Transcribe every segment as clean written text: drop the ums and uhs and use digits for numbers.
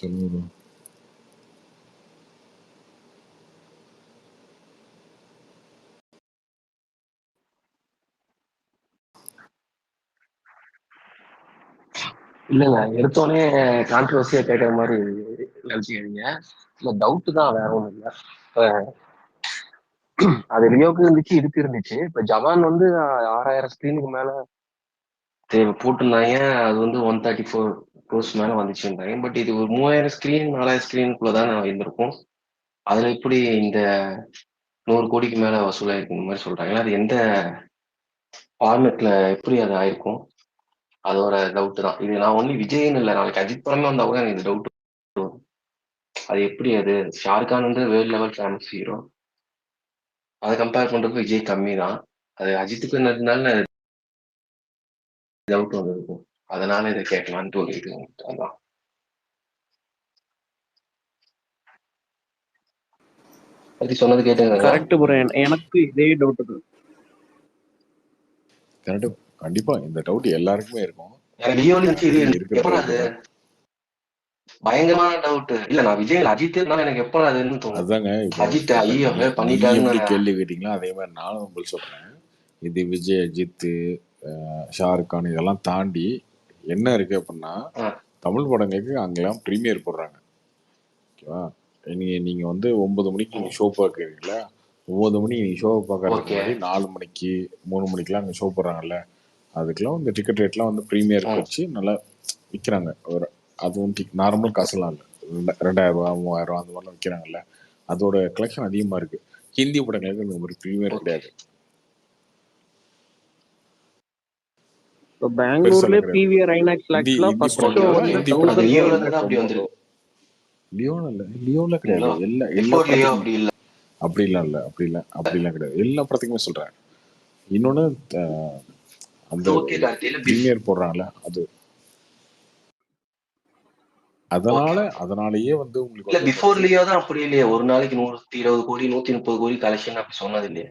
சொல்லுங்க bro. இல்லைங்க, எடுத்தோடனே கான்ட்ரவர்சியா கேட்கற மாதிரி நினைச்சுக்கிறீங்க. இல்ல டவுட் தான், வேற ஒண்ணும் இல்ல. இப்ப அது ரியோக்கு இருந்துச்சு, இதுக்கு இருந்துச்சு. இப்ப ஜவான் வந்து 6000 ஸ்கிரீனுக்கு மேல போட்டிருந்தாங்க. அது வந்து 134 crores மேல வந்துச்சுன்றாங்க. பட் இது ஒரு 3000 ஸ்கிரீன் 4000 ஸ்கிரீனுக்குள்ளதான் இருந்திருக்கும். அதுல எப்படி இந்த 100 கோடிக்கு மேல வசூலாயிருக்கு இந்த மாதிரி சொல்றாங்க? அது எந்த ஃபார்மேட்ல எப்படி அது ஆயிருக்கும்? அதோட டவுட் தான் இது. நான் ஒன்லி விஜய்னு இல்லை, நாளைக்கு அஜித் படமே வந்தா கூட எனக்கு டவுட். அது எப்படி அது ஷாருக்கான் வந்து வேர்ல்ட் லெவல் ஃபேமஸ் ஹீரோ, அதை கம்பேர் பண்றதுக்கு விஜய் கம்மி தான். அது அஜித்துக்கு இருந்ததுனால டவுட் வந்து இருக்கும். அதனால இதை கேட்கலான்ட்டு ஒரு இது. அதான் பத்தி சொன்னது கேட்டுங்களா? கரெக்ட் ப்ரோ, எனக்கு இதே டவுட் தான். கரெக்ட். கண்டிப்பா இந்த டவுட் எல்லாருக்குமே இருக்கும். எனக்கு லியோல இருந்துச்சு, இது இருக்கிற எப்போ டவுட் அது தான். பயங்கரமான டவுட். இல்ல, நான் விஜய் அஜித் எனக்கு எப்போ அதுன்னு தோணும். அதுதாங்க இப்போ அஜித் ஐயோ நீ பண்ணிட்டாருன்னு எப்படி கேள்வி கேட்டீங்களோ அதே மாதிரி நானும் உங்களுக்கு சொல்றேன். இது விஜய், அஜித், ஷாருக் கான் இதெல்லாம் தாண்டி என்ன இருக்கு அப்படின்னா, தமிழ் படங்களுக்கு அங்கெல்லாம் ப்ரீமியர் போடுறாங்க. ஓகேவா? நீங்க வந்து 9 மணிக்கு நீங்க ஷோ பார்க்குறீங்களா, 9 மணி நீங்க ஷோவை பார்க்கறதுக்கு ஓகே. முன்னாடி 4 மணிக்கு 3 மணிக்கெல்லாம் அங்கே ஷோ போடுறாங்கல்ல, அதுக்கெல்லாம் இந்த டிக்கெட் ரேட்லாம் வந்து ப்ரீமியருக்கு வச்சு நல்லா விற்கிறாங்க. ஒரு அது வந்து நார்மல் காசுலாம் இல்லை, 2000 ரூபா 3000 ரூபா அந்த மாதிரிலாம் விற்கிறாங்கல்ல. அதோட கலெக்ஷன் அதிகமாக இருக்கு. ஹிந்தி படங்களுக்கு இந்த ஒரு ப்ரீமியர் கிடையாது, இப்போ பெங்களூர்ல கிடையாது. பிவிஆர் ஐநாக்ஸ் லாக்ஸ்ல ஹிந்தி ஃபர்ஸ்ட் ஷோ படங்கள்லாம் வந்து ஹிந்தி 1000 படங்கள் லியோல ரொம்ப இருந்து அப்படி ரொம்ப வந்துருக்கு. லியோல இல்லை, லியோல கிடையாது. எல்லா பிஃபோர் லியோ படத்துக்கும் அப்படி இல்ல. அப்படிலாம் இல்லை, அப்படிலாம் கிடையாது. எல்லா படத்துக்குமே சொல்றேன். இன்னொன்னு அந்த ஓகே கார்த்தியில ப்ரீமியர் போடுறாங்கல்ல, அது அதனாலயே வந்து உங்களுக்கு இல்ல வந்து பிஃபோர் லியோ தான் அப்படி இல்லையே. ஒரு நாளைக்கு 120 கோடி 130 கோடி கலெக்ஷன் அப்படி சொன்னது இல்லையே.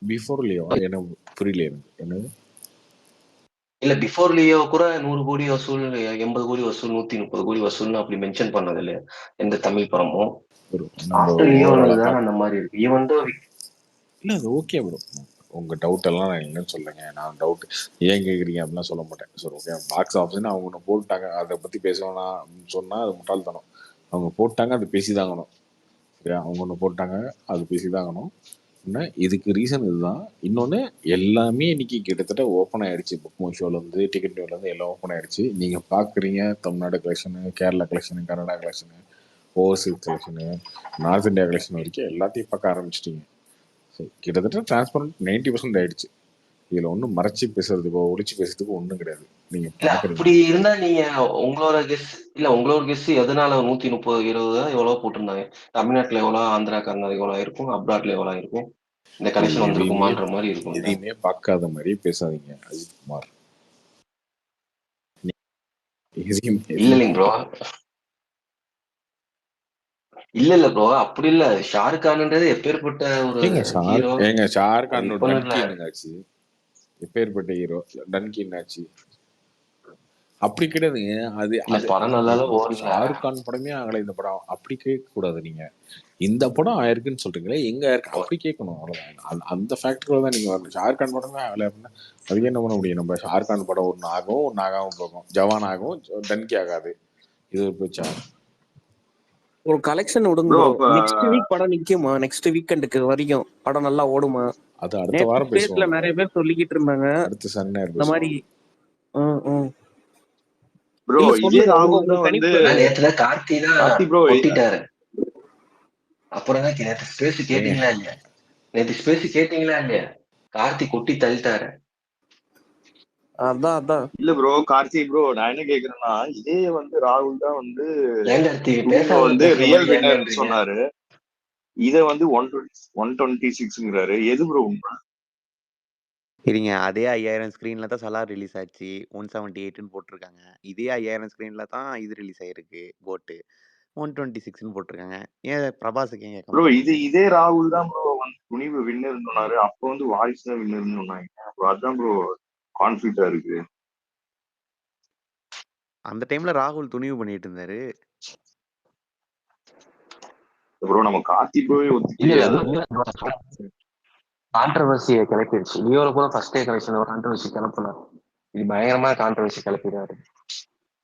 பிஃபோர் லியோ எனக்கு புரியல. என்னது? இல்ல பிஃபோர் லியோ கூட 100 கோடி வசூல், 80 கோடி வசூல், 130 கோடி வசூல்னு அப்படி மென்ஷன் பண்ணது இல்லையா எந்த தமிழ் படமும். ஆஃப்டர் லியோதான் அந்த மாதிரி இருக்கு. ஈவன் தோ இல்ல அது ஓகே ப்ரோ, உங்க டவுட் எல்லாம் நான் என்னன்னு சொல்லுங்க. நான் டவுட் ஏன் கேக்குறீங்க அப்படிலாம் சொல்ல மாட்டேன். சரி ஓகே, பாக்ஸ் ஆஃபீஸ்னு அவங்க ஒன்று போட்டாங்க, அதை பத்தி பேசணும்னா சொன்னா அது முட்டாள்தனம். அவங்க போட்டாங்க, அது பேசிதாகணும். சரியா? அவங்க ஒன்று போட்டாங்க, அது பேசிதாகணும். இதுக்கு ரீசன் இதுதான். இன்னொன்று, எல்லாமே இன்னைக்கு கிட்டத்தட்ட ஓப்பன் ஆயிடுச்சு. புக் மை ஷோலேருந்து டிக்கெட் நியூலேருந்து எல்லாம் ஓப்பன் ஆயிடுச்சு. நீங்கள் பார்க்குறீங்க, Tamil Nadu collection, Kerala collection, Karnataka collection, Overseas collection, north India collection வரைக்கும் எல்லாத்தையும் பார்க்க ஆரம்பிச்சிட்டிங்க. சரி, கிட்டத்தட்ட டிரான்ஸ்பரண்ட் 90% ஆயிடுச்சு. இதில் ஒன்றும் மறைச்சி பேசுறதுக்கோ ஒளிச்சு பேசுறதுக்கோ ஒன்றும் கிடையாது. நீங்கள் பார்க்குறீங்க. அப்படி இருந்தா நீங்க உங்களோட கெஸ் எதனால 130 20 எவ்வளவு போட்டிருந்தாங்க? தமிழ்நாட்டுல எவ்வளவு, ஆந்திரா கர்நாடகா எவ்வளவு இருக்கும், அப்ராட்ல எவ்வளவு இருக்கும், இந்த கலெக்ஷன் வந்திருக்குமான்ற மாதிரி இருக்கும். எதையுமே பார்க்காத மாதிரி பேசாதீங்க அஜித் குமார். இல்லைங்க ப்ரோ, இல்ல ப்ரோ, அப்படி இல்ல. ஷாருக் கான்ன்றது எப்பேற்பட்ட ஒரு ஹீரோ. ஷாருக் கான் டன்கி என்னங்காச்சு? எப்பேற்பட்ட ஹீரோ டன்கி என்னாச்சு? அப்படி கிடையாதுங்க. அது படம் நல்லா ஷாருக் கான் படமே ஆகலை இந்த படம், அப்படி கேட்க கூடாது. நீங்க இந்த படம் ஆயிருக்குன்னு சொல்றீங்களே, எங்க ஆயிருக்கு அப்படி கேட்கணும். அவ்வளவுதான். அந்த ஃபேக்டர் தான் நீங்க வரணும். ஷாருக் கான் படமே ஆகலை அப்படின்னா அதுக்கு என்ன பண்ண முடியும்? நம்ம ஷாருக் கான் படம் ஒன்று ஆகும், ஒன்று ஆகாம போகும். ஜவான் ஆகும், டன்கி ஆகாது. இது ஒரு பேச்சா? ஒரு கலெக்ஷன் விடுங்க ப்ரோ. நெக்ஸ்ட் வீக் படம் நிக்குமா? நெக்ஸ்ட் வீக்கெண்டுக்கு வரைக்கும் படம் நல்லா ஓடுமா? அது அடுத்த வாரம் பேசுவோம். நிறைய பேர் சொல்லிக்கிட்டு இருந்தாங்க அடுத்த சண்டே இந்த மாதிரி. ப்ரோ இதே ராகுல் தான் வந்து நேத்துல கார்த்தி தான் கொட்டிட்டாரு. அப்புறம் தான் நேற்று ஸ்பேஸ் கேட்டீங்களா இல்லையா? கார்த்தி கொட்டி தள்ளிட்டாரு. அதான் இல்ல ப்ரோ, கார்த்தி ப்ரோ, நான் என்ன கேக்குறேன்னா, இதே வந்து ராகுல் தான் வந்து வந்து ரியல் வின்னர் சொன்னாரு. இத வந்து 126ங்கறாரு. எது ப்ரோ உண்மை? சரிங்க, அதே 5000 ஸ்கிரீன்ல தான் சலார் ரிலீஸ் ஆச்சு, 178ன்னு போட்டிருக்காங்க. இதே 5000 ஸ்கிரீன்ல தான் இது ரிலீஸ் ஆயிருக்கு, கோட்டு. 126ன்னு போட்டிருக்காங்க. ஏன் பிரபாஸுக்கு ஏன் கேட்க ப்ரோ மாட்டேங்கிறீங்க? இதே ராகுல் தான் ப்ரோ வந்து துணிவு வின்னர் சொன்னாரு. அப்ப வந்து வாரிசு தான் வின்னர் சொன்னாங்க. ப்ரோ அதான் ப்ரோ கான்ஃபிளிக்டா இருக்கு. அந்த டைம்ல ராகுல் துணிவு பண்ணிட்டு இருந்தாரு. ப்ரோ நம்ம கார்த்தி ப்ரோவே இல்ல ஒத்துக்கலையா? கான்ட்ரவர்சியை கிளப்பிடுச்சு. லியோல கூட ஃபர்ஸ்ட் டே கலெக்ஷன் ஒரு கான்ட்ரவர்சி கிளப்பினார். இது பயங்கரமா கான்ட்ரவர்சி கிளப்பிடுறாரு.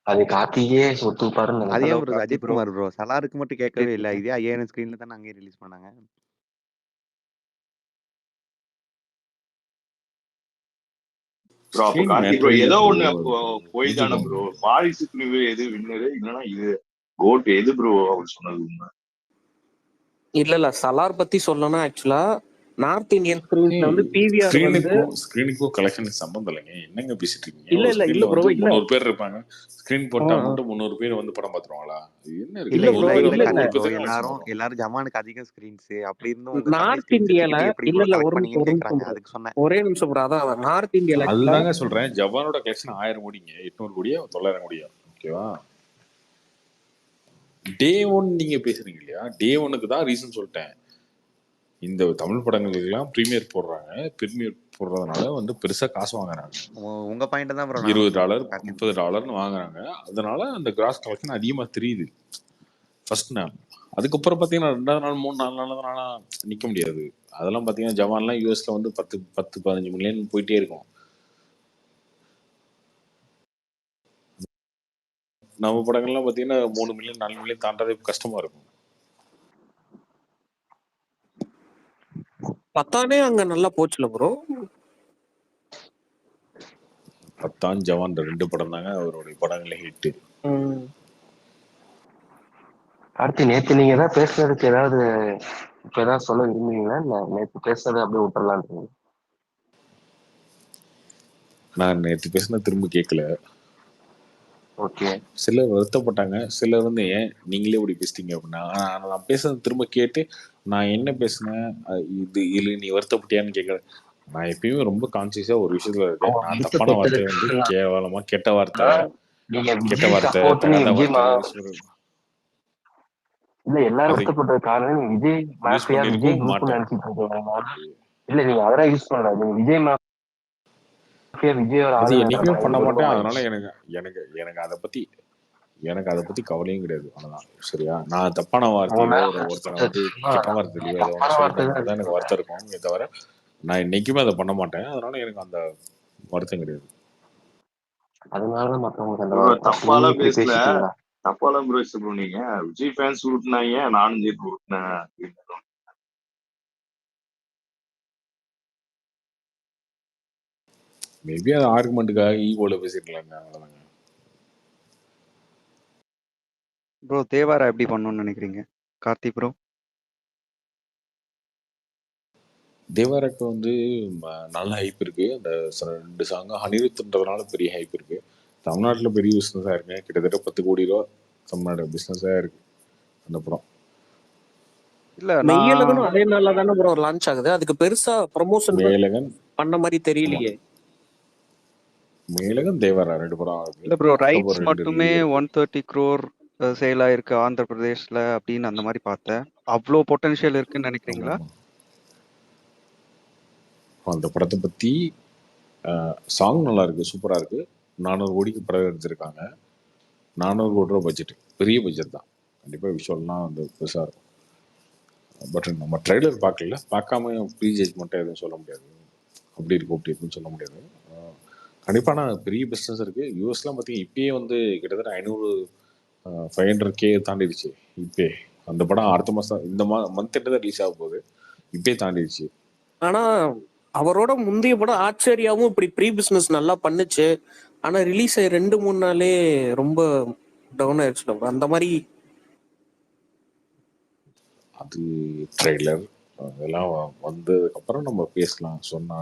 அது கார்த்திகே ஒத்துப்பாருன்னு அது நினைக்கிறேன். ஏன் ப்ரோ அஜித் குமார் ப்ரோ சலாருக்கு மட்டும் கேட்கவே இல்லை. இதே 5000 ஸ்கிரீன்ல தானே அங்கேயே ரிலீஸ் பண்ணாங்க. ப்ரோ அப்ப ஸ்கிரீன் கார்த்தி ப்ரோ மேட்டர் இல்ல ஏதோ ப்ரோ. ஒண்ணு போய் தானே ப்ரோ. வாரிசு துணிவு எது வின்னரு இல்லைன்னா இது கோட் எது ப்ரோ அவர் சொன்னது உண்மை? இல்ல சலார் பத்தி சொல்லணும்னா ஆக்சுவலா நார்த் இந்தியன் ஸ்கிரீன்ஸ்ல வந்து பிவிஆர் வந்து ஸ்கிரீனுக்கும் கலெக்ஷனுக்கு சம்பந்தம் இல்லைங்க. என்னங்க பேசிட்டு இருக்கீங்க? இல்ல ஒரு இல்ல ஸ்கிரீன்ல ப்ரோ வந்து இல்ல 300 பேர் இருப்பாங்க. ஸ்கிரீன் போட்டா மட்டும் 300 பேர் வந்து படம் பார்த்துருவாங்களா? என்ன இருக்கு? இல்ல இல்ல 300 ப்ரோ பேர் இல்ல வந்து இல்ல 100 பேர் எல்லாரும் ஜமானுக்கு அதிகம் ஸ்கிரீன்ஸ் அப்படி இருந்தும் உங்க கம்மி நார்த் ஸ்கிரீன்ஸ் இந்தியால வச்சுக்கிட்டு எப்படி இல்ல ப்ரோ இல்ல கலெக்ட் ஒரு பண்ணீங்கன்னு நிமிஷம் கேக்குறாங்க. bro. அதுக்கு சொன்னேன். ஒரே நிமிஷம் ப்ரோ. அதான் நார்த் இந்தியால ஆக்சுவலா அதுதாங்க சொல்றேன். ஜவானோட கலெக்ஷன் 1000 கோடிங்க, 800 கோடியா 900 கோடியா? ஓகேவா? டே ஒன் நீங்க பேசுறீங்க இல்லையா? டே ஒன்னுக்கு தான் ரீசன் சொல்லிட்டேன். இந்த தமிழ் படங்களுக்கெல்லாம் ப்ரீமியர் போடுறாங்க. ப்ரீமியர் போடுறதுனால வந்து பெருசா காசு வாங்குறாங்க. உங்க பாயிண்ட் தான் ப்ரோ. $20 $30 வாங்குறாங்க. அதனால அந்த கிராஸ் கலெக்ஷன் அதிகமா தெரியுது ஃபர்ஸ்ட் நாள். அதுக்கப்புறம் பார்த்தீங்கன்னா 2வது நாள் 3 நாள் நிற்க முடியாது. அதெல்லாம் பார்த்தீங்கன்னா ஜவான்லாம் யூஎஸ்ல வந்து 10-15 மில்லியன் போயிட்டே இருக்கும். நம்ம படங்கள்லாம் பார்த்தீங்கன்னா 3 மில்லியன் 4 மில்லியன் தாண்டதே கஷ்டமா இருக்கும். பத்தானே அங்க நல்லா போச்சுல ப்ரோ. பத்தான் ஜவான் 2 படம் தாங்க அவருடைய படங்கள ஹிட். கார்த்தி நேத்து நீங்க ஏதாவது பேசுறதுக்கு ஏதாவது இப்ப ஏதாவது சொல்ல விரும்புறீங்களா? இல்ல நேத்து பேசுறதை அப்படியே விட்டுறலாம்? நான் நேற்று பேசின திரும்ப கேட்கல. ஓகே. சிலர் வருத்தப்பட்டாங்க. சிலர் வந்து ஏன் நீங்களே இப்படி பேசிட்டீங்க அப்படின்னா, நான் பேசுறது திரும்ப கேட்டு நான் என்ன பேசினேன் இது நீ வருத்தப்பட்டியான்னு கேட்கல. நான் எப்பயுமே ரொம்ப கான்சியஸா ஒரு விஷயத்துல இருக்கேன். நான் தப்பான வார்த்தை வந்து கேவலமா கெட்ட வார்த்தை தகாத வார்த்தை இல்ல எல்லாரும் வருத்தப்பட்ட காரணம் விஜய் மாஃபியா விஜய் குரூப் நினைச்சிட்டு இருக்கீங்க. இல்ல நீங்க அதெல்லாம் யூஸ் பண்ணல. நீங்க விஜய் மாஃபியா விஜயோட அது என்னைக்குமே பண்ண மாட்டேன். அதனால எனக்கு அதை பத்தி கவலையும் கிடையாது. அவ்வளவுதான். சரியா? நான் தப்பான வார்த்தையோ ஒருத்தனை வந்து கெட்ட வார்த்தையோ ஏதோ ஒன்று சொல்லிட்டா மட்டும் தான் எனக்கு வருத்தம் இருக்கும். தவிர நான் என்னைக்குமே அதை பண்ண மாட்டேன். அதனால எனக்கு அந்த வருத்தம் கிடையாது. அதனால மத்தவங்க தப்பாலாம் பேசல. தப்பாலாம் பேச நீங்க விஜய் ஃபேன்ஸ் உருட்டுனாங்க, நானும் சேர்த்து உருட்டினேன். மேபி அது ஆர்குமெண்ட்டுக்காக ஈகோல பேசிருக்கலாங்க. அவ்வளவுதாங்க. ப்ரோ தேவாரா எப்படி பண்ணணும்னு நினைக்கிறீங்க கார்த்தி ப்ரோ? தேவாராக்கு வந்து நல்ல ஹைப் இருக்கு. அந்த 2 சாங் அனிருத்ன்றதுனால பெரிய ஹைப் இருக்கு. தமிழ்நாட்டில் பெரிய பிஸ்னஸாக இருக்கு. கிட்டத்தட்ட 10 கோடி ரூபா தமிழ்நாடு பிஸ்னஸாக இருக்கு அந்த படம். இல்ல மெய்யழகனும் அதே நாள்ல தானே ப்ரோ லான்ச் ஆகுது. அதுக்கு பெருசா ப்ரமோஷன் பண்ண மாதிரி தெரியலையே. மேலகன் தேவாரா 2 படம் ஆகுது. இல்ல ப்ரோ ரைட்ஸ் மட்டுமே 130 crore சேல் ஆயிருக்கு ஆந்திர பிரதேஷ்ல அப்படின்னு அந்த மாதிரி பார்த்தேன். அவ்வளோ பொட்டன்ஷியல் இருக்குன்னு நினைக்கிறீங்களா? அந்த படத்தை பத்தி சாங் நல்லா இருக்கு, சூப்பரா இருக்கு. 400 கோடிக்கு படம் எடுத்திருக்காங்க. 400 கோடி ரூபா பட்ஜெட், பெரிய பட்ஜெட் தான். கண்டிப்பா விஷுவல்லாம் வந்து பெருசா இருக்கும். பட் நம்ம ட்ரெய்லர் பார்க்காம ப்ரீ ஜட்ஜ்மெண்ட்டாக எதுவும் சொல்ல முடியாது. அப்படி இருக்குன்னு சொல்ல முடியாது. கண்டிப்பாக நான் பெரிய பிஸ்னஸ் இருக்கு. யூஎஸ்லாம் பார்த்தீங்கன்னா இப்பயே வந்து கிட்டத்தட்ட 500K தாண்டிடுச்சு. இப்பே அந்த படம் அடுத்த மாதம் இந்த மந்த் தான் ரிலீஸ் ஆக போகுது. இப்பயே தாண்டிடுச்சு. ஆனா அவரோட முந்தைய படம் ஆச்சரியாவும் இப்படி ப்ரீ பிசினஸ் நல்லா பண்ணுச்சு. ஆனா ரிலீஸ் ஆகி 2-3 நாளே ரொம்ப டவுன் ஆயிடுச்சு. அந்த மாதிரி அது ட்ரெய்லர் அதெல்லாம் வந்ததுக்கு அப்புறம் நம்ம பேசலாம். சொன்னா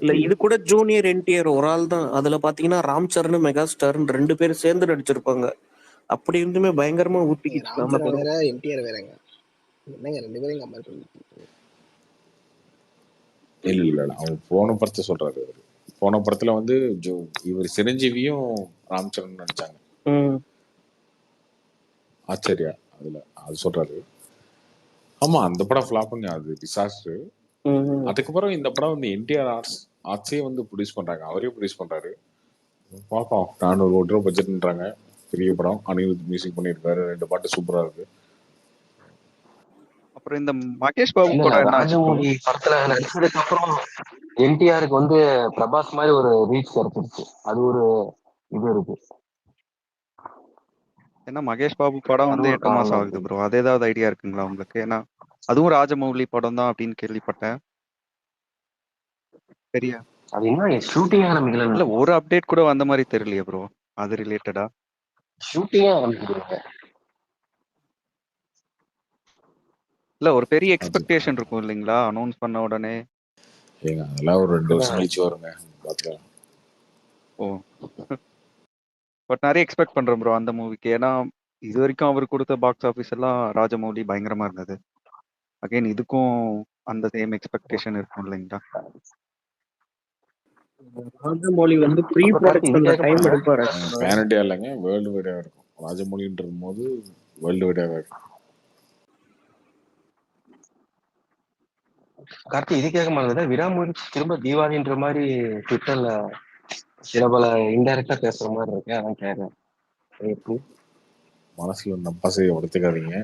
இல்ல இது கூட ஜூனியர் என்டிஆர் ஒரு ஆள் தான். அதுல பாத்தீங்கன்னா ராம் சரண் மெகா ஸ்டார் 2 பேரும் சேர்ந்து நடிச்சிருப்பாங்க. அப்படி இருந்துமே பயங்கரமா ஊத்திக்கிச்சு. என்டிஆர் வேறங்க. என்னங்க 2 பேரையும் கம்பேர் பண்ணிட்டு இல்ல அவன் போன படத்தை சொல்றாரு. அவரு போன படத்துல வந்து இவர் சிரஞ்சீவியும் ராம் சரண் நடிச்சாங்க. ஆச்சரியா அதுல அது சொல்றாரு. ஆமா அந்த படம் ஃபிளாப்புங்க, அது டிசாஸ்டர். அதுக்கப்புறம் இந்த படம் வந்து என்டிஆர் ஆர்ட்ஸே வந்து ப்ரொடியூஸ் பண்றாங்க, அவரே ப்ரொடியூஸ் பண்றாரு. பார்ப்போம். 400 கோடி ரூபா பட்ஜெட்ன்றாங்க, பெரிய படம். அனிருத் மியூசிக் பண்ணியிருக்காரு, 2 பாட்டு சூப்பரா இருக்கு. அப்புறம் இந்த மகேஷ் பாபு இல்ல படம் என்ன ஆச்சு ப்ரோ? ராஜமௌழி படத்துல நடிச்சதுக்கு அப்புறம் என்டிஆருக்கு வந்து பிரபாஸ் மாதிரி ஒரு ரீச் கிடைச்சிருச்சு. அது ஒரு இது இருக்கு, ஏன்னா மகேஷ் பாபு படம் அது வந்து ஒரு 8 மாசம் காரணம் ஆகுது இருக்கு. ப்ரோ. அது ஏதாவது ஐடியா இருக்குங்களா உங்களுக்கு? ஏன்னா அதுவும் ராஜமௌழி படம் தான் அப்படின்னு கேள்விப்பட்டேன். சரியா அது என்ன ஷூட்டிங் ஆரம்பிக்கல, இல்ல ஒரு அப்டேட் கூட வந்த மாதிரி தெரியலையே ப்ரோ அது ரிலேட்டடா. ஷூட்டிங்கே ஆரம்பிக்கல. இல்ல ஒரு பெரிய அது எக்ஸ்பெக்டேஷன் இருக்கும் இல்லைங்களா அனௌன்ஸ் பண்ண உடனே? ஏங்க அதெல்லாம் ஒரு 2 வருஷம் கழிச்சு வருங்க, பார்த்துக்கலாம். ஓ பட் நிறைய எக்ஸ்பெக்ட் பண்றேன் ப்ரோ அந்த மூவிக்கு. ஏன்னா இது வரைக்கும் அவர் கொடுத்த பாக்ஸ் ஆஃபீஸ் எல்லாம் ராஜமௌழி பயங்கரமா இருந்தது. அகைன் இதுக்கும் அந்த சேம் எக்ஸ்பெக்டேஷன் இருக்கும் இல்லைங்களா? ராஜமௌழி வந்து ப்ரீ அப்புறம் கார்த்தி இது ப்ரொடக்ஷன்ல கேட்க டைம் போறேன். எடுப்பாரு actually. பேன் இண்டியா இல்லைங்க, வேர்ல்டு வைடாக இருக்கும். ராஜமௌழின்ற போது வேர்ல்டு வைடாக இருக்கும். கார்த்தி இது கேட்க மாட்டேங்குது, விடாமுயற்சி திரும்ப தீபாவளின்ற மாதிரி ட்விட்டர்ல சில பல இன்டைரக்டா பேசுற மாதிரி இருக்கு, அதான் கேட்கறேன். எப்படி மனசுல நப்பாசையை உடத்துக்காதீங்க,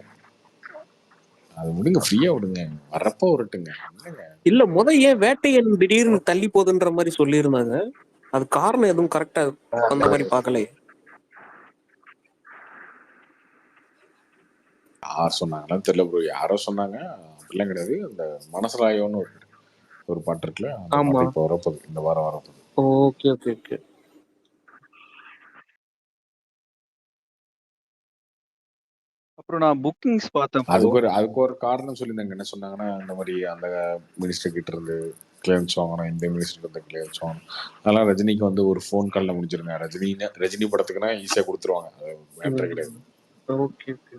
அது விடுங்க, ஃப்ரீயா விடுங்க, வரப்போ வரட்டுங்க. என்னங்க இல்ல ஏன் வேட்டையன் திடீர்னு தள்ளி போகுதுன்ற மாதிரி சொல்லியிருந்தாங்க. அது காரணம் எதுவும் கரெக்டா அந்த மாதிரி பார்க்கலையே. யார் சொன்னாங்களான்னு தெரியல ப்ரோ, யாரோ சொன்னாங்க. அப்படிலாம் கிடையாது. அந்த மனசராயோன்னு ஒரு பாட்டு இருக்குல்ல, அந்த ஆமா, பாட்டு இப்போ வரப்போகுது, இந்த வாரம் வரப்போகுது. Okay okay okay. அப்புறம் நான் புக்கிங்ஸ் பார்த்தேன் ப்ரோ. அதுக்கு ஒரு காரணம் சொல்லியிருந்தாங்க. என்ன சொன்னாங்கன்னா, இந்த மாதிரி அந்த மினிஸ்டர் கிட்ட இருந்து கிளியரன்ஸ் வாங்கணும், இந்த மினிஸ்டர் இருந்து கிளியரன்ஸ் வாங்கணும். அதெல்லாம் ரஜினிக்கு வந்து ஒரு ஃபோன் காலில் முடிஞ்சிருங்க. ரஜினி படத்துக்குன்னா ஈஸியாக கொடுத்துருவாங்க, அது மேட்டர் கிடையாது. Okay okay.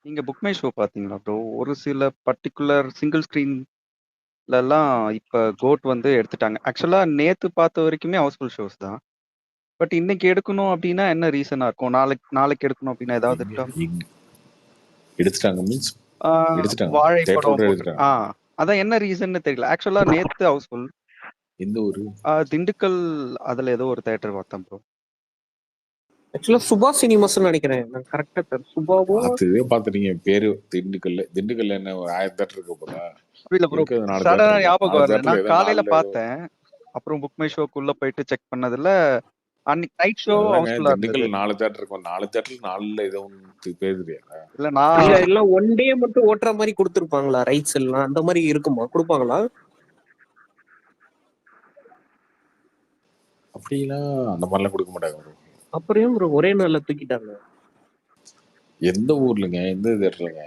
நீங்க புக் மை ஷோ பாத்தீங்களா ப்ரோ? ஒரு சில பர்டிகுலர் சிங்கிள் ஸ்கிரீன்ல எல்லாம் இப்ப கோட் வந்து எடுத்துட்டாங்க. ஆக்சுவலா நேத்து பார்த்த வரைக்குமே ஹவுஸ்ஃபுல் ஷோஸ் தான். பட் இன்னைக்கு எடுக்கணும் அப்படின்னா என்ன ரீசனா இருக்கும்? நாளைக்கு எடுக்கணும் அப்படின்னா ஏதாவது இருக்கா? எடுத்துட்டாங்க மீன்ஸ் எடுத்துட்டாங்க, வாழை தேட்டர் படம் விட்டு போட்டு எடுத்துட்டாங்க. அதான் என்ன ரீசன்னு தெரியல. ஆக்சுவலா நேத்து ஹவுஸ்ஃபுல். எந்த ஊரு? திண்டுக்கல், அதுல ஏதோ ஒரு தேட்டர் பார்த்தேன் ப்ரோ. ஆக்சுவலா சுபா சினிமாஸ் நினைக்கிறேன், நான் கரெக்டா சுபாவோ பாத்துட்டீங்க பேரு. திண்டுக்கல்ல என்ன ஒரு 1000 தேட்டர் இருக்க போதா? இல்ல ப்ரோ, இருக்கு 4 சடனா தேட்டர், ஞாபகம் 4 வரல. தேட்டர்ல நான் ஏதோ காலையில 4 பார்த்தேன். அப்புறம் புக் மை ஷோக்குள்ள போயிட்டு செக் பண்ணதுல அன்னைக்கு நைட் ஷோ அதுதாங்க. ஹவுஸ்ஃபுல்லா இருந்தது. திண்டுக்கல் 4 தேட்டர் இருக்கும், 4 தேட்டர்ல 4ல ஏதோ ஒன்று பேர் தெரியாதா? இல்ல நான் இல்ல எல்லாம் ஒன் டே மட்டும் ஓட்டுற மாதிரி கொடுத்துருப்பாங்களா? ரைட்ஸ் எல்லாம் அந்த மாதிரி இருக்குமா? கொடுப்பாங்களா? அப்படிலாம் அந்த மாதிரிலாம் கொடுக்க மாட்டாங்க bro. அப்புறம் ப்ரோ ஒரே நாள்ல தூக்கிட்டாங்க. எந்த ஊர்லங்க, எந்த தேட்டருங்க?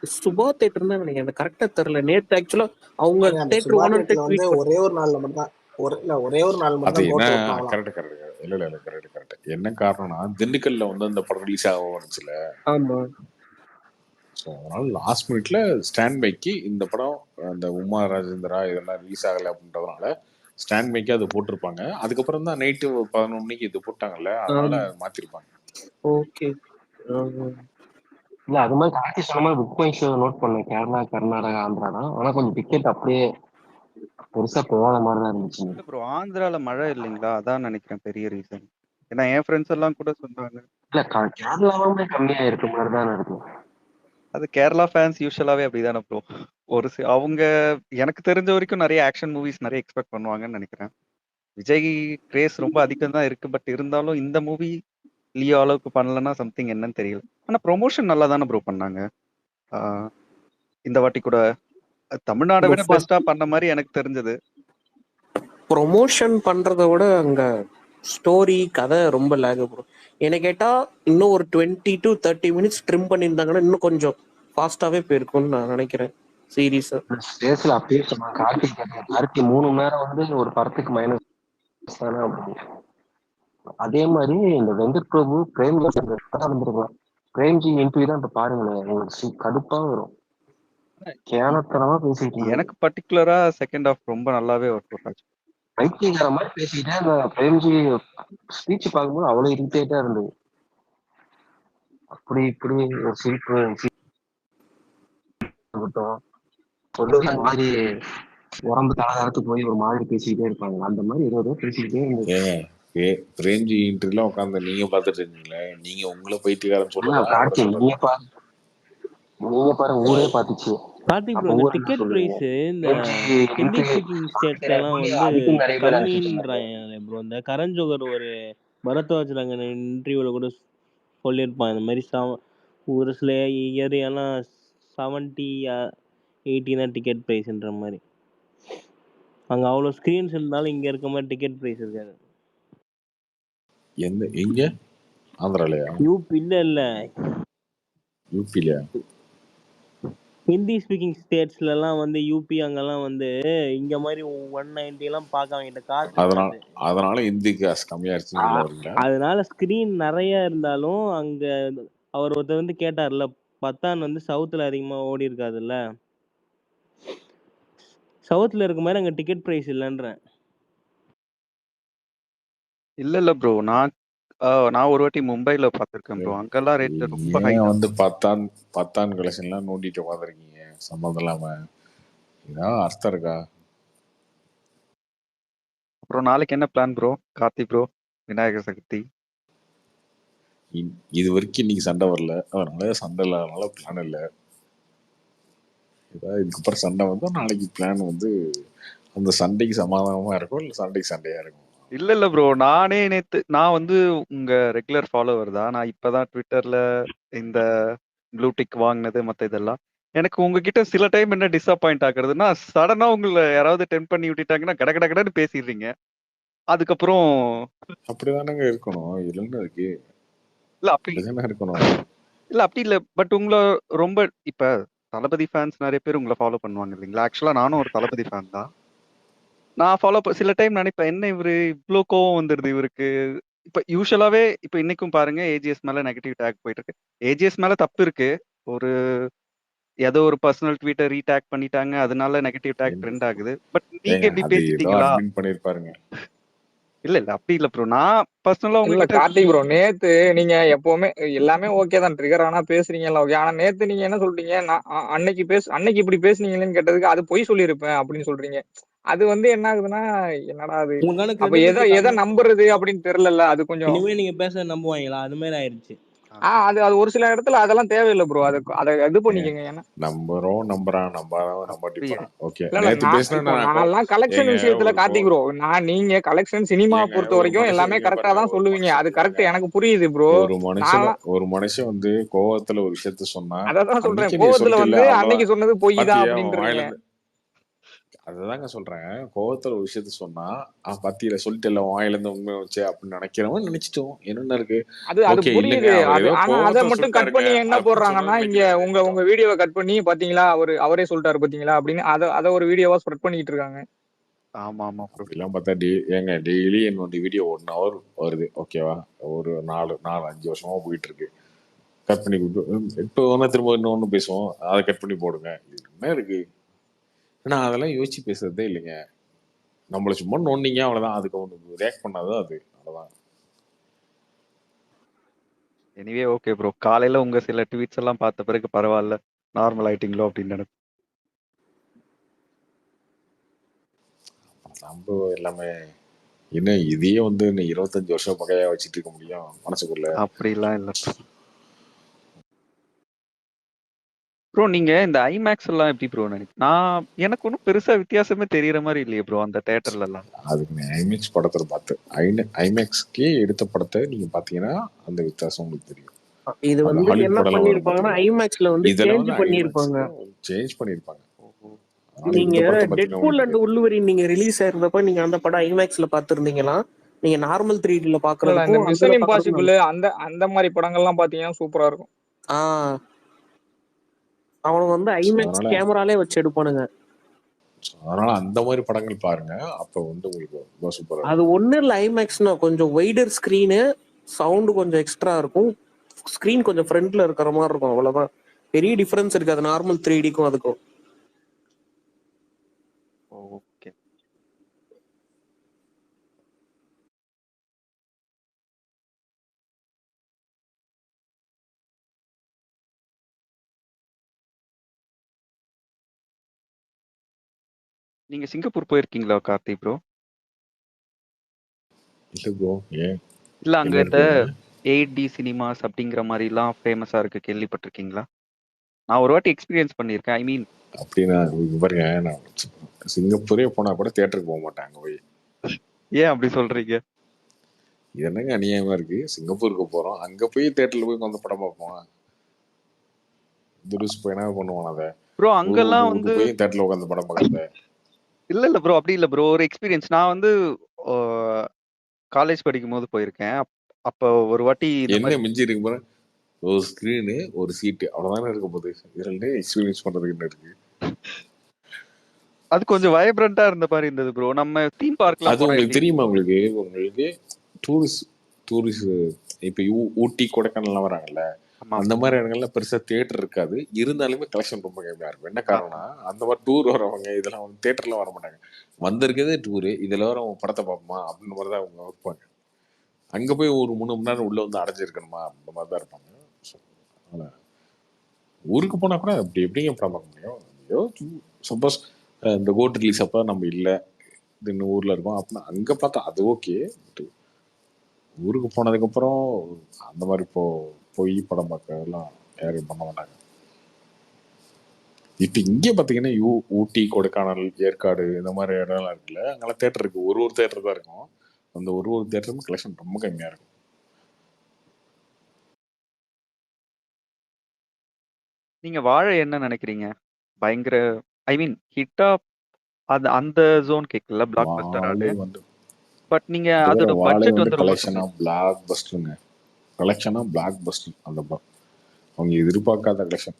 சுபா தேட்டர் தான் நினைக்கிறேன், எனக்கு கரெக்டா தெரியல. நேத்து ஆக்சுவலா அவங்க அந்த தேட்டர் சுபா ஓனர் தேட்டர்ல வந்து ஒரே ஒரு நாள்ல மட்டும் தான் ஒரே ஒரு நாள் மட்டும் அது தான் என்ன கோட் ஓட்டுவாங்களாம். கரெக்ட் இல்ல கரெக்ட். என்ன காரணம்னா, திண்டுக்கல்ல வந்து அந்த படம் ரிலீஸ் ஆக வந்துச்சுல, ஆமா. ஸோ அதனால லாஸ்ட் மினிட்ல ஸ்டாண்ட் பைக்கு இந்த படம், அந்த உமா ராஜேந்திரா இதெல்லாம் ரிலீஸ் ஆகலை அப்படின்றதுனால ஸ்டாண்ட் பைக்கு அது போட்டிருப்பாங்க. அதுக்கப்புறம் தான் நைட்டு 11 மணிக்கு இது போட்டாங்கல்ல, அதனால மாத்திருப்பாங்க. ஓகே. இல்ல அது மாதிரி கார்த்தி சொன்ன மாதிரி புக் மை ஷோ நோட் பண்ணேன். கேரளா, கர்நாடகா, ஆந்திரா தான். ஆனா கொஞ்சம் டிக்கெட் அப்படியே பெருசா போகாத மாதிரி தான் இருந்துச்சு. இல்ல ப்ரோ, ஆந்திரால மழை இல்லைங்களா, அதான் நினைக்கிறேன் பெரிய ரீசன். ஏன்னா என் ஃப்ரெண்ட்ஸ் எல்லாம் கூட சொன்னாங்க. இல்ல கேரளாவுமே கம்மியா இருக்க மாதிரி தான் இருக்கு. அது கேரளா ஃபேன்ஸ் யூஸ்வலாவே அப்படிதானே ப்ரோ. அவங்க எனக்கு தெரிஞ்ச வரைக்கும் நிறைய ஆக்ஷன் மூவிஸ் நிறைய எக்ஸ்பெக்ட் பண்ணுவாங்கன்னு நினைக்கிறேன். விஜய் கிரேஸ் ரொம்ப அதிகம் தான் இருக்கு. பட் இருந்தாலும் இந்த மூவி லியோ அளவுக்கு பண்ணலன்னா சம்திங் என்னன்னு தெரியல. ஆனா ப்ரொமோஷன் நல்லா தானே ப்ரோ பண்ணாங்க இந்த வாட்டி கூட. தமிழ்நாடை விட பெஸ்டா பண்ண மாதிரி எனக்கு தெரிஞ்சது. ப்ரொமோஷன் பண்றதை விட அங்க ஸ்டோரி கதை ரொம்ப லேக் ப்ரோ. என்ன கேட்டா இன்னும் ஒரு 20 to 30 மினிட்ஸ் ட்ரிம் பண்ணியிருந்தாங்கன்னா இன்னும் கொஞ்சம் ஃபாஸ்டாவே போயிருக்கும்னு நான் நினைக்கிறேன் சீரீஸ். ஸ்பேஸ்ல அப்படியே சொன்னாங்க கார்த்தி 3 மணி நேரம் வந்து ஒரு படத்துக்கு மைனஸ் தானே அப்படின்னு. அதே மாதிரி இந்த வெங்கட் பிரபு பிரேம்ஜி வந்துருக்கலாம். பிரேம்ஜி இன்டர்வியூ தான் இப்ப பாருங்களேன், உங்களுக்கு கடுப்பா வரும். கேனத்தனமா பேசிட்டு எனக்கு பர்டிகுலரா செகண்ட் ஹாஃப் ரொம்ப நல்லாவே ஒர்க் அவுட் ஆச்சு. பைத்தியக்கார மாதிரி பேசிக்கிட்டே அந்த பிரேம்ஜி ஸ்பீச் பார்க்கும்போது அவ்வளவு இரிட்டேட்டா இருந்தது. அப்படி இப்படி ஒரு சிரிப்பு சொல்லுங்க அந்த மாதிரி உடம்பு தலகாலத்து போய் ஒரு மாதிரி பேசிக்கிட்டே இருப்பாங்க. அந்த மாதிரி ஏதோ பேசிக்கிட்டே இருந்தது. ஏங்க பிரேம்ஜி இன்டர்வியூலாம் உட்காந்து நீங்க பார்த்துட்டு இருக்கீங்களே, நீங்க உங்களை பைத்தியக்காரன் சொல்லலாம். கார்த்தி நீங்க பாருங்க, ஊரே பாத்துச்சு. கார்த்திக் ப்ரோ, இந்த டிக்கெட் பிரைஸ் இந்த ஹிந்தி ஸ்பீக்கிங் ஸ்டேட்ஸ்லாம் வந்து கம்மின்றாங்க ப்ரோ. இந்த கரண் ஜோகர் ஒரு பரத்வாஜ் இன்டர்வியூவில் கூட சொல்லியிருப்பான், இந்த மாதிரி ஒரு சில ஏரியாலாம் 70 80 தான் டிக்கெட் ப்ரைஸ்ன்ற மாதிரி. அங்கே அவ்வளோ ஸ்க்ரீன்ஸ் இருந்தாலும் இங்கே இருக்க மாதிரி டிக்கெட் ப்ரைஸ் இருக்காது. எங்க ஆந்திராலயா? யூபி இல்ல யூபிலயா? ஹிந்தி ஸ்பீக்கிங் ஸ்டேட்ஸ்லாம் வந்து யூபி அங்கெல்லாம் வந்து இங்க மாதிரி 190 பார்க்க அவங்ககிட்ட காசு. அதனால ஹிந்தி காசு கம்மியாயிருச்சு. அதனால ஸ்கிரீன் நிறைய இருந்தாலும் அங்க அவர் ஒருத்தர் வந்து கேட்டார்ல, பத்தான் வந்து சவுத்துல அதிகமா ஓடி இருக்காதுல்ல, சவுத்துல இருக்க மாதிரி அங்க டிக்கெட் பிரைஸ் இல்லைன்றேன். இல்ல ப்ரோ, நான் ஒரு வாட்டி மும்பைல பாத்திருக்கேன் ப்ரோ. அங்கெல்லாம் ரேட் ரொம்ப ஹை. வந்து பத்தான் கலெக்ஷன்லாம் நோண்டிட்டு உட்காந்துருக்கீங்க சம்மந்தம் இல்லாம. இதான் அர்த்தம் இருக்கா? அப்புறம் நாளைக்கு என்ன plan bro? Karthi bro, Vinayagar Chaturthi. இது வரைக்கும் இன்னைக்கு சண்டை வரல, அதனால சண்டை இல்லாதனால பிளான் இல்லை. ஏதாவது இதுக்கப்புறம் சண்டை வந்தா நாளைக்கு பிளான் வந்து அந்த சண்டைக்கு சமாதானமா இருக்கும், இல்லை சண்டைக்கு சண்டையா இருக்கும். இல்ல ப்ரோ, நான் வந்து உங்க ரெகுலர் ஃபாலோவர் தான். நான் இப்பதான் ட்விட்டர்ல இந்த ப்ளூ டிக் வாங்கினது மத்த இதெல்லாம். எனக்கு உங்ககிட்ட சில டைம் என்ன டிசப்பாயிண்ட் ஆகுறதுன்னா, சடனா உங்களை யாராவது டெம்ப் பண்ணி விட்டுட்டாங்கன்னா கடகடன்னு பேசிடுறீங்க. அதுக்கப்புறம் அப்படிதானங்க இருக்கணும். இல்லைன்னு இருக்கு. இல்ல அப்படிதானே இருக்கணும். இல்ல அப்படி இல்ல. பட் உங்களை ரொம்ப இப்ப தளபதி ஃபேன்ஸ் நிறைய பேர் உங்களை ஃபாலோ பண்ணுவாங்க இல்லைங்களா? ஆக்சுவலா நானும் ஒரு தளபதி ஃபேன் தான். நான் சில டைம் நினைப்பேன், என்ன இவரு இவ்ளோ கோவம் வந்துருது இவருக்கு. இப்ப யூசுவலாவே இப்ப இன்னைக்கும் பாருங்க, ஏஜிஎஸ் மேல நெகட்டிவ் டேக் போயிட்டு இருக்கு. ஏஜிஎஸ் மேல தப்பு இருக்கு. ஏதோ ஒரு பர்சனல் ட்வீட்டை ரீடாக் பண்ணிட்டாங்க, அதனால நெகட்டிவ் டேக் ட்ரெண்ட் ஆகுது. பட் நீங்க எப்படி பேசிட்டீங்களா? பண்ணிருப்பாருங்க. இல்ல அப்படி இல்ல ப்ரோ. நான் பர்சனலா உங்ககிட்ட கார்த்திக் ப்ரோ, நேத்து நீங்க எப்பவுமே எல்லாமே ஓகே தான், ட்ரிகர் ஆனா பேசுறீங்கல்ல ஓகே. ஆனா நேத்து நீங்க என்ன சொல்றீங்க, நான் அன்னைக்கு இப்படி பேசுனீங்களேன்னு கேட்டதுக்கு அது பொய் சொல்லியிருப்பேன் அப்படின்னு சொல்றீங்க. அது வந்து என்ன ஆகுதுன்னா, என்னடா அது, அப்ப எதை நம்புறது அப்படின்னு தெரியல. அது கொஞ்சம் இனிமே நீங்க பேச நம்புவாங்களா? அது மாதிரி ஆயிடுச்சு. அது ஒரு சில இடத்துல அதெல்லாம் தேவையில்லை ப்ரோ. அதை இது பண்ணிக்கங்க. ஏன்னா நான் கலெக்ஷன் விஷயத்துல கார்த்திக் ப்ரோ, நீங்க கலெக்ஷன் சினிமா பொறுத்த வரைக்கும் எல்லாமே கரெக்டா தான் சொல்லுவீங்க. அது கரெக்ட், எனக்கு புரியுது ப்ரோ. ஒரு மனுஷன் வந்து கோவத்துல ஒரு விஷயத்த சொன்னா, அதான் சொல்றேன், கோவத்துல வந்து அன்னைக்கு சொன்னது பொய் தான் அப்படின்றீங்க. அதுதாங்க சொல்றேன். கோவத்துல ஒரு விஷயத்த சொன்னா பத்தியில சொல்லிட்டு இல்ல வாயில இருந்து உண்மை வச்சு அப்படின்னு நினைக்கிறவன் நினைச்சிட்டோம். என்ன இருக்கு, அது புரியுது. ஆனா அதை மட்டும் கட் பண்ணி என்ன போடுறாங்கன்னா, இங்க உங்க வீடியோவை கட் பண்ணி பாத்தீங்களா, அவரே சொல்லிட்டாரு பாத்தீங்களா அப்படின்னு அதை ஒரு வீடியோவா ஸ்ப்ரெட் பண்ணிட்டு இருக்காங்க. ஆமா ஆமா அப்படிலாம் பார்த்தா டெய்லி என்னோட வீடியோ 1 hour வருது, ஓகேவா? ஒரு 4-5 வருஷமா போயிட்டு இருக்கு. கட் பண்ணி இப்போ திரும்ப இன்னொன்னு பேசுவோம், அதை கட் பண்ணி போடுங்க. இது என்ன இருக்கு? நான் அதெல்லாம் யோசிச்சு பேசுறதே இல்லைங்க. நம்மள சும்மா நோண்டிங்க அவ்வளவுதான். அதுக்கு ஒன்று ரியாக்ட் பண்ணாதான் அது அவ்வளவுதான். எனிவே ஓகே ப்ரோ, காலையில உங்க சில ட்வீட்ஸ் எல்லாம் பார்த்த பிறகு பரவாயில்ல, நார்மல் ஆயிட்டீங்களோ அப்படின்னு நினைப்பேன். நம்ம எல்லாமே இன்னும் இதையே வந்து 25 வருஷம் பகையா வச்சுட்டு இருக்க முடியும் மனசுக்குள்ள? அப்படிலாம் இல்ல ப்ரோ. நீங்க இந்த ஐமேக்ஸ் எல்லாம் எப்படி ப்ரோ நினைக்கிறேன்? எனக்கு ஒன்றும் பெருசா வித்தியாசமே தெரியற மாதிரி இல்லையே ப்ரோ அந்த தியேட்டர்ல எல்லாம். அதுக்கு ஐமேக்ஸ் படத்தை பார்த்து ஐமேக்ஸ்க்கே எடுத்த படத்தை நீங்க பாத்தீங்கன்னா அந்த வித்தியாசம் உங்களுக்கு தெரியும். இது வந்து என்ன பண்ணிருப்பாங்கன்னா, ஐமேக்ஸ்ல வந்து சேஞ்ச் பண்ணிருப்பாங்க. நீங்க டெட்பூல் அண்ட் உல்வரின் நீங்க ரிலீஸ் ஆயிருந்தப்ப நீங்க அந்த படம் ஐமேக்ஸ்ல பாத்துருந்தீங்களா? நீங்க நார்மல் 3Dல பாக்குறதுக்கும் மிஷன் இம்பாசிபிள் அந்த மாதிரி படங்கள்லாம் பாத்தீங்கன்னா சூப்பரா இருக்கும். அவனுக்கு வந்து ஐமேக்ஸ் கேமராலே வச்சு எடுப்பானுங்க. அதனால அந்த மாதிரி படங்கள் பாருங்க, அப்ப வந்து உங்களுக்கு சூப்பரா. அது ஒண்ணு இல்ல, ஐமேக்ஸ்னா கொஞ்சம் வைடர் ஸ்கிரீனு, சவுண்ட் கொஞ்சம் எக்ஸ்ட்ரா இருக்கும், ஸ்கிரீன் கொஞ்சம் ஃப்ரண்ட்ல இருக்கிற மாதிரி இருக்கும், அவ்வளவுதான். பெரிய டிஃபரன்ஸ் இருக்கு அது நார்மல் 3Dக்கும் அதுக்கும். ஓகே. நீங்க சிங்கப்பூர் போயிருக்கீங்களா கார்த்தி ப்ரோ? இல்லை ப்ரோ, ஏன் இல்ல அங்க என்ன இந்த இருக்குங்க? 8D சினிமாஸ் அப்படிங்கிற மாதிரிலாம் ஃபேமஸா இருக்கு, கேள்விப்பட்டிருக்கீங்களா? நான் ஒரு வாட்டி எக்ஸ்பீரியன்ஸ் பண்ணியிருக்கேன். ஐ மீன் அப்படின்னா இங்க பாருங்க, நான் சிங்கப்பூரே போனா கூட தியேட்டருக்கு போக மாட்டேன். அங்கே போய் ஏன் அப்படி சொல்றீங்க? இது என்னங்க அநியாயமா இருக்கு? சிங்கப்பூருக்கு போறோம், அங்க போய் தியேட்டர்ல போய் வந்து படம் பார்ப்போம். துருஸ் போய் என்ன பண்ணுவான் அதை? ப்ரோ ஊர் விட்டு அங்கெல்லாம் ஊருக்கு வந்து போய் தியேட்டர்ல உட்காந்து படம் பார்க்கறத. இல்ல ப்ரோ, அப்படி இல்ல ப்ரோ. ஒரு எக்ஸ்பீரியன்ஸ் நான் வந்து காலேஜ் படிக்கும் போது போயிருக்கேன். அப்ப ஒரு வாட்டி இந்த என்ன மாதிரி மிஞ்சி இருக்கு பாரு, ஒரு ஸ்கிரீனு ஒரு சீட்டு அவ்வளவுதானே இருக்க போகுது. இதுல எக்ஸ்பீரியன்ஸ் பண்றதுக்கு என்ன இருக்கு? அது கொஞ்சம் வைப்ரண்டா இருந்த மாதிரி இருந்தது ப்ரோ. நம்ம தீம் பார்க்லாம் அது போனா உங்களுக்கு எப்படி தெரியுமா? உங்களுக்கு டூரிஸ்ட் இப்ப ஊட்டி கொடைக்கானல்லாம் வராங்கல்ல, ஆமா அந்த மாதிரி இடங்கள்ல பெருசா தியேட்டர் இருக்காது. இருந்தாலுமே கலெக்ஷன் ரொம்ப கம்மியா இருக்கும். என்ன காரணம்னா, அந்த மாதிரி டூர் வரவங்க இதெல்லாம் வந்து தியேட்டர்ல வர மாட்டாங்க. வந்திருக்கிறதே டூரு, இதுல வர அவங்க படத்தை பார்ப்போமா அப்படின்ற மாதிரி தான் அவங்க இருப்பாங்க. அங்க போய் ஒரு 3 மணி நேரம் உள்ள வந்து அடைஞ்சிருக்கணுமா அந்த மாதிரி தான் இருப்பாங்க. So, அதனால ஊருக்கு போனா கூட அப்படி எப்படிங்க படம் பார்க்க முடியும்? ஐயோ, சப்போஸ் இந்த கோட் ரிலீஸ் அப்ப நம்ம இல்லை, இன்னும் ஊர்ல இருக்கோம் அப்படின்னா அங்க பார்த்தா அது ஓகே. ஊருக்கு போனதுக்கப்புறம் அந்த மாதிரி போய் படம் பார்க்கறதெல்லாம் யாரும் பண்ண மாட்டாங்க. இப்போ இங்கே பார்த்தீங்கன்னா ஊட்டி கொடைக்கானல் ஏற்காடு இந்த மாதிரி இடம்லாம் இருக்குல்ல, அங்கெல்லாம் தேட்டர் இருக்கு. ஒரு தேட்டர் தான் இருக்கும். அந்த ஒரு தேட்டருமே கலெக்ஷன் ரொம்ப கம்மியா இருக்கும். நீங்க வாழை என்ன நினைக்கிறீங்க? பயங்கர ஐ மீன் ஹிட்டா அந்த ஜோன் கேட்கல, பிளாக் பஸ்டர் ஆடு. வாழை வந்து பட் நீங்க இது வேற, அதோட வாழை பட்ஜெட் வந்து வந்து ரொம்ப கலெக்ஷனா கம்மி. பிளாக் பஸ்டருங்க. கலெக்ஷனா பிளாக் பஸ்டர். அந்த அவங்க எதிர்பார்க்காத கலெக்ஷன்.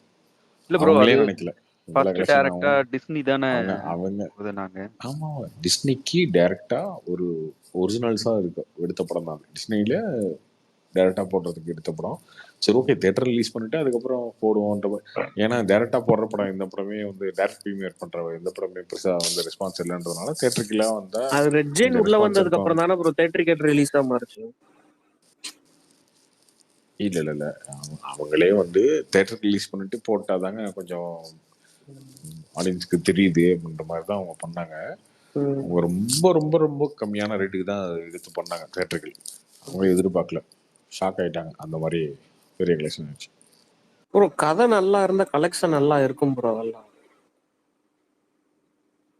இல்ல ப்ரோ, அவங்களே அது நினைக்கல இவ்வளவு ஃபர்ஸ்ட் கலெக்ஷன் டைரக்டா ஆகும். டிஸ்னி தானே அவங்க நாங்க. ஆமா, டிஸ்னிக்கு டைரக்டா ஒரு ஒரிஜினல்ஸா இருக்கு எடுத்த படம் தான். டிஸ்னில டைரக்டா போடுறதுக்கு எடுத்த படம். சரி, ஓகே, தியேட்டர் ரிலீஸ் பண்ணிட்டு அதுக்கப்புறம் போடுவோன்ற ஏன்னா டைரக்டா போடுற படம் இந்த படமே வந்து டைரக்ட் ப்ரீமியர் பண்ற எந்த படமே பெருசா வந்து ரெஸ்பான்ஸ் இல்லைன்றதுனால தியேட்டருக்குலாம் வந்தா அது ரெட் ஜெயின் கொஞ்சம் உள்ள ரெஸ்பான்ஸ் வந்ததுக்கு இருக்கும். அப்புறம் தானே ப்ரோ தேட்டரிக்கேட் ரிலீஸா மாறுச்சு. இல்ல அவங்களே வந்து தியேட்டர் ரிலீஸ் பண்ணிட்டு போட்டாதாங்க கொஞ்சம் ஆடியன்ஸ்க்கு தெரியுது அப்படின்ற மாதிரி தான் அவங்க பண்ணாங்க. அவங்க ரொம்ப ரொம்ப ரொம்ப கம்மியான ரேட்டுக்கு தான் எடுத்து பண்ணாங்க தியேட்டர்கள். அவங்க எதிர்பார்க்கல, ஷாக் ஆயிட்டாங்க. அந்த மாதிரி பெரிய கலெக்ஷன் ஆச்சு. ப்ரோ கதை நல்லா இருந்தா கலெக்ஷன் நல்லா இருக்கும் ப்ரோ. அதெல்லாம்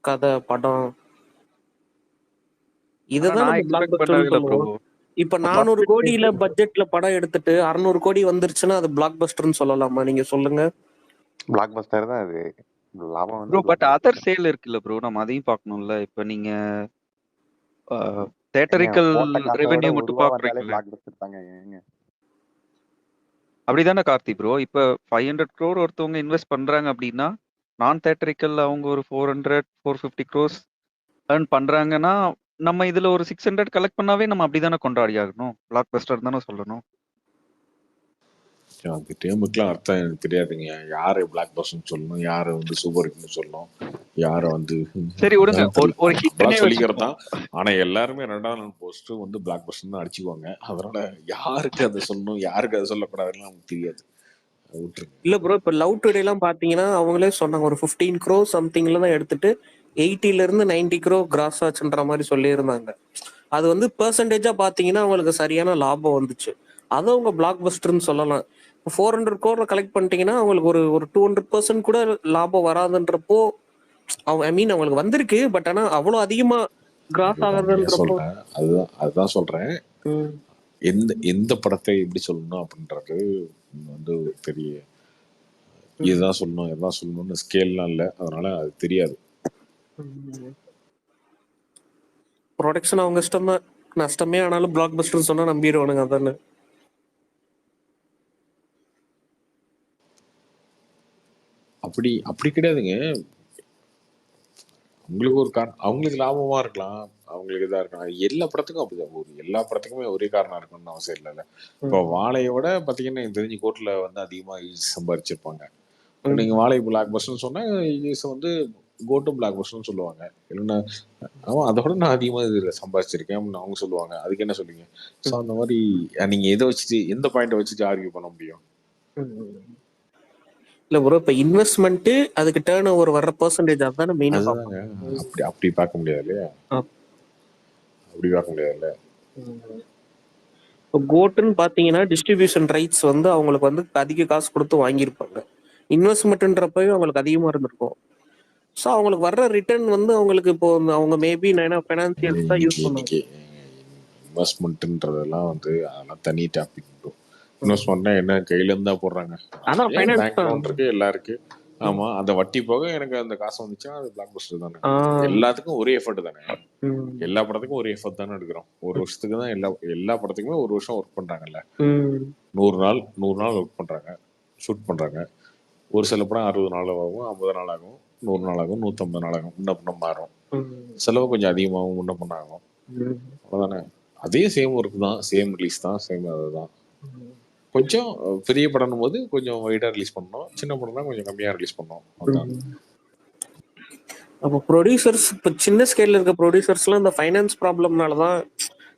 கதை படம் ஆனா இதுதான் நான் நம்ம பிளாக் எக்ஸ்பெக்ட் பஸ்டர்னு பண்ணவே இல்லை ப்ரோ. சொல்லுவோம். இப்ப 400 கோடியில பட்ஜெட்ல படம் எடுத்துட்டு 600 கோடி வந்துருச்சுன்னா அது பிளாக் பஸ்டர்னு சொல்லலாமா? நீங்க சொல்லுங்க. பிளாக் பஸ்டர் தான் அது. லாபம் வந்து ப்ரோ பட் blockbuster அதர் தான். சேல் இருக்குல்ல ப்ரோ, நம்ம அதையும் பார்க்கணும்ல. இப்ப நீங்க ஏங்க, தேட்டரிக்கல் போட்ட காசை விட ரெவென்யூ ஒரு மட்டும் ரூபா வந்தாலே பாக்குறீங்கல்ல, பிளாக் பஸ்டர் தாங்க. ஏங்க அப்படிதானே கார்த்தி ப்ரோ? இப்ப 500 crore ஒருத்தவங்க இன்வெஸ்ட் பண்றாங்க அப்படின்னா, நான் தேட்டரிக்கல் அவங்க ஒரு 400-450 crores earn பண்றாங்கன்னா, நம்ம இதுல ஒரு 600 கலெக்ட் பண்ணாவே நம்ம அப்படிதானே கொண்டாடி ஆகணும். பிளாக் பஸ்டர் தானே சொல்லணும். அந்த டேமுக்குலாம் அர்த்தம் எனக்கு தெரியாதுங்க. யாரை பிளாக் பஸ்டர்னு சொல்லணும், யாரை வந்து சூப்பர் ஹிட்னு சொல்லணும், யாரை வந்து சரி விடுங்க, அதான் தெரியல. ஒரு நம்மளா ஹிட்னே சொல்லிக்கிறது வச்சுப்போம். தான். ஆனா எல்லாருமே 2வது நாள் போஸ்ட் வந்து பிளாக் பஸ்டர் தான் அடிச்சுக்குவாங்க. அதனால யாருக்கு அதை சொல்லணும், யாருக்கு அதை சொல்லக்கூடாதுன்னு நமக்கு தெரியாது. விட்டுருங்க. இல்ல ப்ரோ, இப்ப லவ் டுடே எல்லாம் பாத்தீங்கன்னா அவங்களே சொன்னாங்க ஒரு 15 crore சம்திங்ல தான் எடுத்துட்டு 80ல இருந்து 90 crore கிராஸ் ஆச்சுன்ற மாதிரி சொல்லியிருந்தாங்க. அது வந்து பெர்சன்டேஜா பாத்தீங்கன்னா அவங்களுக்கு சரியான லாபம் வந்துச்சு. அதை அவங்க பிளாக் பஸ்டர்னு சொல்லலாம். 400 crore கலெக்ட் பண்ணிட்டீங்கன்னா அவங்களுக்கு ஒரு 200% கூட லாபம் வராதுன்றப்போ அவங்க ஐ மீன் அவங்களுக்கு வந்திருக்கு. பட் ஆனா அவ்வளவு அதிகமா கிராஸ் அதுதாங்க ஆகுதுன்றப்போ சொல்றேன். அதுதான் சொல்றேன். எந்த படத்தை எப்படி சொல்லணும் அப்படின்றது வந்து ஒரு பெரிய இதுதான் சொல்லணும், எதான் சொல்லணும்னு ஸ்கேல்லாம் இல்லை. அதனால அது தெரியாது. ப்ரொடக்ஷன் அவங்க இஷ்டம் தான். நஷ்டமே ஆனாலும் பிளாக் பஸ்டர் சொன்னா நம்பிடுவானுங்க. அதானே அப்படி கிடையாதுங்க. உங்களுக்கு ஒரு அவங்களுக்கு லாபமா இருக்கலாம், அவங்களுக்கு இதா இருக்கலாம். எல்லா படத்துக்கும் அப்படிதான். எல்லா படத்துக்குமே ஒரே காரணம் இருக்கணும்னு அவசியம் இல்லைல்ல. இப்போ வாழையோட பாத்தீங்கன்னா எனக்கு தெரிஞ்சு கோர்ட்ல வந்து அதிகமா சம்பாரிச்சிருப்பாங்க. நீங்க வாழை பிளாக் பஸ்டர்னு சொன்னா வந்து கோட்டும் பிளாக் பஸ்டர்னு சொல்லுவாங்க. இல்லைன்னா அதோட நான் அதிகமா இதுல சம்பாதிச்சிருக்கேன் அப்படின்னு அவங்க சொல்லுவாங்க. அதுக்கு என்ன சொல்லுங்க? ஸோ அந்த மாதிரி நீங்க எதை வச்சுட்டு எந்த பாயிண்ட வச்சுட்டு ஆர்கியூ பண்ண முடியும்? இல்ல ப்ரோ, இப்ப இன்வெஸ்ட்மெண்ட் அதுக்கு டேர்ன் ஓவர் வர்ற பெர்சன்டேஜ் அதானே மெயினா அதுதாங்க. பார்ப்பாங்க. அப்படி பார்க்க முடியாது இல்லையா? அப்படி பார்க்க முடியாதுல்ல. இப்போ கோட்டுன்னு பாத்தீங்கன்னா டிஸ்ட்ரிபியூஷன் ரைட்ஸ் வந்து அவங்களுக்கு வந்து அதிக காசு கொடுத்து வாங்கியிருப்பாங்க. இன்வெஸ்ட்மெண்ட்ன்றப்பவே அவங்களுக்கு அதிகமா இருந்திருக்கும். ஸோ அவங்களுக்கு வர்ற ரிட்டர்ன் வந்து அவங்களுக்கு இப்போ அவங்க மேபி ஃபைனான்சியல்ஸ் தான் யூஸ் பண்ணுவாங்க. இன்னைக்கு இன்வெஸ்ட்மெண்ட்ன்றதெல்லாம் வந்து அதெல்லாம் தனி டாபிக் ப்ரோ. இன்வெஸ்ட்மெண்ட்னா என்ன, கையில இருந்தா போடுறாங்க. அதான் ஃபைனான்ஸ் பேங்க் லோன் இருக்கு, எல்லாம் இருக்கு. ஆமா, அந்த வட்டி போக எனக்கு அந்த காசு வந்துச்சுன்னா அது பிளாக் பஸ்டர் தானே. எல்லாத்துக்கும் ஒரே எஃபர்ட் தானே. எல்லா படத்துக்கும் ஒரே எஃபர்ட் தானே எடுக்கிறோம். ஒரு வருஷத்துக்கு தான் எல்லா படத்துக்குமே ஒரு வருஷம் ஒர்க் பண்றாங்கல்ல. 100 நாள் ஒர்க் பண்றாங்க, ஷூட் பண்றாங்க. ஒரு சில படம் 60 நாள் ஆகும், 50 நாள் ஆகும், 100 நாள் ஆகும், 150 நாள் ஆகும். முன்ன பின்ன மாறும். செலவு கொஞ்சம் அதிகமாகும், முன்ன பின்ன ஆகும். அவ்வளவுதானே. அதே சேம் ஒர்க் தான், சேம் ரிலீஸ் தான், சேம் அதுதான். கொஞ்சம் பெரிய படம் போது கொஞ்சம் வைடா ரிலீஸ் பண்ணோம், சின்ன படம் தான் கொஞ்சம் கம்மியா ரிலீஸ் பண்ணோம். அதுதான். அப்போ ப்ரொடியூசர்ஸ் இப்போ சின்ன ஸ்கேல்ல இருக்க ப்ரொடியூசர்ஸ்லாம் இந்த ஃபைனான்ஸ் ப்ராப்ளம்னால தான்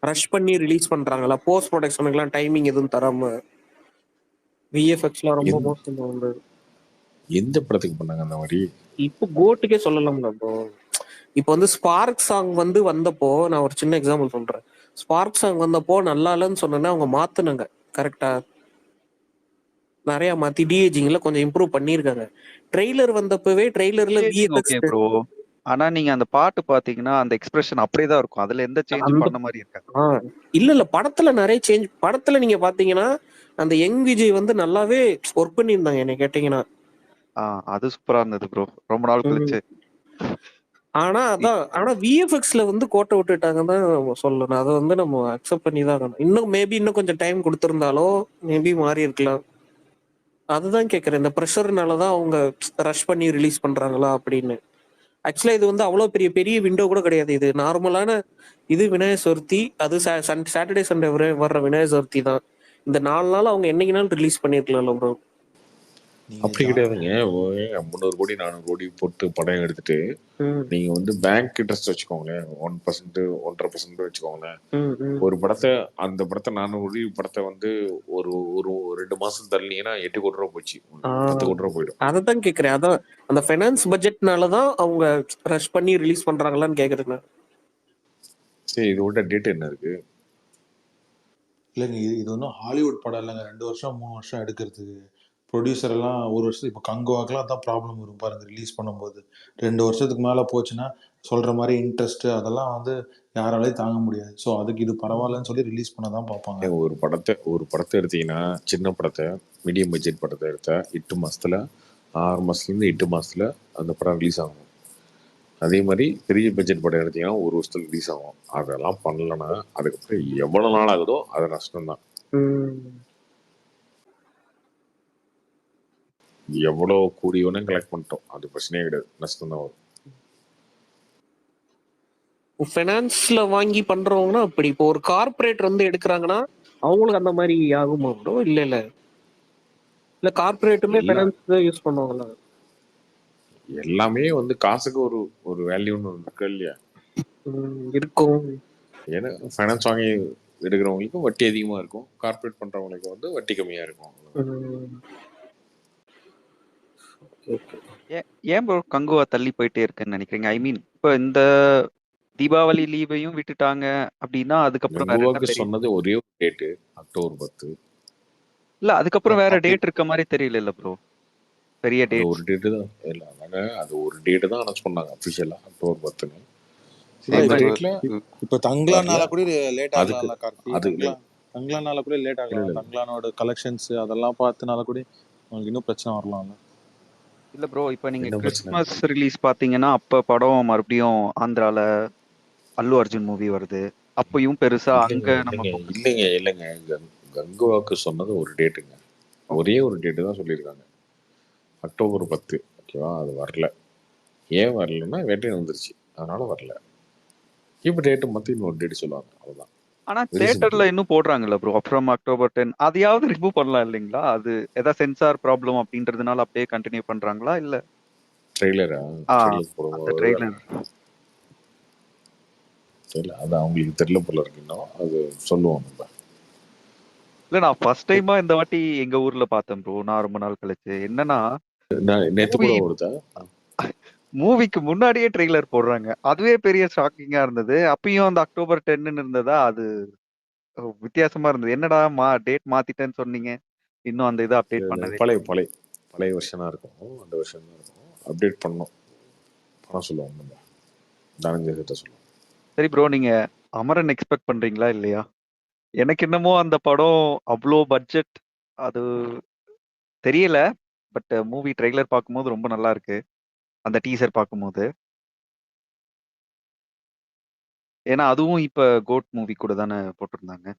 ரஷ் பண்ணி ரிலீஸ் பண்றாங்களா? போஸ்ட் ப்ரொடக்ஷனுக்குலாம் டைமிங் எதுவும் தராம விஎஃப்எக்ஸ்லாம் ரொம்ப மோசமா வந்தது. எந்த படத்துக்கு பண்ணாங்க அந்த மாதிரி? இப்போ கோட்டுக்கே சொல்லலாம்ல ப்ரோ. இப்போ வந்து ஸ்பார்க் சாங் வந்து வந்தப்போ நான் ஒரு சின்ன எக்ஸாம்பிள் சொல்றேன். ஸ்பார்க் சாங் வந்தப்போ நல்லா இல்லைன்னு சொன்னேன்னா அவங்க மாத்துனாங்க. கரெக்டா நிறைய மாத்தி டிஏஜிங்ல கொஞ்சம் இம்ப்ரூவ் பண்ணிருக்காங்க. ட்ரெய்லர் வந்தப்பவே ட்ரெய்லர்ல விஎஃப்எக்ஸ் ஓகே ப்ரோ. ஆனா நீங்க அந்த பாட்டு பாத்தீங்கன்னா அந்த எக்ஸ்பிரஷன் அப்படியே தான் இருக்கும். அதுல எந்த சேஞ்ச் பண்ண மாதிரி இருக்காது. இல்ல படத்துல நிறைய சேஞ்ச். படத்துல நீங்க பாத்தீங்கன்னா அந்த யங் விஜய் வந்து நல்லாவே ஒர்க் பண்ணியிருந்தாங்க என்ன கேட்டீங்கன்னா. அது சூப்பரா இருந்தது ப்ரோ, ரொம்ப நாள் கழிச்சு. ஆனா விஎஃப்எக்ஸ்ல வந்து கோட்டை விட்டுட்டாங்கன்னு தான் சொல்லணும். அதை வந்து நம்ம அக்செப்ட் பண்ணி தான் இருக்கணும். இன்னும் கொஞ்சம் டைம் கொடுத்திருந்தாலோ மேபி மாறி இருக்கலாம். அதுதான் கேட்கறேன். இந்த ப்ரெஷர்னாலதான் அவங்க ரஷ் பண்ணி ரிலீஸ் பண்றாங்களா அப்படின்னு. ஆக்சுவலா இது வந்து அவ்வளவு பெரிய விண்டோ கூட கிடையாது. இது நார்மலான இது விநாயகர் சதுர்த்தி, அது சாட்டர்டே சண்டே வர்ற விநாயகர் சதுர்த்தி தான். இந்த 4 நாள் அவங்க என்னைக்குனாலும் ரிலீஸ் பண்ணிருக்கலாம்ல ப்ரோ. அப்படி கிடையாதுங்க. 300 கோடி 400 கோடி போட்டு படம் எடுத்துட்டு நீங்க வந்து பேங்க் இன்ட்ரெஸ்ட் வச்சுக்கோங்களேன், 1% 1.5% வச்சுக்கோங்களேன். ஒரு படத்தை அந்த படத்தை 400 கோடி படத்தை வந்து ஒரு ஒரு 2 மாசம் தள்ளினீங்கன்னா 8 கோடி ரூபா போச்சு, 10 கோடி ரூபா போயிடும். அதான் கேக்குறேன். அதான் அந்த ஃபைனான்ஸ் பட்ஜெட்னாலதான் அவங்க ரஷ் பண்ணி ரிலீஸ் பண்றாங்களான்னு கேக்குறேன். சரி, இதோட டேட் என்ன இருக்கு? இல்லைங்க, இது ஒன்றும் ஹாலிவுட் படம் இல்லைங்க. 2 வருஷம் 3 வருஷம் எடுக்கிறதுக்கு ப்ரொடியூசர் எல்லாம் ஒரு வருஷம். இப்போ கங்குவாக்கெல்லாம் தான் ப்ராப்ளம் வரும் பாருங்க. ரிலீஸ் பண்ணும்போது 2 வருஷத்துக்கு மேலே போச்சுன்னா சொல்ற மாதிரி இன்ட்ரெஸ்ட் அதெல்லாம் வந்து யாராலையும் தாங்க முடியாது. ஸோ அதுக்கு இது பரவாயில்லன்னு சொல்லி ரிலீஸ் பண்ண தான் பார்ப்பாங்க. ஒரு படத்தை எடுத்தீங்கன்னா, சின்ன படத்தை மீடியம் பட்ஜெட் படத்தை எடுத்தா 8 மாசத்துல 6 மாசத்துலேருந்து 8 மாசத்துல அந்த படம் ரிலீஸ் ஆகும். அதே மாதிரி பெரிய பட்ஜெட் படம் எடுத்தீங்கன்னா 1 வருஷத்துல ரிலீஸ் ஆகும். அதெல்லாம் பண்ணலன்னா அதுக்கப்புறம் எவ்வளவு நாள் ஆகுதோ அது நஷ்டம்தான். எவ்வளவு கூடி வேணா கலெக்ட் பண்ணிட்டோம், அது பிரச்சனையே கிடையாது, நஷ்டம் தான் வரும். ஃபைனான்ஸ்ல வாங்கி பண்றவங்கன்னா அப்படி. இப்போ ஒரு கார்பரேட் வந்து எடுக்கிறாங்கன்னா அவங்களுக்கு அந்த மாதிரி ஆகுமா ப்ரோ? இல்ல கார்பரேட்டுமே ஃபைனான்ஸ் யூஸ் பண்ணுவாங்களா? எல்லாமே வந்து காசுக்கு ஒரு வேல்யூன்னு இருக்கு இல்லையா? இருக்கும். ஏன்னா ஃபைனான்ஸ் வாங்கி எடுக்கிறவங்களுக்கு வட்டி அதிகமா இருக்கும், கார்பரேட் பண்றவங்களுக்கு வந்து வட்டி கம்மியா இருக்கும். ஏன் ப்ரோ கங்குவா தள்ளி போயிட்டே இருக்குன்னு நினைக்கிறீங்க? ஐ மீன் இப்போ இந்த தீபாவளி லீவையும் விட்டுட்டாங்க அப்படின்னா அதுக்கப்புறம் சொன்னது ஒரே ஒரு டேட் அக்டோபர் 10. இல்ல அதுக்கப்புறம் வேற டேட் இருக்க மாதிரி தெரியல ப்ரோ. பெரிய டேட் ஒரு டேட் தான் இல்ல, அது ஒரு டேட் தான் அனௌன்ஸ் பண்ணாங்க அபிஷியலா, அக்டோபர் 10. இப்ப தங்கலானால கூட லேட் ஆகலாம் கார்த்தி. தங்கலானால கூட லேட் ஆகலாம். தங்கலானோட கலெக்ஷன்ஸ் அதெல்லாம் பார்த்தனால கூட உங்களுக்கு இன்னும் பிரச்சனை வரலாம்ல. இல்ல ப்ரோ, இப்ப நீங்க கிறிஸ்மஸ் ரிலீஸ் பாத்தீங்கன்னா அப்ப படம் மறுபடியும் ஆந்திரால அல்லு அர்ஜுன் மூவி வருது. அப்பயும் பெருசா அங்க நம்ம இல்லைங்க கங்குவாக்கு சொன்னது ஒரு டேட்டுங்க, ஒரே ஒரு டேட்டு தான் சொல்லியிருக்காங்க, அக்டோபர் 10. ஓகேவா? அது வரல. ஏன் வரலன்னா வேட்டையன் வந்துருச்சு, அதனால வரல. இப்ப டேட்டு மத்தி இன்னொரு டேட் சொல்லுவாங்க, அவ்வளவுதான். ஆனா தியேட்டர்ல இன்னும் போடுறாங்கல்ல ப்ரோ, அப்புறம் அக்டோபர் 10 அதையாவது ரிமூவ் பண்ணலாம் இல்லைங்களா? அது ஏதாவது சென்சார் ப்ராப்ளம் அப்படின்றதுனால அப்படியே கண்டினியூ பண்றாங்களா? இல்ல ட்ரெய்லரா? ட்ரெய்லர் தெரியல, அது அவங்களுக்கு தெரியல போல இருக்கு. இன்னும் அது சொல்லுவோம் நம்ம. இல்ல நான் ஃபர்ஸ்ட் டைமா இந்த வாட்டி எங்க ஊர்ல பார்த்தேன் ப்ரோ, நான் ரொம்ப நாள் கழிச்சு. என்னன்னா நேத்து மூவி கூட ஓடுதா? மூவிக்கு முன்னாடியே ட்ரெய்லர் போடுறாங்க. அதுவே பெரிய ஷாக்கிங்கா இருந்தது. அப்பயும் அந்த அக்டோபர் 10ன்னு இருந்ததா, அது வித்தியாசமா இருந்தது. என்னடா டேட் மாத்திட்டேன்னு சொன்னீங்க. இன்னும் அந்த இத அப்டேட் இல்ல, பண்ணவே பழைய இல்ல. பழைய பழைய வெர்ஷனா இருக்கும். அந்த வெர்ஷன் தான் இருக்கும். அப்டேட் பண்ணோம். பண்ண சொல்லுவாங்க நம்ம. தனஞ்சய் கிட்ட சொல்லுவோம். சரி ப்ரோ, நீங்க அமரன் எக்ஸ்பெக்ட் பண்றீங்களா இல்லையா? எனக்கு என்னமோ அந்த படம் அவ்ளோ பட்ஜெட் அது தெரியல. பட் மூவி ட்ரெய்லர் பார்க்கும்போது ரொம்ப நல்லா இருக்கு. அந்த டீசர் பார்க்கும்போது. ஏன்னா அதுவும் இப்ப கோட் மூவி கூட தானே போட்டிருந்தாங்க.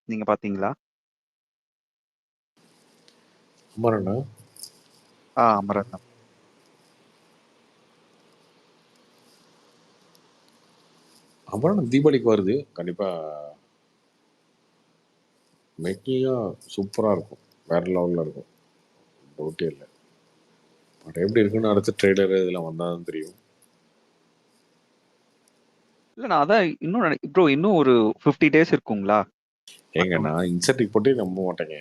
நீங்க பார்த்தீங்களா? அமரனா? அமரன் தான். அமரன் தீபாவளிக்கு வருது. கண்டிப்பா மேக்கிங்கா சூப்பரா இருக்கும். வேற லெவல்ல இருக்கும். டவுட்டே இல்லை. படம் எப்படி இருக்குன்னு அடுத்த ட்ரெய்லர் இதெல்லாம் வந்தாதான் தெரியும். இல்ல நான் அதான் இன்னும் ப்ரோ இன்னும் ஒரு 50 டேஸ் இருக்குங்களா? ஏங்க நான் இன்செர்ட் போட்டே நம்ப மாட்டேங்க.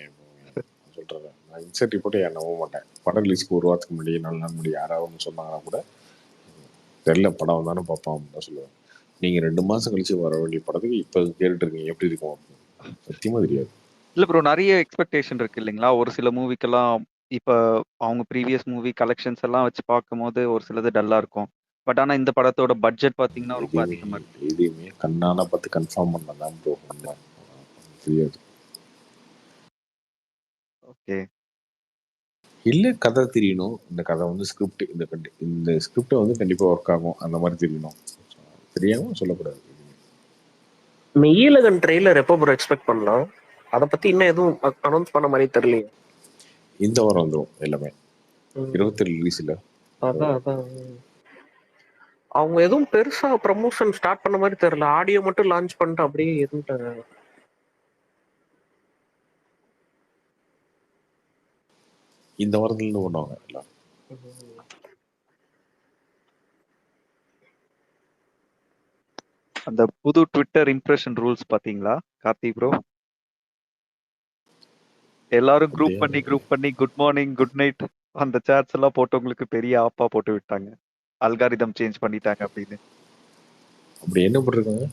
சொல்றேன், நான் இன்செர்ட் போட்டே யாரும் நம்ப மாட்டேன். படம் ரிலீஸ்க்கு ஒரு வாரத்துக்கு முன்னாடி 4 நாள் முன்னாடி யாராவது ஒன்று சொன்னாங்கன்னா கூட தெரியல, படம் வந்தாலும் பார்ப்பான் அப்படின்னு தான் சொல்லுவேன். நீங்க 2 மாசம் கழிச்சு வர வேண்டிய படத்துக்கு இப்ப கேட்டுட்டு இருக்கீங்க எப்படி இருக்கும் அப்படின்னு. சத்தியமா தெரியாது. இல்ல ப்ரோ, நிறைய எக்ஸ்பெக்டேஷன் இருக்கு இல்லைங்களா? ஒரு சில மூவிக்கெல்லாம் இப்ப அவங்க ப்ரீவியஸ் மூவி கலெக்ஷன்ஸ் எல்லாம் வச்சு பார்க்கும்போது ஒரு சிலது டல்லா இருக்கும். பட் ஆனா இந்த படத்தோட பட்ஜெட் பாத்தீங்கன்னா ரொம்ப எதையுமே அதிகமா இருக்கு. எதையுமே கண்ணால பார்த்து கன்ஃபார்ம் பண்ணதான் ப்ரோ உண்மை. தெரியாது. ஓகே. இல்ல கதை தெரியணும். இந்த கதை வந்து ஸ்கிரிப்ட் இந்த ஸ்கிரிப்ட் வந்து கண்டிப்பா ஒர்க் ஆகும் அந்த மாதிரி தெரியணும். தெரியாம சொல்லக்கூடாது. மெய்யழகன் ட்ரெய்லர் எப்போ ப்ரோ எக்ஸ்பெக்ட் பண்ணலாம்? அதை பத்தி இன்னும் எதுவும் அனௌன்ஸ் பண்ண மாதிரி தெரியலையே. இந்த வாரம் வந்துடும் எல்லாமே. 27 ரிலீஸ் இல்ல. அதான் அதான் அவங்க எதுவும் பெருசா ப்ரமோஷன் ஸ்டார்ட் பண்ண மாதிரி தெரியல. ஆடியோ மட்டும் லான்ச் பண்ணிட்டு அப்படியே இருந்துட்டாங்க. இந்த வாரத்துல இருந்து பண்ணுவாங்க எல்லாம். அந்த புது ட்விட்டர் இம்ப்ரெஷன் ரூல்ஸ் பாத்தீங்களா கார்த்தி ப்ரோ? எல்லாரும் குரூப் பண்ணி குட் மார்னிங் குட் நைட் அந்த சாட்ஸ் எல்லாம் போட்டவங்களுக்கு பெரிய ஆப்பா போட்டு விட்டாங்க. அல்காரிதம் சேஞ்ச் பண்ணிட்டாங்க அப்படின்னு. அப்படி என்ன போட்டிருக்காங்க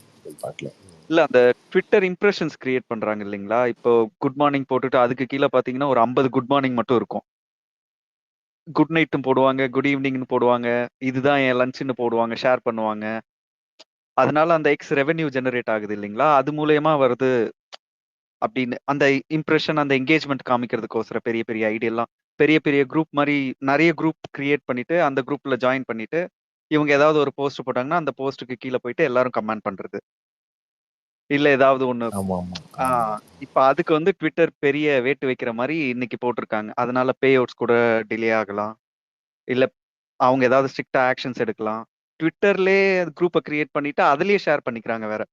பார்க்கல. இல்ல அந்த ட்விட்டர் இம்ப்ரெஷன்ஸ் கிரியேட் பண்றாங்க இல்லைங்களா? இப்போ குட் மார்னிங் போட்டுட்டு அதுக்கு கீழே பாத்தீங்கன்னா ஒரு 50 குட் மார்னிங் மட்டும் இருக்கும். குட் நைட்டும் போடுவாங்க, குட் ஈவினிங்னு போடுவாங்க, இதுதான் என் லஞ்ச்னு போடுவாங்க, ஷேர் பண்ணுவாங்க. அதனால அந்த எக்ஸ் ரெவென்யூ ஜெனரேட் ஆகுது இல்லைங்களா? அது மூலியமா வருது அப்படின்னு அந்த இம்ப்ரெஷன் அந்த என்கேஜ்மெண்ட் காமிக்கிறதுக்கோசரம் பெரிய பெரிய ஐடியெல்லாம் பெரிய பெரிய குரூப் மாதிரி நிறைய குரூப் கிரியேட் பண்ணிட்டு அந்த குரூப்ல ஜாயின் பண்ணிட்டு இவங்க ஏதாவது ஒரு போஸ்ட் போட்டாங்கன்னா அந்த போஸ்ட்டுக்கு கீழே போயிட்டு எல்லாரும் கமெண்ட் பண்றது இல்ல ஏதாவது ஒண்ணு. ஆமா ஆமா. இப்ப அதுக்கு வந்து ட்விட்டர் பெரிய வேட்டு வைக்கிற மாதிரி இன்னைக்கு போட்டிருக்காங்க. அதனால பே அவுட்ஸ் கூட டிலே ஆகலாம். இல்ல அவங்க ஏதாவது ஸ்ட்ரிக்டா ஆக்ஷன்ஸ் எடுக்கலாம். ட்விட்டர்லயே குரூப்பை கிரியேட் பண்ணிட்டு அதுலயே ஷேர் பண்ணிக்கிறாங்க வேற.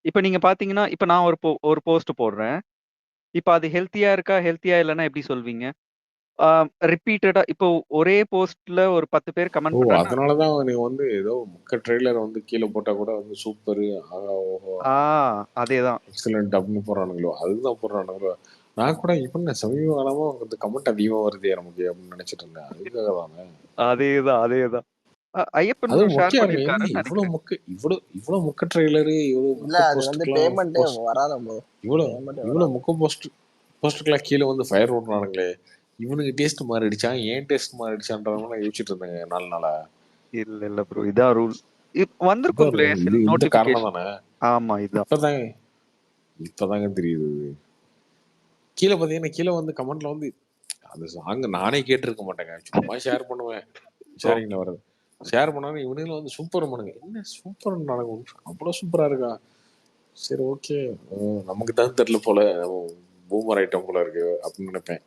இப்ப நீங்க பாத்தீங்கன்னா இப்ப நான் ஒரு போஸ்ட் போடுறேன். இப்ப அது ஹெல்த்தியா இருக்கா ஹெல்த்தியா இல்லைன்னா எப்படி சொல்வீங்க? ரிப்பீட்டடா இப்போ ஒரே போஸ்ட்ல ஒரு 10 பேர் ஓ கமெண்ட் பண்றாங்க. அதனாலதான் நீங்க வந்து ஏதோ முக்க ட்ரெய்லர் வந்து கீழே போட்டா கூட வந்து சூப்பர் ஆகா ஓஹோ அதேதான் எக்ஸலண்ட் அப்படின்னு போடுறானுங்களோ, அதுதான் போடுறானுங்களோ. நான் கூட இப்ப சமீப காலமா வந்து கமெண்ட் அதிகமா வருது நமக்கு அப்படின்னு நினைச்சிட்டு இருந்தேன். அதுக்காக தானே. அதேதான் ஐயப்பன் அது ஷேர் மொக்கையா இருக்கு. என்ன பண்ணிருக்காருன்னு இவ்வளவு நினைக்கிறேன். இவ்வளவு முக்க ட்ரெய்லரு, இவ்வளவு இல்ல முக்க அது வந்து போஸ்ட்டுக்கெல்லாம் பேமெண்ட்டே வராத ப்ரோ. இவ்வளவு பேமெண்ட்டே இவ்வளவு வராது. முக்க போஸ்ட்டுக்கெல்லாம் கீழே வந்து ஃபயர் ஓடுறானுங்களே. இவனுக்கு டேஸ்ட் மாறிடுச்சா ஏன் டேஸ்ட் மாறிடுச்சான்றவங்க நான் யோசிச்சுட்டு இருந்தேங்க 4 நாளா. இல்ல ப்ரோ, இதான் ரூல். வந்திருக்குங்களே இது இந்த காரணம் நோட்டிபிகேஷன். தானே. ஆமா இதான். இப்பதாங்க தெரியுது. கீழே பாத்தீங்கன்னா கீழே வந்து கமெண்ட்ல வந்து அந்த சாங் நானே கேட்டிருக்க மாட்டேங்க. சும்மா ஷேர் பண்ணுவேன். ஷேரிங்ல வர்றது ஷேர் பண்ணாலும் இவனுங்களும் வந்து சூப்பர் பண்ணுங்க. என்ன சூப்பர் நடக்கும், அவ்வளவு சூப்பரா இருக்கா. சரி ஓகே, நமக்கு தான் தெரியல போல, பூமர் ஐட்டம் போல இருக்கு அப்படின்னு நினைப்பேன்.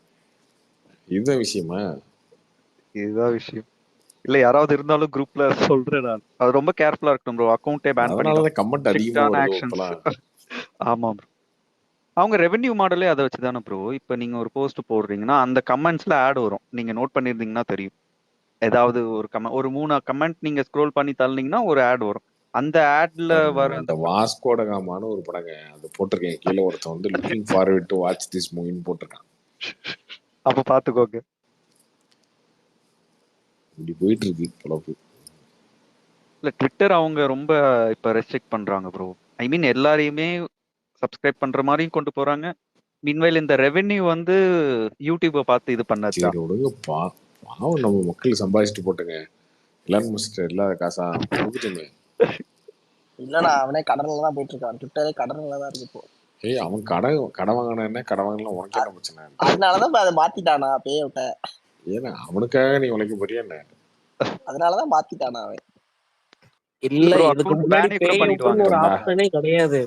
இதுதான் விஷயமா. இதுதான் விஷயம். இல்ல யாராவது இருந்தாலும் குரூப்ல சொல்றேன் நான். அது ரொம்ப கேர்ஃபுல்லா இருக்கணும் ப்ரோ. அக்கவுண்டே பேன் பண்ணிடுவாங்க. அதனாலதான் கமெண்ட் அதிகமா ஸ்ட்ரிக்டான வருது ஆக்ஷன்ஸ். இப்பெல்லாம். ஆமா ப்ரோ. அவங்க ரெவென்யூ மாடலே அதை வச்சு தானே ப்ரோ. இப்போ நீங்க ஒரு போஸ்ட் போடுறீங்கன்னா அந்த கமெண்ட்ஸ்ல ஆட் வரும். நீங்க நோட் பண்ணிருந்தீங்கன்னா தெரியும். ஏதாவது ஒரு ஒரு 3 கமெண்ட் நீங்க ஸ்க்ரோல் பண்ணி தள்ளினீங்கன்னா ஒரு ஆட் வரும். அந்த ஆட்ல வர அந்த வாஸ்கோட காமான ஒரு படங்க அது போட்டிருக்கேன். கீழே ஒருத்தன் வந்து looking forward to watch this மூவின்னு போட்டிருக்கான். அப்ப பாத்துக்கோங்க. இப்படி போயிட்டு இருக்கு பொழப்பு. இல்ல ட்விட்டர் அவங்க ரொம்ப இப்ப ரெஸ்ட்ரிக்ட் பண்றாங்க ப்ரோ. ஐ மீன் எல்லாரையுமே சப்ஸ்கிரைப் பண்ற மாதிரியும் கொண்டு போறாங்க. மீன்வைல் இந்த ரெவென்யூ வந்து யூடியூபை பார்த்து இது பண்ணதுதான். சரி விடுங்க, பாவம் நம்ம மக்கள் சம்பாதிச்சுட்டு போட்டுங்க. எலான் மஸ்க் இல்லாத காசா கொடுத்துட்டுமே. இல்லண்ணா அவனே கடன்ல தான் போயிட்டு இருக்கான். ட்விட்டரே கடன்ல தான் இருக்கு இப்போ. ஏய் அவன் கடை வாங்கினா என்ன, கடை வாங்கலாம் உனக்கு என்ன பிரச்சனை? அதனாலதான் இப்ப அதை மாத்திட்டானா பே அவுட்ட. ஏன்னா அவனுக்காக நீ உழைக்க போறியா என்ன? அதனாலதான் மாத்திட்டானா அவன். இல்ல ப்ரோ இதுக்கு அக்கௌண்ட் முன்னாடி பேனே பே கூட பண்ணிடுவாங்க. அவுட்னு ஒரு ஏண்டா, ஆப்ஷனே கிடையாது.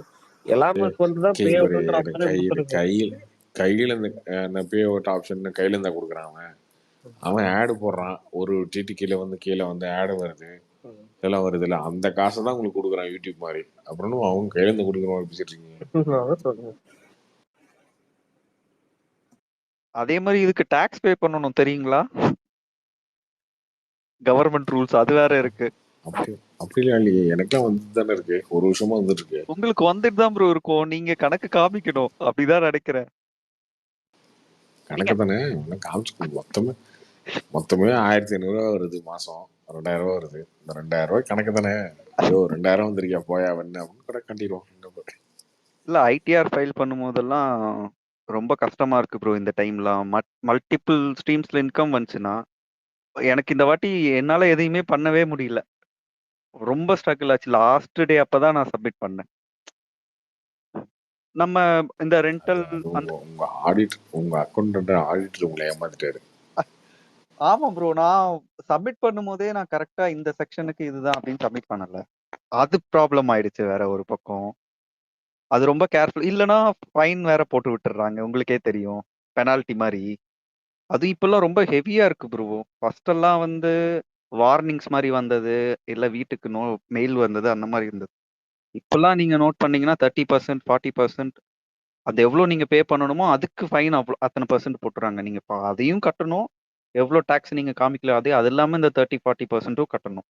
எலாமஸ்க் வந்து தான் பே அவுட்ன்ற ஆப்ஷனே கொடுத்துருக்கான். கையில இந்த பே அவுட் ஆப்ஷன் கையில இருந்தா கொடுக்குறான் அவன். அவன் ஆடு போடுறான், ஒரு டிடி கீழே வந்து ஆடு வருது, இதெல்லாம் வருது இல்ல, அந்த காசை தான் உங்களுக்கு கொடுக்குறான் யூடியூப் மாதிரி. அப்புறம் அவங்க கையில இருந்து கொடுக்குறோம் பேசிட்டு இருக்கீங்க. அதே மாதிரி இதுக்கு டாக்ஸ் பே பண்ணணும் தெரியுங்களா? கவர்மெண்ட் ரூல்ஸ் அது வேற இருக்கு. அப்படிலாம் இல்லையே, எனக்கெல்லாம் வந்துட்டு தானே இருக்கு, ஒரு வருஷமா வந்துட்டு இருக்கு. உங்களுக்கு வந்துட்டு தான் ப்ரோ இருக்கும், நீங்க கணக்கு காமிக்கணும். அப்படிதான் நினைக்கிறேன். கணக்கு தானே காமிச்சு. மொத்தமே 1500 வருது மாசம், 2000 ரூபா வருது. இந்த 2000 ரூபாய் கணக்கு தானே. ஐயோ 2000 வந்திருக்கியா போயா என்ன அப்படின்னு கூட கட்டிடுவோம். இல்ல ஐடிஆர் ஃபைல் பண்ணும் போதெல்லாம் ரொம்ப கஷ்டமா இருக்கு ப்ரோ. இந்த டைம்லாம் மல்டிபிள் ஸ்ட்ரீம்ஸ்ல இன்கம் வந்துச்சுன்னா எனக்கு இந்த வாட்டி என்னால எதையுமே பண்ணவே முடியல. ரொம்ப ஸ்ட்ரகிள் ஆச்சு. லாஸ்ட் டே அப்பதான் நான் சப்மிட் பண்ணேன். நம்ம இந்த ரெண்டல் உங்க ஆடிட்டர், உங்க அக்கௌண்ட் ஆடிட்டர் உங்களை ஏமாத்திட்டாரு. ஆமா ப்ரோ, நான் சப்மிட் பண்ணும் போதே நான் கரெக்டா இந்த செக்ஷனுக்கு இதுதான் அப்படின்னு சப்மிட் பண்ணல. அது ப்ராப்ளம் ஆயிடுச்சு வேற ஒரு பக்கம். அது ரொம்ப கேர்ஃபுல் இல்லைன்னா ஃபைன் வேற போட்டு விட்டுறாங்க. உங்களுக்கே தெரியும், பெனால்ட்டி மாதிரி. அது இப்பெல்லாம் ரொம்ப ஹெவியா இருக்கு ப்ரோ. ஃபர்ஸ்ட் எல்லாம் வந்து வார்னிங்ஸ் மாதிரி வந்தது, இல்ல வீட்டுக்கு மெயில் வந்தது, அந்த மாதிரி இருந்தது. இப்பெல்லாம் நீங்க நோட் பண்ணீங்கன்னா 30%, 40%, அது எவ்வளவு நீங்க பே பண்ணணுமோ அதுக்கு ஃபைன் அத்தனை பர்சன்ட் போட்டுறாங்க. நீங்க அதையும் கட்டணும், எவ்வளவு டாக்ஸ் நீங்க காமிக்கல அது இல்லாம இந்த 30-40% கட்டணும்.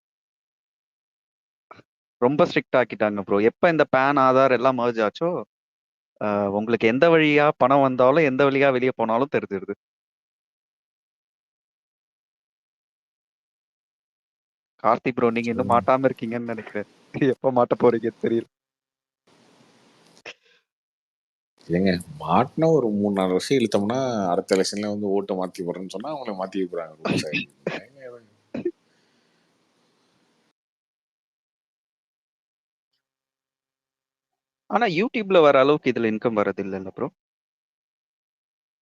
ரொம்ப ஸ்ட்ரிக்ட் ஆக்கிட்டாங்க ப்ரோ. எப்ப இந்த பேன் ஆதார் எல்லாம் மர்ஜ் ஆச்சோ உங்களுக்கு எந்த வழியா பணம் வந்தாலும் எந்த வழியா வெளியே போனாலும் தெரிஞ்சிருது. கார்த்தி ப்ரோ நீங்க இன்னும் மாட்டாம இருக்கீங்கன்னு நினைக்கிறேன். எப்ப மாட்ட போறீங்கன்னு தெரியல. ஏங்க மாட்டினா ஒரு 3-4 வருஷம் இழுத்தோம்னா அடுத்த எலெக்ஷன்ல வந்து ஓட்டை மாத்தி போறேன்னு சொன்னா அவங்கள மாத்தி வைக்கிறாங்க. ஆனா யூடியூப்ல வர அளவுக்கு இதுல இன்கம் வரது இல்ல ப்ரோ.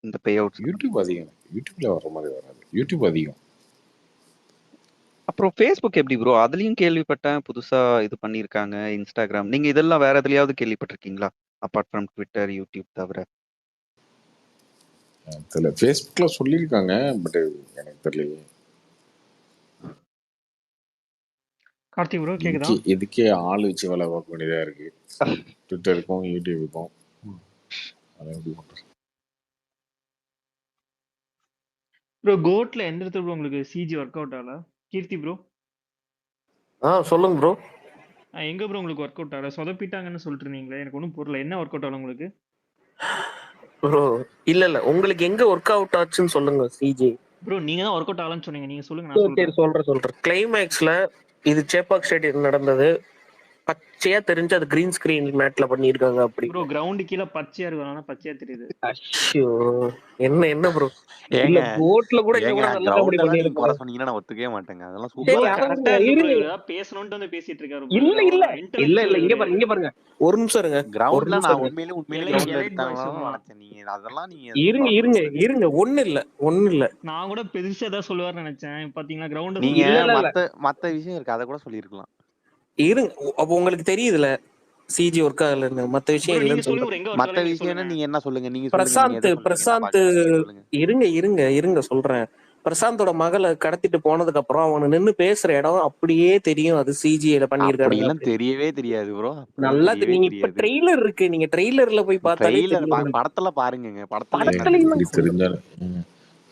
இந்த பே அவுட் யூடியூப் அதிகம், யூடியூப்ல வர மாதிரி வராது, யூடியூப் அதிகம். அப்புறம் ஃபேஸ்புக் எப்படி ப்ரோ? அதுலயும் கேள்விப்பட்டேன் புதுசா இது பண்ணிருக்காங்க. இன்ஸ்டாகிராம், நீங்க இதெல்லாம் வேற எதுலயாவது கேள்விப்பட்டிருக்கீங்களா அப்பார்ட் ஃப்ரம் ட்விட்டர் யூடியூப் தவிர? தெரியல, ஃபேஸ்புக்ல சொல்லியிருக்காங்க, பட் எனக்கு தெரியலையே. கார்த்தி ப்ரோ கேக்குதா? இதுக்கே ஆள் வச்சு வேலை பார்க்க வேண்டியதா இருக்கு, ட்விட்டருக்கும் யூடியூபுக்கும். ப்ரோ கோட்ல எந்த இடத்துல ப்ரோ உங்களுக்கு சிஜி ஒர்க் அவுட் ஆகல? கீர்த்தி ப்ரோ சொல்லுங்க ப்ரோ. எங்க ப்ரோ உங்களுக்கு ஒர்க் அவுட் ஆகல? சொதப்பிட்டாங்கன்னு சொல்லிட்டு இருந்தீங்களே, எனக்கு ஒன்றும் புரியல. என்ன ஒர்க் அவுட் ஆகல உங்களுக்கு? ப்ரோ இல்ல உங்களுக்கு எங்க ஒர்க் அவுட் ஆச்சுன்னு சொல்லுங்க. சிஜி ப்ரோ நீங்க தான் ஒர்க் அவுட் ஆகலன்னு சொன்னீங்க, நீங்க சொல்லுங்க. நான் சொல்றேன். கிளைமேக்ஸ்ல இது சேப்பாக் ஸ்டேடியம் நடந்தது, பச்சையா தெரிஞ்சு அது கிரீன் ஸ்கிரீன் மேட்ல பண்ணிருக்காங்க. அப்படி ப்ரோ கிரவுண்ட் கீழ பச்சையா இருக்கு, பச்சையா தெரியுது. ஐயோ என்ன ப்ரோ, இல்ல கோட்ல கூட இங்க கூட நல்லா காமெடி பண்ணிருக்காங்க. குறை சொன்னீங்கன்னா நான் ஒத்துக்கவே மாட்டேங்க. அதெல்லாம் ப்ரோ சூப்பரா கரெக்ட்டா இருக்கு ப்ரோ. பேசணும்னு வந்து பேசிட்டு இருக்காரு ப்ரோ. இல்ல இங்க பாருங்க ஒரு நிமிஷம் இருங்க. கிரவுண்ட்ல நான் உண்மையிலே கிரவுண்ட்ல எடுத்தாங்கன்னு நினைச்சேன். நீங்க அதெல்லாம் இருங்க ஒண்ணு இல்ல நான் கூட பெருசா ஏதாவது சொல்லுவார்னு நினைச்சேன். பாத்தீங்களா கிரவுண்ட் நீங்க மத்த விஷயம் இருக்கு, அத கூட சொல்லிருக்கலாம். இருங்க, அப்ப உங்களுக்கு தெரியுதுல சிஜி ஒர்க் ஆகலன்னு. மத்த விஷயம் இல்லன்னு சொல்றேன். மத்த விஷயம் நீங்க என்ன சொல்லுங்க? நீங்க பிரசாந்த் இருங்க சொல்றேன். பிரசாந்தோட மகளை கடத்திட்டு போனதுக்கு அப்புறம் அவனை நின்னு பேசுற இடம் அப்படியே தெரியும், அது சிஜில பண்ணிருக்காங்க. தெரியவே தெரியாது ப்ரோ. நல்லா நீங்க இப்ப ட்ரெய்லர் இருக்கு, நீங்க ட்ரெய்லர்ல போய் பார்த்தாலே தெரியும். படத்துல பாருங்க,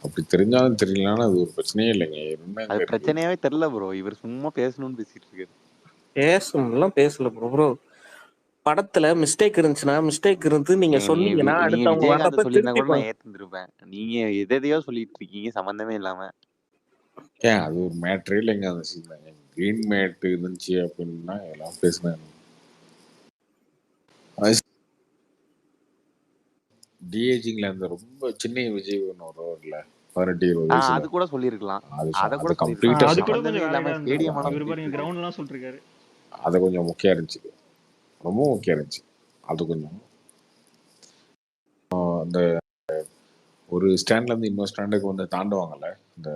அப்படி தெரிஞ்சாலும் தெரியலனாலும் அது ஒரு பிரச்சனையே இல்லைங்க. அது பிரச்சனையாவே தெரியல ப்ரோ. இவர் சும்மா பேசணும்னு பேசிட்டு இருக்காரு. பேசல ப்ரோ. படத்துல மிஸ்டேக் இருந்துச்சுன்னா மிஸ்டேக் இருந்து நீங்க நீங்க சொன்னீங்கன்னா நீங்க அடுத்து அவங்க விஜயகாந்த் வர்றப்ப சொல்லியிருந்தா கூட திருத்திப்பாங்க. நான் ஏத்துருப்பேன். நீங்க எதையோ சொல்லிட்டு இருக்கீங்க சம்பந்தமே இல்லாம. ஏன் அது ஒரு மேட்ரே இல்லைங்க அந்த சீன். கிரீன் மேட் இருந்துச்சு அப்படின்னா எல்லாம் பேசினேன். டிஏஜிங்ல அந்த ரொம்ப சின்ன விஜய் ஒன்று வரும்ல 18-20 வயசுல, அது கூட சொல்லியிருக்கலாம். அது அத கூட அது சொல்லியிருக்கலாம். கம்ப்ளீட்டா அது கூட சொன்னாங்க. கொஞ்சம் சம்பந்தமே வேலையா இல்லாம தான் இருந்திருக்கும். ஸ்டேடியம் எல்லாம் இவர் சுத்திட்டு பாருங்க இருக்கு. கிரவுண்ட்லாம் சொல்லிருக்காரு. அது கொஞ்சம் முக்கியம் இருந்துச்சு, ரொம்ப முக்கியம் இருந்துச்சு. அது கொஞ்சம் அந்த ஒரு ஸ்டாண்ட்ல இருந்து இன்னொரு ஸ்டாண்டுக்கு வந்து தாண்டுவாங்கல்ல, இந்த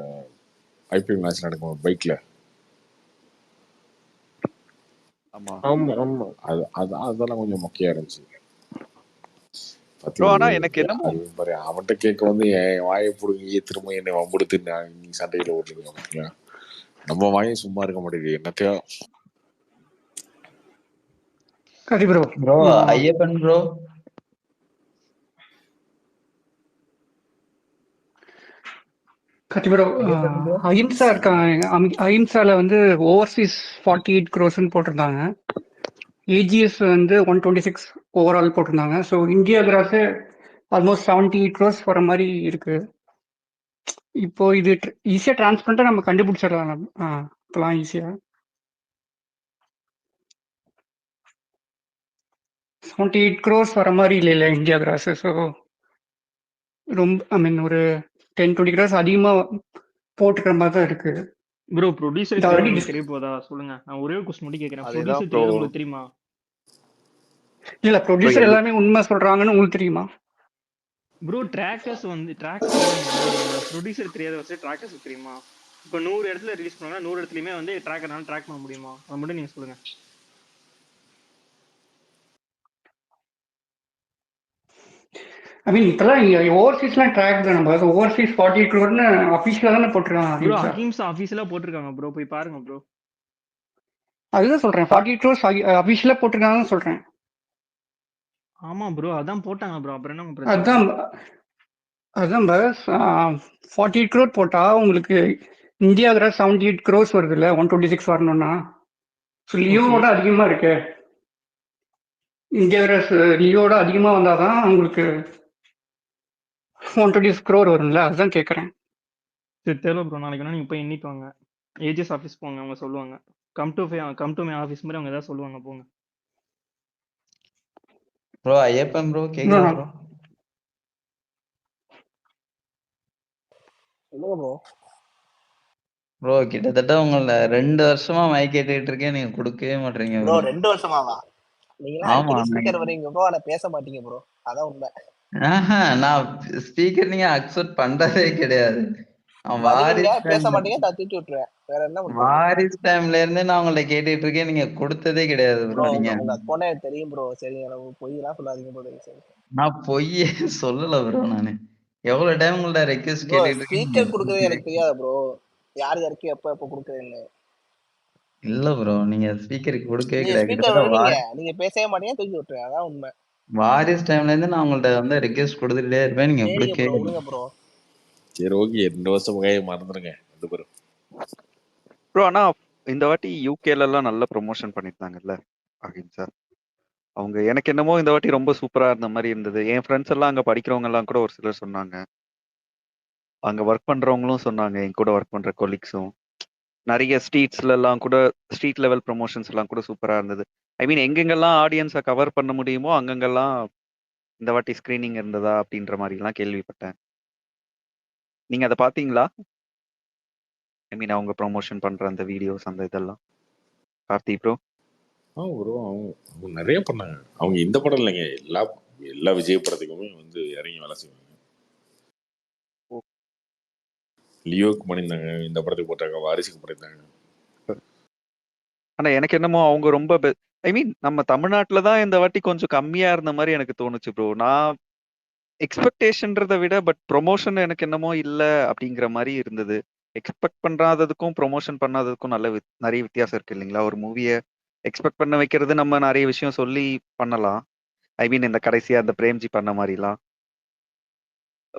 ஐபிஎல் மேட்ச் நடக்கும் பைக்ல, ஆமா ஆமா ஆமா. அது அது அதெல்லாம் கொஞ்சம் முக்கியம் இருந்துச்சு. ப்ரோ. ஆனா பாத்தீங்களா, எனக்கு என்னமோ அது பாரு அவன்கிட்ட கேட்க வந்து என் வாயை பிடுங்கி திரும்ப என்னை வம்புடுத்து நீ சண்டையில ஓடுறீங்க பாத்தீங்களா. நம்ம வாயும் சும்மா இருக்க மாட்டேங்குது என்னத்தையோ. கரி ப்ரோ ப்ரோ ஐயப்பன் ப்ரோ கரி ப்ரோ ஐயப்பன் ப்ரோ அஹிம்சா இருக்காங்க. அஹிம்சால வந்து ஓவர்சீஸ் 48 crores போட்டிருந்தாங்க. ஏஜிஎஸ் வந்து 126 ஓவரால் போட்டிருந்தாங்க. ஸோ இந்தியா கிராஸே ஆல்மோஸ்ட் 78 crores வர மாதிரி இருக்கு. இப்போ இது ஈஸியா டிரான்ஸ்பரண்டா நம்ம கண்டுபிடிச்சிடலாம். இப்பெல்லாம் ஈஸியா 78 crores வர மாதிரி இல்லை இந்தியா கிராஸ். ஸோ ரொம்ப ஒரு 10-20 crores அதிகமா போட்டுக்கிற மாதிரி தான் இருக்கு. ப்ரோ ப்ரொடியூசர் இது தெரியாது ஆல்ரெடி உங்களுக்கு தெரிய போதா சொல்லுங்க. நான் ஒரே ஒரு கொஸ்டின் மட்டும் கேட்கறேன். அதேதான் ப்ரொடியூசர் ப்ரோ. தெரியாது உங்களுக்கு தெரியுமா? இல்ல ப்ரோ ப்ரொடியூசர் எல்லாமே உண்மை சொல்றாங்கன்னு உங்களுக்கு தெரியுமா? ப்ரோ ட்ராக்கர்ஸ் வந்து ட்ராக்கர்ஸ் இல்லைங்க ப்ரோ. ப்ரொடியூசர் தெரியாத வச்சு ட்ராக்கர்ஸ் தெரியுமா? இப்போ 100 இடத்துல ரிலீஸ் பண்ணாங்கன்னா 100 இடத்துலயுமே வந்து ட்ராக்கர்னால ட்ராக் பண்ண முடியுமா? அது மட்டும் நீங்க சொல்லுங்க. இப்பெல்லாம் ஓவர்சீஸ்லாம் ட்ராக் தான். நம்ம ஓவர்சீஸ் 48 crore அபிஷியலா தானே போட்டுருக்காங்க ப்ரோ அஹிம்சா. அஹிம்சா ஆஃபீஸ்ல போட்டிருக்காங்க ப்ரோ, போய் பாருங்க ப்ரோ. அதுதான் சொல்றேன், 48 crores அபிஷியலா போட்டிருக்காங்கன்னு சொல்றேன். ஆமா ப்ரோ அதான் போட்டாங்க ப்ரோ, அப்புறம் என்ன பிரச்சனை? அதான் அதான் பஸ் 48 crore போட்டா உங்களுக்கு இந்தியா கிராஸ் 78 crores வருது இல்ல, 126 வரணும்னா. ஸோ ஓகே லியோவோட அதிகமா இருக்கு. இந்தியா கிராஸ் லியோட அதிகமா வந்தாதான் உங்களுக்கு 126 crore வரும்ல, அதுதான் கேட்கறேன். சரி தெரியல ப்ரோ. நாளைக்கு வேணா நீங்க போய் எண்ணிட்டு வாங்க. ஏஜிஎஸ் ஆஃபீஸ் போங்க, அவங்க சொல்லுவாங்க. கம் டு மை ஆஃபீஸ் மாதிரி அவங்க ஏதாவது சொல்லுவாங்க, போங்க. ப்ரோ ஐயப்பன் ப்ரோ கேக்குதா ப்ரோ? சொல்லுங்க ப்ரோ. ப்ரோ கிட்டத்தட்ட உங்களை 2 வருஷமா மைக் கேட்டுட்டு இருக்கேன், நீங்க கொடுக்கவே மாட்டீங்க ப்ரோ ப்ரோ. 2 வருஷமாவா? நீங்களாம் ஆமா அடிக்கடி ஸ்பீக்கர் வரீங்க ப்ரோ, ஆனா பேச மாட்டீங்க ப்ரோ. அதான் உண்மை. நான் ஸ்பீக்கர் நீங்க அக்செப்ட் பண்றதே கிடையாது. வருவீங்க, பேச மாட்டீங்க, நான் தூக்கி விட்டுருவேன். வேற என்ன பண்றது? வாரிஸ் டைம்ல இருந்து நான் உங்கள்ட்ட கேட்டுட்டு இருக்கேன், நீங்க கொடுத்ததே கிடையாது ப்ரோ. ப்ரோ. நீங்க உங்க பொண்ணே தெரியும் ப்ரோ. சரி பொய்யெல்லாம் சொல்லாதீங்க ப்ரோ. சரி நான் பொய்யே சொல்லல ப்ரோ. நானு எவ்வளவு டைம் உங்கள்ட்ட ரெக்வெஸ்ட் ப்ரோ, கேட்டுட்டு இருக்கேன், நீங்க ஸ்பீக்கர் கொடுக்கறது எனக்கு தெரியாது ப்ரோ. யார் யாருக்கு எப்ப எப்ப கொடுக்குறேன்னு. இல்ல ப்ரோ, நீங்க ஸ்பீக்கருக்கு கொடுக்கவே நீங்க கிடையாது. ஸ்பீக்கர் கிட்டத்தட்ட வருவீங்க, நீங்க பேசவே மாட்டீங்க, தூக்கி விட்டுருவேன். அதான் உண்மை. வாரிஸ் டைம்ல இருந்து நான் உங்கள்ட்ட வந்து ரெக்வெஸ்ட் கொடுத்துட்டே இருப்பேன், நீங்க சரிங்க கொடுக்கவே ப்ரோ, இல்லை. விடுங்க ப்ரோ. சரி ஓகே, 2 வருஷம் மறந்துடுங்க 2 பேரும். ப்ரோ ஆனா இந்த வாட்டி யூகேல எல்லாம் நல்ல ப்ரொமோஷன் பண்ணிருந்தாங்கல்ல அஹிம்சா. அவங்க எனக்கு என்னமோ இந்த வாட்டி ரொம்ப சூப்பரா இருந்த மாதிரி இருந்தது. என் ஃப்ரெண்ட்ஸ் எல்லாம் அங்க படிக்கிறவங்க எல்லாம் கூட ஒரு சிலர் சொன்னாங்க, அங்க ஒர்க் பண்றவங்களும் சொன்னாங்க, என் கூட ஒர்க் பண்ற கொலீக்ஸும். நிறைய ஸ்ட்ரீட்ஸ்ல எல்லாம் கூட ஸ்ட்ரீட் லெவல் ப்ரொமோஷன்ஸ் எல்லாம் கூட சூப்பரா இருந்தது. ஐ மீன் எங்கெங்கெல்லாம் ஆடியன்ஸை கவர் பண்ண முடியுமோ அங்கங்கெல்லாம் இந்த வாட்டி ஸ்கிரீனிங் இருந்ததா அப்படின்ற மாதிரி எல்லாம் கேள்விப்பட்டேன். நீங்க அதை பாத்தீங்களா? ஐ மீன் அவங்க ப்ரொமோஷன் பண்ற அந்த வீடியோஸ் அந்த இதெல்லாம். கார்த்தி ப்ரோ. ப்ரோ அவங்க நிறைய பண்ணாங்க. அவங்க இந்த படம் இல்லைங்க, எல்லா விஜய் படத்துக்குமே வந்து இறங்கி வேலை செய்வாங்க. லியோக்கு பண்ணியிருந்தாங்க, இந்த படத்துக்கு போட்டாங்க, வாரிசுக்கு பண்ணியிருந்தாங்க. ஆனா எனக்கு என்னமோ அவங்க ரொம்ப ஐ மீன் நம்ம தமிழ்நாட்டுல தான் இந்த வாட்டி கொஞ்சம் கம்மியா இருந்த மாதிரி எனக்கு தோணுச்சு ப்ரோ. நான் எக்ஸ்பெக்டேஷன்றதை விட பட் ப்ரொமோஷன் எனக்கு என்னமோ இல்ல அப்படிங்கிற மாதிரி இருந்தது. எக்ஸ்பெக்ட் பண்ணாததுக்கும் ப்ரொமோஷன் பண்ணாததுக்கும் நிறைய வித்தியாசம் இருக்கு இல்லைங்களா? ஒரு மூவியை எக்ஸ்பெக்ட் பண்ண வைக்கிறது நம்ம நிறைய விஷயம் சொல்லி பண்ணலாம். ஐ மீன் இந்த கடைசியா அந்த பிரேம்ஜி பண்ண மாதிரிலாம்.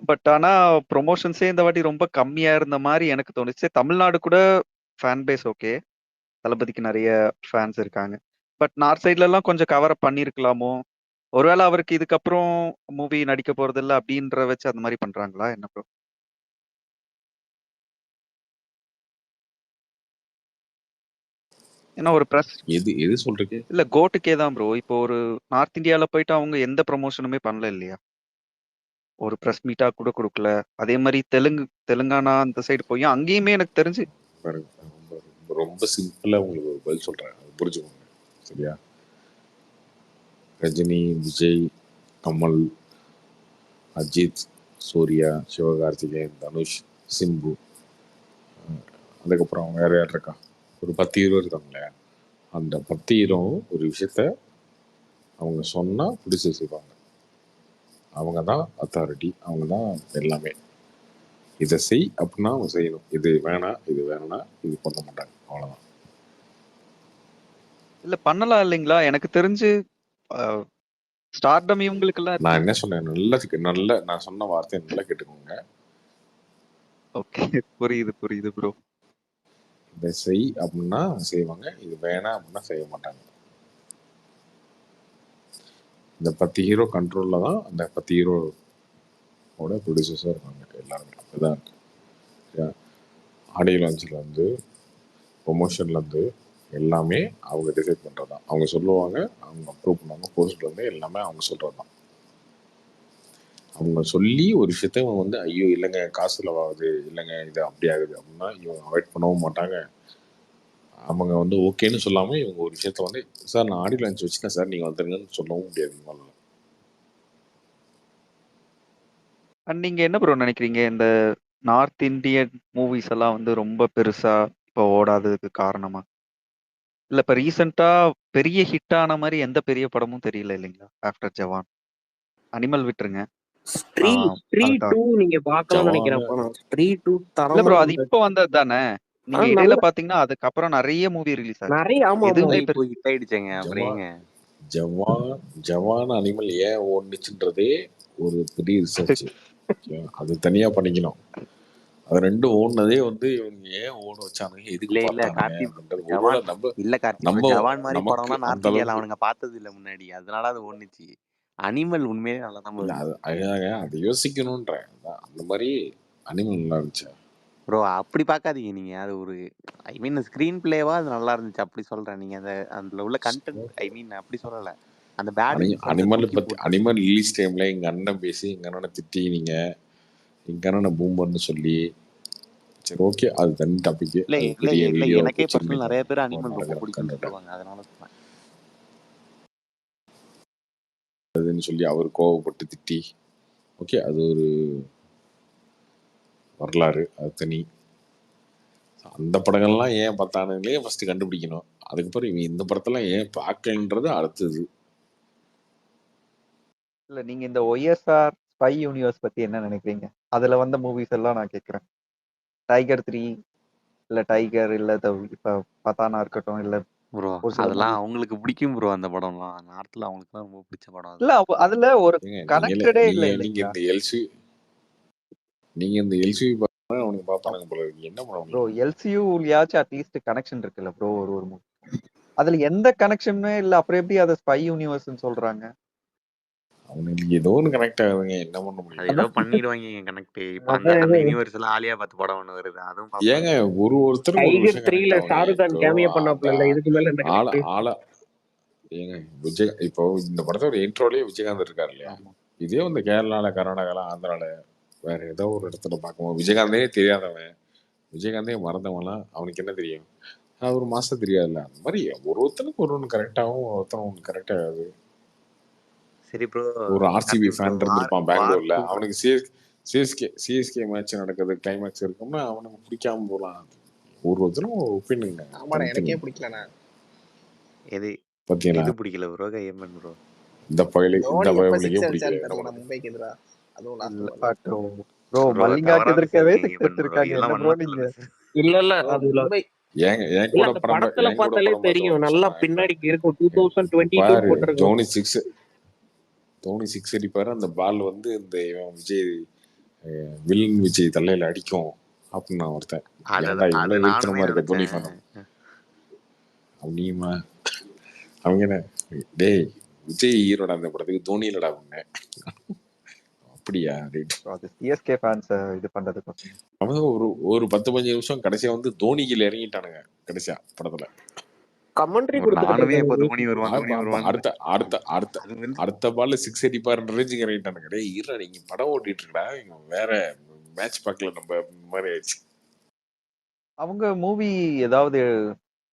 பட் ஆனா ப்ரொமோஷன்ஸே இந்த வாட்டி ரொம்ப கம்மியா இருந்த மாதிரி எனக்கு தோணுச்சு. தமிழ்நாடு கூட ஃபேன் பேஸ் ஓகே, தளபதிக்கு நிறைய ஃபேன்ஸ் இருக்காங்க. பட் நார்த் சைட்ல எல்லாம் கொஞ்சம் கவர் அப் பண்ணிருக்கலாமோ? ஒருவேளை அவருக்கு இதுக்கப்புறம் மூவி நடிக்க போறது இல்ல அப்படின்ற வச்சு அந்த மாதிரி பண்றாங்களா என்ன ப்ரோ? ஏன்னா ஒரு பிரஸ் எது சொல்றீங்க? இல்ல கோட்டுக்கே தான் ப்ரோ. இப்போ ஒரு நார்த் இந்தியால போயிட்டு அவங்க எந்த ப்ரமோஷனுமே பண்ணல இல்லையா? ஒரு பிரஸ் மீட்டா கூட கொடுக்கல. அதே மாதிரி தெலுங்கானா அந்த சைடு போய் அங்கேயுமே எனக்கு தெரிஞ்சு பாருங்க, ரொம்ப சிம்பிளா உங்களுக்கு ஒரு பதில் சொல்றேன், அது புரிஞ்சுக்கோங்க. சரியா? ரஜினி, விஜய், கமல், அஜித், சூர்யா, சிவகார்த்திகேயன், தனுஷ், சிம்பு, அதுக்கப்புறம் வேற யார் இருக்கா, ஒரு 10 ஹீரோ இருக்காங்களே. அந்த 10 ஹீரோவும் ஒரு விஷயத்த அவங்க சொன்னா பிடிச்சி செய்வாங்க. அவங்க தான் அத்தாரிட்டி, அவங்க தான் எல்லாமே. இதை செய் அப்படின்னா அவங்க செய்யணும், இது வேணாம் இது வேணா இது பண்ண மாட்டாங்க, அவ்வளவுதான். இல்ல பண்ணலாம் இல்லைங்களா? எனக்கு தெரிஞ்சு ஸ்டார்டம் இவங்களுக்கு எல்லாம் நான் என்ன சொன்னேன், நல்ல நான் சொன்ன வார்த்தையை நல்லா கேட்டுக்கோங்க. ஓகே, புரியுது ப்ரோ. இதை செய் அப்படின்னா செய்வாங்க, இது வேணாம் அப்படின்னா செய்ய மாட்டாங்க. இந்த 10 ஹீரோ கண்ட்ரோல்ல தான் அந்த 10 ஹீரோவோட ப்ரொடியூசர்ஸாக இருக்காங்க எல்லாருமே. அப்படிதான் இருக்கு. ஆடியோ லான்ச்லேருந்து ப்ரொமோஷன்லேருந்து எல்லாமே அவங்க டிசைட் பண்ணுறது தான். அவங்க சொல்லுவாங்க, அவங்க அப்ரூவ் பண்ணுவாங்க. போஸ்ட்லேருந்து எல்லாமே அவங்க சொல்கிறது தான். அவங்க சொல்லி ஒரு விஷயத்த இவங்க வந்து ஐயோ இல்லைங்க காசு செலவாகுது, இல்லைங்க இது அப்படி ஆகுது அப்படின்னா இவங்க அவாய்ட் பண்ணவும் மாட்டாங்க. அவங்க வந்து ஓகேன்னு சொல்லாமல் இவங்க ஒரு விஷயத்த வந்து சார் நான் ஆடியோ லான்ச் வச்சுட்டேன் சார் நீங்கள் வந்துருங்கன்னு சொல்லவும் முடியாது இவங்களால. நீங்க என்ன ப்ரோ நினைக்கிறீங்க, இந்த நார்த் இந்தியன் மூவிஸ் எல்லாம் வந்து ரொம்ப பெருசா இப்போ ஓடாததுக்கு காரணமா? இல்ல இப்ப ரீசெண்டா பெரிய ஹிட் ஆன மாதிரி எந்த பெரிய படமும் தெரியல இல்லைங்களா? ஆஃப்டர் ஜவான், அனிமல் விட்டுருங்க. ஸ்ட்ரீ ஸ்ட்ரீ அதுதான் 2 நீங்க பார்க்கலாம்னு நினைக்கிறேன். ஜவான் படம் ஸ்ட்ரீ 2 இல்ல தரமா ப்ரோ, அது இருந்தது. இப்போ வந்தது தானே. நீங்க இடையில நல்ல பாத்தீங்கன்னா அதுக்கப்புறம் நிறைய மூவி ரிலீஸ் ஆச்சு. நிறைய ஆமா ஆமா எதுவுமே எதுவுமே இப்போ ஹிட் ஆயிடுச்சேங்க, அப்புறம் ஜவான் ஏங்க? ஜவான் அனிமல் ஏன் ஓடுச்சுன்றதே ஒரு பெரிய ரிசர்ச். அது தனியா பண்ணிக்கணும். அது ரெண்டும் ஓடுனதே வந்து இவங்க ஏன் ஓட வச்சானுங்க, எதுக்கு இல்ல பார்த்தானுங்க கார்த்தி ப்ரோ, அப்படின்றது ஒருவேளை ஜவான் நம்ம இல்ல கார்த்தி ப்ரோ, நம்ம ஜவான் மாதிரி நமக்கு படம்னா அந்த நார்த் இந்தியால அளவுக்கு அவனுங்க பார்த்தது இல்ல முன்னாடி, அதனால அது ஒண்ணுச்சு. அனிமல் உண்மையிலே நல்லா தான் இல்லை. இருந்துச்சு அதுதாங்க அதை யோசிக்கணுன்றேன். அந்த மாதிரி அனிமல் நல்லா இருந்துச்சு ப்ரோ. அப்படி பார்க்காதீங்க நீங்க, அது ஒரு ஐ மீன் ஸ்கிரீன் பிளேவா அது நல்லா இருந்துச்சு அப்படி சொல்றேன். நீங்க அந்த அதுல உள்ள கண்டென்ட் ஐ மீன் அப்படி சொல்லல, அந்த பேட் இன்ஃப்ளூயன்ஸை அனிமல் தூக்கி பற்றி. போட்டு. அனிமல் ரிலீஸ் டைமில் எங்கள் அண்ணன் பேசி எங்கள் அண்ணனை திட்டி நீங்கள் எங்கள் அண்ணனை பூம்பர்னு சொல்லி, சரி ஓகே அது தனி டாபிக், இல்ல அது இல்ல பெரிய இல்ல வீடியோ எனக்கே பர்சனல் வச்சிருந்தீங்க நிறைய பேர் ஒரு அனிமல் ரொம்ப நாடகம் பிடிக்கும்னு கண்டுட்டேன் சொல்லுவாங்க, அதனால சொல்றேன். அதுன்னு சொல்லி அவர் கோவப்பட்டு திட்டி, ஓகே அது ஒரு வரலாறு, அது தனி. அந்த படங்கள்லாம் ஏன் பார்த்தானுங்களே ஃபர்ஸ்ட் கண்டுபிடிக்கணும். அதுக்கப்புறம் இவங்க இந்த படத்தெல்லாம் ஏன் பார்க்கலன்றது அடுத்தது. இல்ல நீங்க இந்த ஒய்எஸ்ஆர் ஸ்பை யூனிவர்ஸ் பத்தி என்ன நினைக்கிறீங்க? அதுல வந்த மூவிஸ் எல்லாம் நான் கேக்குறேன். டைகர் 3 இல்ல டைகர் இல்ல இப்ப பத்தானா இருக்கட்டும், இல்ல ப்ரோ ஒரு சில அதெல்லாம் மூவிஸ். அவங்களுக்கு பிடிக்கும் ப்ரோ, அந்த படம்லாம் நார்த்ல அவங்களுக்குலாம் ரொம்ப பிடிச்ச படம் அது. இல்ல அதுல ஒரு ஏங்க கனெக்டடே இல்ல நீங்க இல்லைங்களா இந்த எல்சிவி பார்த்தா அவனுக்கு பார்ப்பானுங்க போல இருக்கு. என்ன பண்ண ப்ரோ? முடியும்? எல்சியூலயாச்சும் அட்லீஸ்ட் கனெக்ஷன் இருக்குல்ல ப்ரோ ஒரு மூவி. அதுல எந்த கனெக்ஷனுமே இல்ல, அப்புறம் எப்படி அதை ஸ்பை யூனிவர்ஸ்னு சொல்றாங்க? அவனுக்கு ஏதோ ஒன்று கனெக்ட் ஆகுதுங்க, என்ன பண்ண அது முடியும்? ஏதோ பண்ணிடுவாங்க கனெக்ட். இப்ப அந்த அதான் அந்த யூனிவர்ஸ்ல ஆலியா பார்த்து படம் ஒண்ணு வருது, அதுவும் பார்ப்பாங்க. ஏங்க ஒருத்தருக்கு ஒரு டைகர் விஷயம் 3ல கனெக்ட் ஆகுங்க. ஷாருக் கான் இப்போ கேமியா அந்த பண்ணாப்ல இல்ல, இதுக்கு மேல என்ன ஆள கனெக்ட்? ஆள ஏங்க விஜய் இப்போ இந்த படத்தோட இன்ட்ரோலயே விஜயகாந்த் இருக்காரு இல்லையா? ஆமா. இதே வந்து கேரளால, கர்நாடகால, ஆந்திரால வேற ஏதோ ஒரு இடத்துல பார்க்கும்போது விஜயகாந்தே தெரியாதவன், விஜயகாந்தே மறந்தவன்லாம் அவனுக்கு என்ன தெரியும்? ஒரு மாசம் தெரியாதுல்ல. அந்த மாதிரி ஒருத்தனுக்கு ஒன்று கரெக்ட் ஆகும், ஒருத்தன் ஒன்று கரெக்ட் ஆகாது. சரி ப்ரோ, ஒரு ஆர்சிபி கார்த்தி ப்ரோ, ஃபேன் வார் இருந்திருப்பான் வார் பெங்களூர்ல, 2 அவனுக்கு சிஎஸ்கே மேட்ச் நடக்குது, கிளைமேக்ஸ் இருக்கும்னா அவனுக்கு பிடிக்காம போகலாம். ஒருத்தரும் ஒப்பீனியன் ஆமாண்ணா, எனக்கே பிடிக்கலண்ணா. எது பார்த்தீங்களா? எது பிடிக்கல ப்ரோ? கையம்மன் ப்ரோ, இந்த தோனி எப்ப பயலுக்கே சிக்ஸ் பிடிக்கல, அடிச்சான்னு என்ன தெரியல பண்ணுறது? மும்பைக்கு எதிரா. அதுவும் லாஸ்ட் இல்ல பால்ல. ப்ரோ ப்ரோ மல்லிகாக்கு தவறா எதிர்க்கவே பேசாதீங்க சிக்ஸ் கையம்மன் ப்ரோ, அடிச்சிருக்காங்க. இதெல்லாம் என்ன ப்ரோ வன்மத்துல நீங்க? பேசுறேன். இல்ல இல்ல ப்ரோ அதுல மும்பை என் இல்ல கூட அந்த படம் படத்துல என் கூட பார்த்தாலே படம் பார்த்து தெரியும், ஒன்று நல்லா சொன்னான். பின்னாடி இருக்கும். இப்போ 2022 பாரு, போட்டிருக்கும். தோனி சிக்ஸ் அடிப்பாரு, அந்த பால் வந்து இந்த இவன் விஜய் வில்லன் விஜய் தலையில அடிக்கும் அப்படின்னு நான் ஒருத்தன். ஏன்டா அது இவ்வளவு நானுமே வீழ்த்தனமா இருக்க தோனி நினைச்சேன். ஃபேன் அப்படியுமா? அவங்க என்ன, டேய் விஜய் ஹீரோட அந்த படத்துக்கு தோனி இல்லடா பண்ணேன். அப்படியா ரைட். அது சிஎஸ்கே ஃபேன்ஸ் இது பண்றதுக்கு அவன் ஒரு 10-15 நிமிஷம் கடைசியா வந்து தோனி கீழே இறங்கிட்டானுங்க கடைசியா படத்துல. கமெண்ட்ரி நானுமே இப்ப கொடுத்துட்டு தோனி வருவான் தோனி வருவான். அடுத்த அடுத்த அடுத்த அது வந்து அடுத்த பால்ல 6 அடிப்பாருன்ற ரேஞ்சுக்கு இறங்கிட்டானுங்க. டேய் ஈரா நீங்க படம் ஓட்டிட்டு இருக்கடா, இங்க வேற மேட்ச் பார்க்கல நம்ம மாதிரி ஆயிடுச்சு. அவங்க மூவி ஏதாவது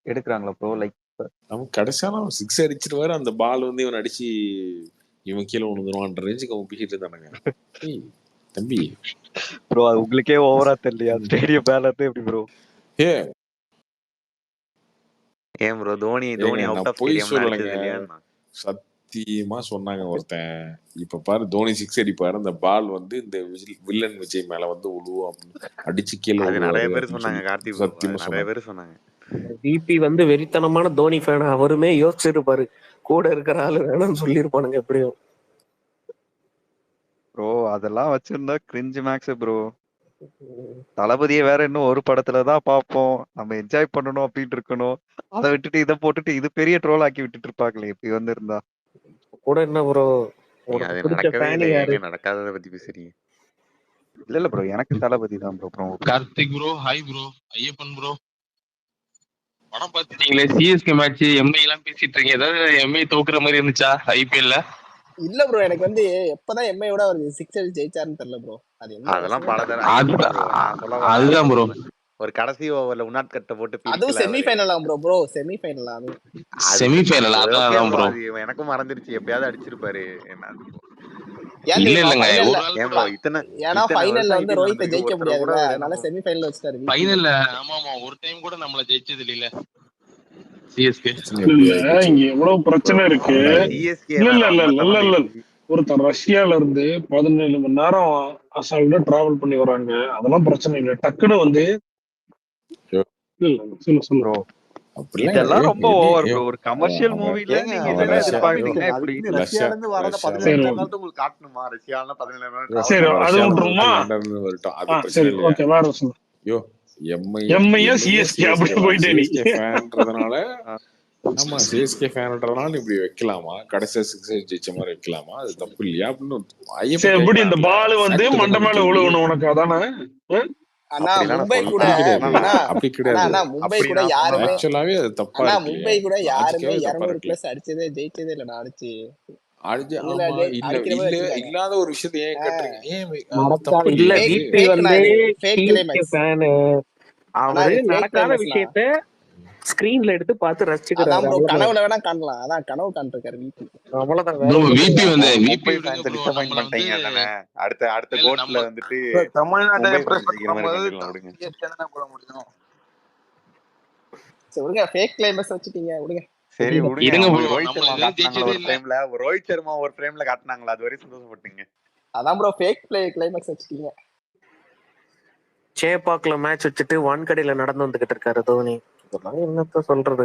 எடுக்கிறாங்களா ப்ரோ? லைக் அவன் கடைசியால 6 அடிச்சிருவாரு, அந்த பால் வந்து இவன் அடிச்சு இவன் கீழே விழுந்துருவான்ற ரேஞ்சுக்கு அவன் பேசிட்டு இருந்தானுங்க. ஏய் தம்பி ப்ரோ அது உங்களுக்கே ஓவரா தெரியலையா ஸ்டேடியம் மேல இருந்து எப்படி ப்ரோ? ஏ ஏன் ப்ரோ தோனி ஏங்க அவுட் நான் ஆஃப் போய் ஸ்டேடியம்ல சொல்லலைங்க, அடிச்சது இல்லையா? சத்தியமா சொன்னாங்க ஒருத்தன். இப்ப பாரு தோனி 6 அடிப்பாரு, அந்த பால் வந்து இந்த வில்லன் விஜய் மேல வந்து விழுவும் அப்படின்னு அடிச்சு கீழே அது நிறைய விழுவாரு பேர் அப்படின்னு சொன்னாங்க சொல்லி கார்த்தி ப்ரோ, சத்தியமா நிறைய சொன்னாங்க. பேர் சொன்னாங்க. விபி வந்து வெறித்தனமான தோனி ஃபேன், அவருமே யோசிச்சிருப்பாரு கூட இருக்கிற ஆளு வேணும்னு சொல்லியிருப்பானுங்க எப்படியும். ப்ரோ அதெல்லாம் வச்சிருந்தா கிரிஞ்சு மேக்ஸ் ப்ரோ. தளபதியை வேற இன்னும் ஒரு படத்துலதான் பார்ப்போம், நம்ம என்ஜாய் பண்ணணும் அப்படின்னு இருக்கணும். அதை விட்டுட்டு இதை போட்டுட்டு இது பெரிய ட்ரோல் ஆக்கி விட்டுட்டு இருப்பாங்களே இப்படி வந்து இருந்தா. கூட என்ன ப்ரோ, நீங்க உனக்கு அது பிடிச்ச நடக்கவே ஃபேன் இல்லை, யாரு? ஏங்க நடக்காததை பத்தி பேசுறீங்க? இல்ல ப்ரோ எனக்கு தளபதி தான் bro. Karthik bro, hi bro, Ayyappan bro. படம் பாத்துட்டீங்களே, சிஎஸ்கே மேட்ச் எம்ஐ எல்லாம் பேசிட்டு இருக்கீங்க, ஏதாவது எம்ஐ தோக்குற மாதிரி இருந்துச்சா ஐபிஎல்ல? இல்ல ப்ரோ, எனக்கு வந்து எப்பதான் எம்ஐயோட ஒரு 6 அடிச்சு ஜெயிச்சாருன்னு தெரியல ப்ரோ. அது என்ன அதெல்லாம் ரசமே பல தெரியல. தடவை ப்ரோ. நான் சொல்ல வரேன், அதுதான் ப்ரோ. ஒரு கடைசி ஓவர்ல உன்னாட் கட்டை போட்டு அதுவும் பிரிக்கல செமி அவரு. ஃபைனலா ப்ரோ செமி ஃபைனல் அதுவும். அது செமிஃபைனல் அது ஓகே அதான் ப்ரோ, ப்ரோ. அது எனக்கும் மறந்துருச்சு, எப்பயாவது அடிச்சிருப்பாரு. என்ன அது bro? ஏன் இல்ல தெரியுமா இல்லங்க, ஃபைனல்ல? ஒரு நாள் ஏன் கூட ப்ரோ இத்தனை ஏன்னா இத்தனை ஃபைனல்ல வருஷம் வந்து ஐபிஎல் ரோஹித்தை நடந்திருக்கு, ஜெயிக்க ஒருத்தரை கூட முடியாதுல்ல, அவர் அதனால என்ன செமி ஃபைனல்ல வச்சுட்டாரு விபி. ஃபைனல்ல ஆமா ஆமா ஒரு டைம் கூட நம்மள ஜெயிச்சது இல்ல சிஎஸ்கே. பிரச்சனை எப்படி இல்ல ஆயிப்போச்சு இங்க எவ்வளவு பிரச்சனை இருக்கு. ரெண்டாவது சிஎஸ்கே இல்ல மேல இல்ல இல்ல வந்தா இல்ல தான் இல்ல ஜெயிச்சிச்சு. ஒருத்தர் ரஷ்யால இருந்து 17 மணி நேரம் அசால்ட்டா டிராவல் பண்ணி வராங்க, அதெல்லாம் பிரச்சனை இல்லை. டக்குன்னு வந்து இல்ல சொல்லு ப்ரோ அப்படிலாம் இதெல்லாம் ரொம்ப ஓவர் ப்ரோ. ஒரு கமர்ஷியல் அவன் மூவில ஏங்க நீங்க அவன் இதெல்லாம் ரஷ்யா எதிர்பார்க்கறீங்கன்னா எப்படி? அதுக்குன்னு ரஷ்யா ரஷ்யால இருந்து வரத 15 சரி நிமிஷம் ஓகே காலத்து உங்களுக்கு காட்டணுமா? ரஷ்யால 17 நிமிஷம் சரி டிராவல் அது ரஷ்யால பண்ணி இருந்து விட்டுருமா. லண்டன்ல வரட்டும், அது பிரச்சனை சரி இல்லையா? ஓகே வேற சொல்லு. ஐயோ எம்ஐ எம்ஐயா எம்ஐயா சிஎஸ்கே அப்படி சிஎஸ்கேவா? போயிட்டே நீ. சிஎஸ்கே ஃபேன்றதுனால ஆமா சிஎஸ்கே ஃபேன்றதுனால இப்படி வைக்கலாமா? கடைசியா 6 ஜெயிச்ச மாதிரி வைக்கலாமா? அது தப்பு இல்லையா அப்படின்னு ஐயப்பன் சரி எப்படி இந்த கேட்கறான்ல. பால் வந்து ஃபேக்ட் மண்டை தானே மேல கேள்வி. விழுவணும் உனக்கு, அதானே? ஆனா அப்படிலாம் நான் மும்பை சொல்ல கூட அப்படி கிடையாது, அண்ணா அப்படி அண்ணா கிடையாது. அண்ணா மும்பை அப்படி கூட நான் யாருமே சொல்லலாம். ஆக்சுவலாவே அது தப்பா அண்ணா இருக்கு மும்பை இல்லையா? கூட யாருமே லாஜிக்காவே தப்பா 200 இருக்குல்ல. பிளஸ் ஜெயிச்சதே இல்ல நான் அடிச்சு. அடிச்சு இவங்கள ஆமா இல்ல அடிக்கிற மாதிரி இல்ல வச்சிருக்காங்க. இல்லாத ஒரு விஷயத்தை ஏன் கட்டுறீங்க? ஏன் அது நடக்காத தப்பு இல்ல, இல்லையா அது? விபி ஃபேக்னா வந்து இது ஃபேக் சிஎஸ்கே கிளைமேக்ஸ். ஃபேனு, ஆனா அவரு இது ஃபேக் நடக்காத கிளைமேக்ஸ்னா. விஷயத்த ஸ்கிரீன்ல எடுத்து பார்த்து ரசிச்சுக்கிறாரு, அதான் ப்ரோ அவ்வளவுதான். கனவுல வேணா காணலாம், அதான் கனவு காண்றாரு விபி. அவ்வளவுதான், வேற ப்ரோ ஒண்ணும் விபி கிடையாது. வந்து விபி மும்பை விடுங்க ஃபேன்ஸை ப்ரோ. டிசப்பாயிண்ட் நம்மள வந்து பண்ணிட்டீங்க தானே. அடுத்த இல்ல கோட்ல நம்ம வந்துட்டு தமிழ்நாட்டை மும்பை ஃபேன்ஸ் ரெப்ரசென்ட் ஜெயிக்கிற மாதிரி பண்ணும்போது பண்ணிடலாம் விடுங்க. சிஎஸ்கே தானே போட முடியும். சரி விடுங்க, ஃபேக் கிளைமேக்ஸ் வச்சுட்டீங்க விடுங்க. சரி விடுங்க. இருங்க ப்ரோ, உங்களுக்கு ரோஹித் நம்மள சர்மா எதுவும் காட்டினாங்களா ஜெயிச்சதே ஒரு இல்ல. ஃப்ரேம்ல, ரோஹித் சர்மா ஒரு ஃப்ரேம்ல காட்டினாங்களா, அது வரையும் சந்தோஷப்பட்டீங்க. அதான் ப்ரோ ஃபேக் கிளைமேக்ஸ் வச்சுட்டீங்க. சேப்பாக்ல மேட்ச் வச்சுட்டு வான்கடையில நடந்து வந்துகிட்டு இருக்காரு தோனி. இதெல்லாம் என்னத்த சொல்றது?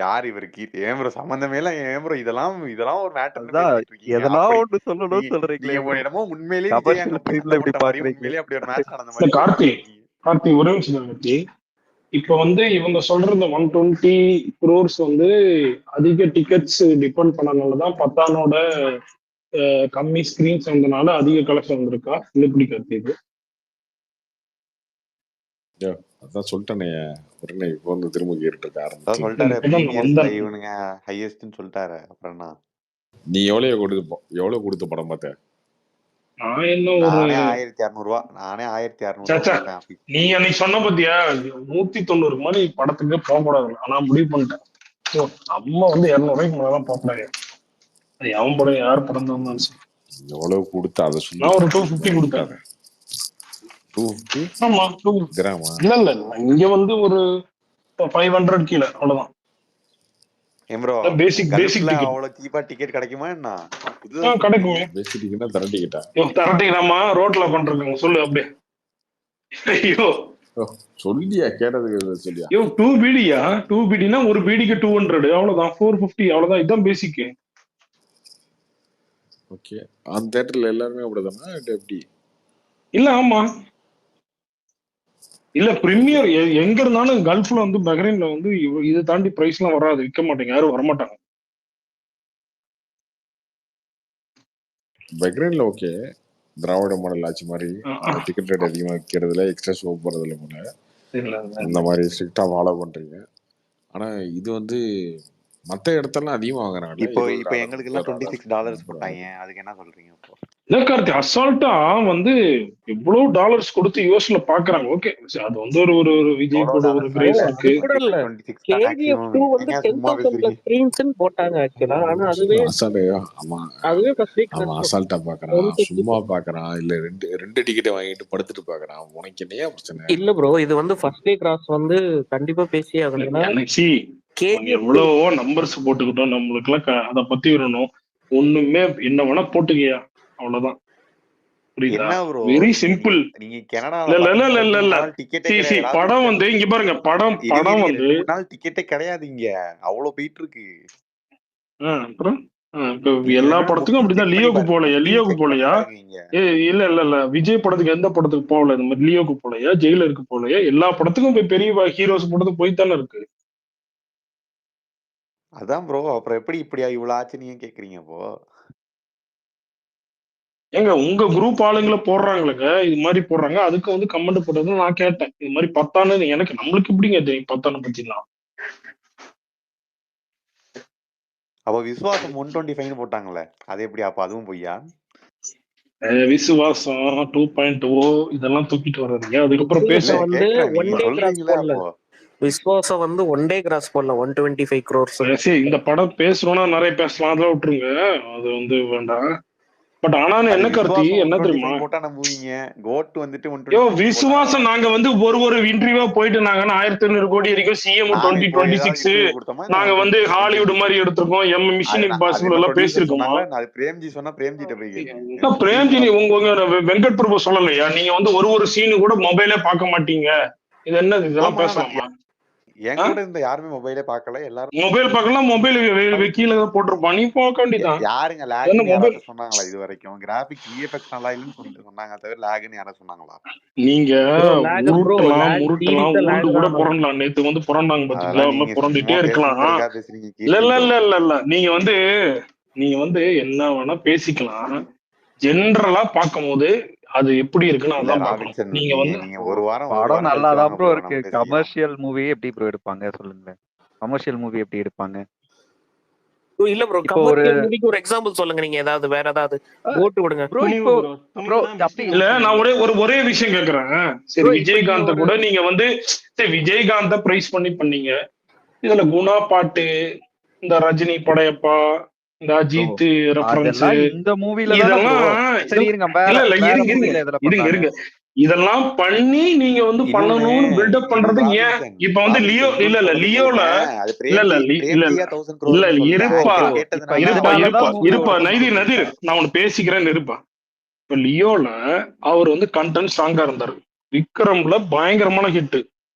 யார் இவருக்கு? ஏன் ப்ரோ சம்பந்தமே இல்ல. ஏன் ப்ரோ இதெல்லாம் ஒரு மேட்டர்னு அதான் பேசிட்டு இருக்கீங்க? எதனா அப்படி ஒன்று சொல்லணும்னு சொல்றீங்களே நீங்க ப்ரோ. என்னமோ உண்மையிலேயே விஜய் அங்க கமர்ஷியல் போய் டைம்ல சண்டை இப்படி போட்ட மாதிரியும் பாக்குறீங்க. உண்மையிலேயே அப்படி ஒரு மேட்ச் நடந்த இல்ல மாதிரியும் பேசிட்டு இருக்கீங்க. கார்த்தி ஒரே விஷயம் கார்த்தி. இப்ப வந்து இவங்க சொல்ற இந்த 120 crores வந்து அதிக டிக்கெட்ஸ் டிபெண்ட் பண்ணனாலதான் பத்தானோட கம்மி ஸ்கிரீன்ஸ் வந்தனால அதிக கலெக்ஷன் வந்திருக்கா? இது எப்படி கார்த்தி இது? ஐயோ, அதான் சொல்லிட்டேனே உடனே இப்போ வந்து திரும்ப கேட்டு இருக்க அதான் ஆரம்பிச்சு. சொல்லிட்டாரு, இப்பதான் பிரீமியர்ஸ்ல வந்தேன். இவனுங்க ஹையஸ்ட்னு சொல்லிட்டாரு. அப்புறம் என்ன? நீ எவ்வளவு கொடுத்த படம் பார்த்த? நான் என்ன ஒரு நானே 1600 ரூபா. நானே 1600 ரூபா சாச்சா கொடுத்தேன். நீ அன்னைக்கு சொன்ன பத்தியா 190 மாதிரி படத்துக்கு போக கூடாது. ஆனா முடிவு பண்ணிட்டேன். So, நம்ம வந்து 200 ரூபாய்க்கு மேலாம் போகக்கூடாது. அது அவன் படம் யார் படம் தான் சரி. எவ்வளவு கொடுத்த அதை சொல்லு. நான் ஒரு 250 கொடுத்தேன். 250 ஆமா கிராமா? இல்ல இல்ல இங்க வந்து ஒரு 500 கீழே அவ்வளவுதான். ப்ரோ பேசிக் கல்ஃப்ல டிக்கெட் அவ்வளவு சீப்பா டிக்கெட் கிடைக்குமா என்ன? புதுசா கிடைக்குமே. பேசிக் டிக்கெட்னா தர டிக்கெட்டா? தரட்டிக்கிடாமா ரோட்ல பண்றாங்க சொல்லு அப்படியே. ஐயோ சொல்லியா கேட்டதுக்கு சொல்லியா? ஐயோ 2 பீடியா? 2 பீடினா ஒரு பீடிக்கு 200 அவ்வளவுதான். 450 அவ்வளவுதான். இதுதான் பேசிக். ஓகே, அந்த தியேட்டர்ல எல்லாருமே அப்படிதானா எப்படி? இல்ல ஆமா இல்ல பிரீமியர் எங்க இருந்தாலும் கல்ஃப்ல வந்து பஹ்ரைன்ல வந்து இதை தாண்டி பிரைஸ் எல்லாம் வராது, விற்க மாட்டாங்க, யாரும் வரமாட்டாங்க. பஹ்ரைன்ல ஓகே, திராவிட மாடல் ஆட்சி மாதிரி டிக்கெட் ரேட் அதிகமாக விற்கிறதுல எக்ஸ்ட்ரா ஷோ போகிறதுல கூட அந்த மாதிரி ஸ்ட்ரிக்டாக ஃபாலோ பண்ணுறீங்க. ஆனால் இது வந்து மற்ற இடத்தெல்லாம் அதிகமாக வாங்குறாங்கல்ல. இப்போ எங்களுக்கு எல்லாம் $26 போட்டாங்க, அதுக்கு என்ன சொல்றீங்க? இப்போ என்ன கார்த்தி அசால்ட்டா வந்து எவ்வளவு டாலர்ஸ் கொடுத்து யூஎஸ்ல பாக்குறாங்க. ஓகே, அது வந்து ஒரு ஒரு ஒரு விஜய் கூட ஒரு கிரேஸ் இருக்கு. கூட இல்ல, KGF 2 வந்து 10,000 plus screens ன்னு போட்டாங்க ஆக்சுவலா. ஆனா அதுவே ஃபர்ஸ்ட் வீக் அவன் அசால்ட்டா பாக்குறான், சும்மா பாக்குறான், இல்ல ரெண்டு டிக்கெட்டை வாங்கிட்டு படுத்துட்டு பாக்குறான். உனக்கு என்னையா பிரச்சனை? இல்ல ப்ரோ, இது வந்து ஃபர்ஸ்ட் டே கிராஸ் வந்து கண்டிப்பா பேசியே ஆகணும். எவ்வளவோ நம்பர்ஸ் போட்டுக்கிட்டோம், நம்மளுக்கு எல்லாம் அதை பத்தி வரணும். ஒண்ணுமே என்ன வேணா போட்டுக்கியா, அவ்வளவுதான். புரியுதா? Very simple. நீங்க கனடால படம் வந்து இங்க பாருங்க, படம் வந்து டிக்கெட்டே கிடையாது இங்க, அவ்வளவு போயிட்டு இருக்கு. அப்புறம் எல்லா படத்துக்கும் அப்படிதான். லியோக்கு போலையா? இல்ல விஜய் படத்துக்கு எந்த படத்துக்கு போகல, இந்த மாதிரி லியோக்கு போலையா, ஜெயிலருக்கு போலையா? எல்லா படத்துக்கும் போய் பெரிய ஹீரோஸ் படத்துக்கு போய்த்தானே இருக்கு. அதான் ப்ரோ, அப்புறம் எப்படி இப்படியா இவ்வளவு ஆச்சு நீங்க கேக்குறீங்க? அப்போ ஏங்க உங்க குரூப் ஆளுங்களை போடுறாங்களுங்க, இது மாதிரி போடுறாங்க, அதுக்கு வந்து கமெண்ட் போட்டது நான் கேட்டேன். இது மாதிரி பத்தானு எனக்கு நம்மளுக்கு எப்படிங்க தெரியும் பத்தானு பத்திலாம்? அப்ப விசுவாசம் 125 போட்டாங்களே, அது எப்படி? அப்ப அதுவும் பொய்யா? விசுவாசம் 2.0 இதெல்லாம் தூக்கிட்டு வர்றீங்க. அதுக்கப்புறம் பேசுவாங்க. விசுவாசம் வந்து ஒன் டே கிராஸ் போடல, 125 crores. இந்த படம் பேசுறோம்னா நிறைய பேசலாம், அதெல்லாம் விட்டுருங்க, அது வந்து வேண்டாம். பட் ஆனா என்ன கருத்து என்ன தெரியுமா? விசுவாசம் நாங்க வந்து ஒரு இன்டர்வியூவா போயிட்டு நாங்க 1500 கோடி வரைக்கும் CM 2026 நாங்க வந்து ஹாலிவுட் மாதிரி எடுத்திருக்கோம், மிஷன் இம்பாசிபிள் எல்லாம் பேசிருக்கோமா? பிரேம்ஜி உங்க வெங்கட் பிரபு சொல்லலையா, நீங்க வந்து ஒரு சீனு கூட மொபைலே பார்க்க மாட்டீங்க, இது என்ன இதெல்லாம் பேசலாமா? என் கூட இருந்த யாருமே மொபைலே பார்க்கல, எல்லாரும் மொபைல் பார்க்கலாம், மொபைல் கீழே போட்டிருப்பான், நீ பார்க்க வேண்டியதான். யாருங்க லாக்னு சொன்னாங்களா? இது வரைக்கும் கிராபிக்ஸ் VFX நல்லா இல்லைன்னு சொல்லிட்டு சொன்னாங்க, தவிர லாக்னு யாரும் சொன்னாங்களா? நீங்க உருட்டலாம் உருண்டு கூட புறண்டலாம். நேத்து வந்து புறண்டாங்க பாத்தீங்களா, புறண்டுட்டே இருக்கலாம். இல்ல நீங்க வந்து என்ன வேணா பேசிக்கலாம். ஜெனரலா பார்க்கும் போது அது எப்படி இருக்குன்னு அதான் பார்க்கணும். நீங்க வந்து ஒரு வாரம் படம் நல்லா தான் ப்ரோ இருக்கு. கமர்ஷியல் மூவி எப்படி ப்ரோ எடுப்பாங்க சொல்லுங்க? கமர்ஷியல் மூவி எப்படி எடுப்பாங்க? இல்ல ப்ரோ, கமர்ஷியல் மூவிக்கு ஒரு எக்ஸாம்பிள் சொல்லுங்க. நீங்க ஏதாவது வேற ஏதாவது போட்டு விடுங்க ப்ரோ. இல்ல நான் ஒரே விஷயம் கேக்குறேன். சரி, விஜயகாந்த் கூட நீங்க வந்து விஜயகாந்த பிரைஸ் பண்ணீங்க. இதுல குணா பாட்டு, இந்த ரஜினி படையப்பா, இந்த அஜித் ரெஃபரன்ஸ், இந்த மூவில இதெல்லாம் பண்ணி நீங்க வந்து பண்ணணும்னு பில்டப் பண்றது ஏன்? இப்ப வந்து லியோல இருப்பா நதிர் நான் ஒண்ணு பேசிக்கிறேன்னு இருப்பா. இப்ப லியோல அவர் வந்து கண்டென்ட் ஸ்ட்ராங்கா இருந்தாரு. விக்ரம்ல பயங்கரமான ஹிட்.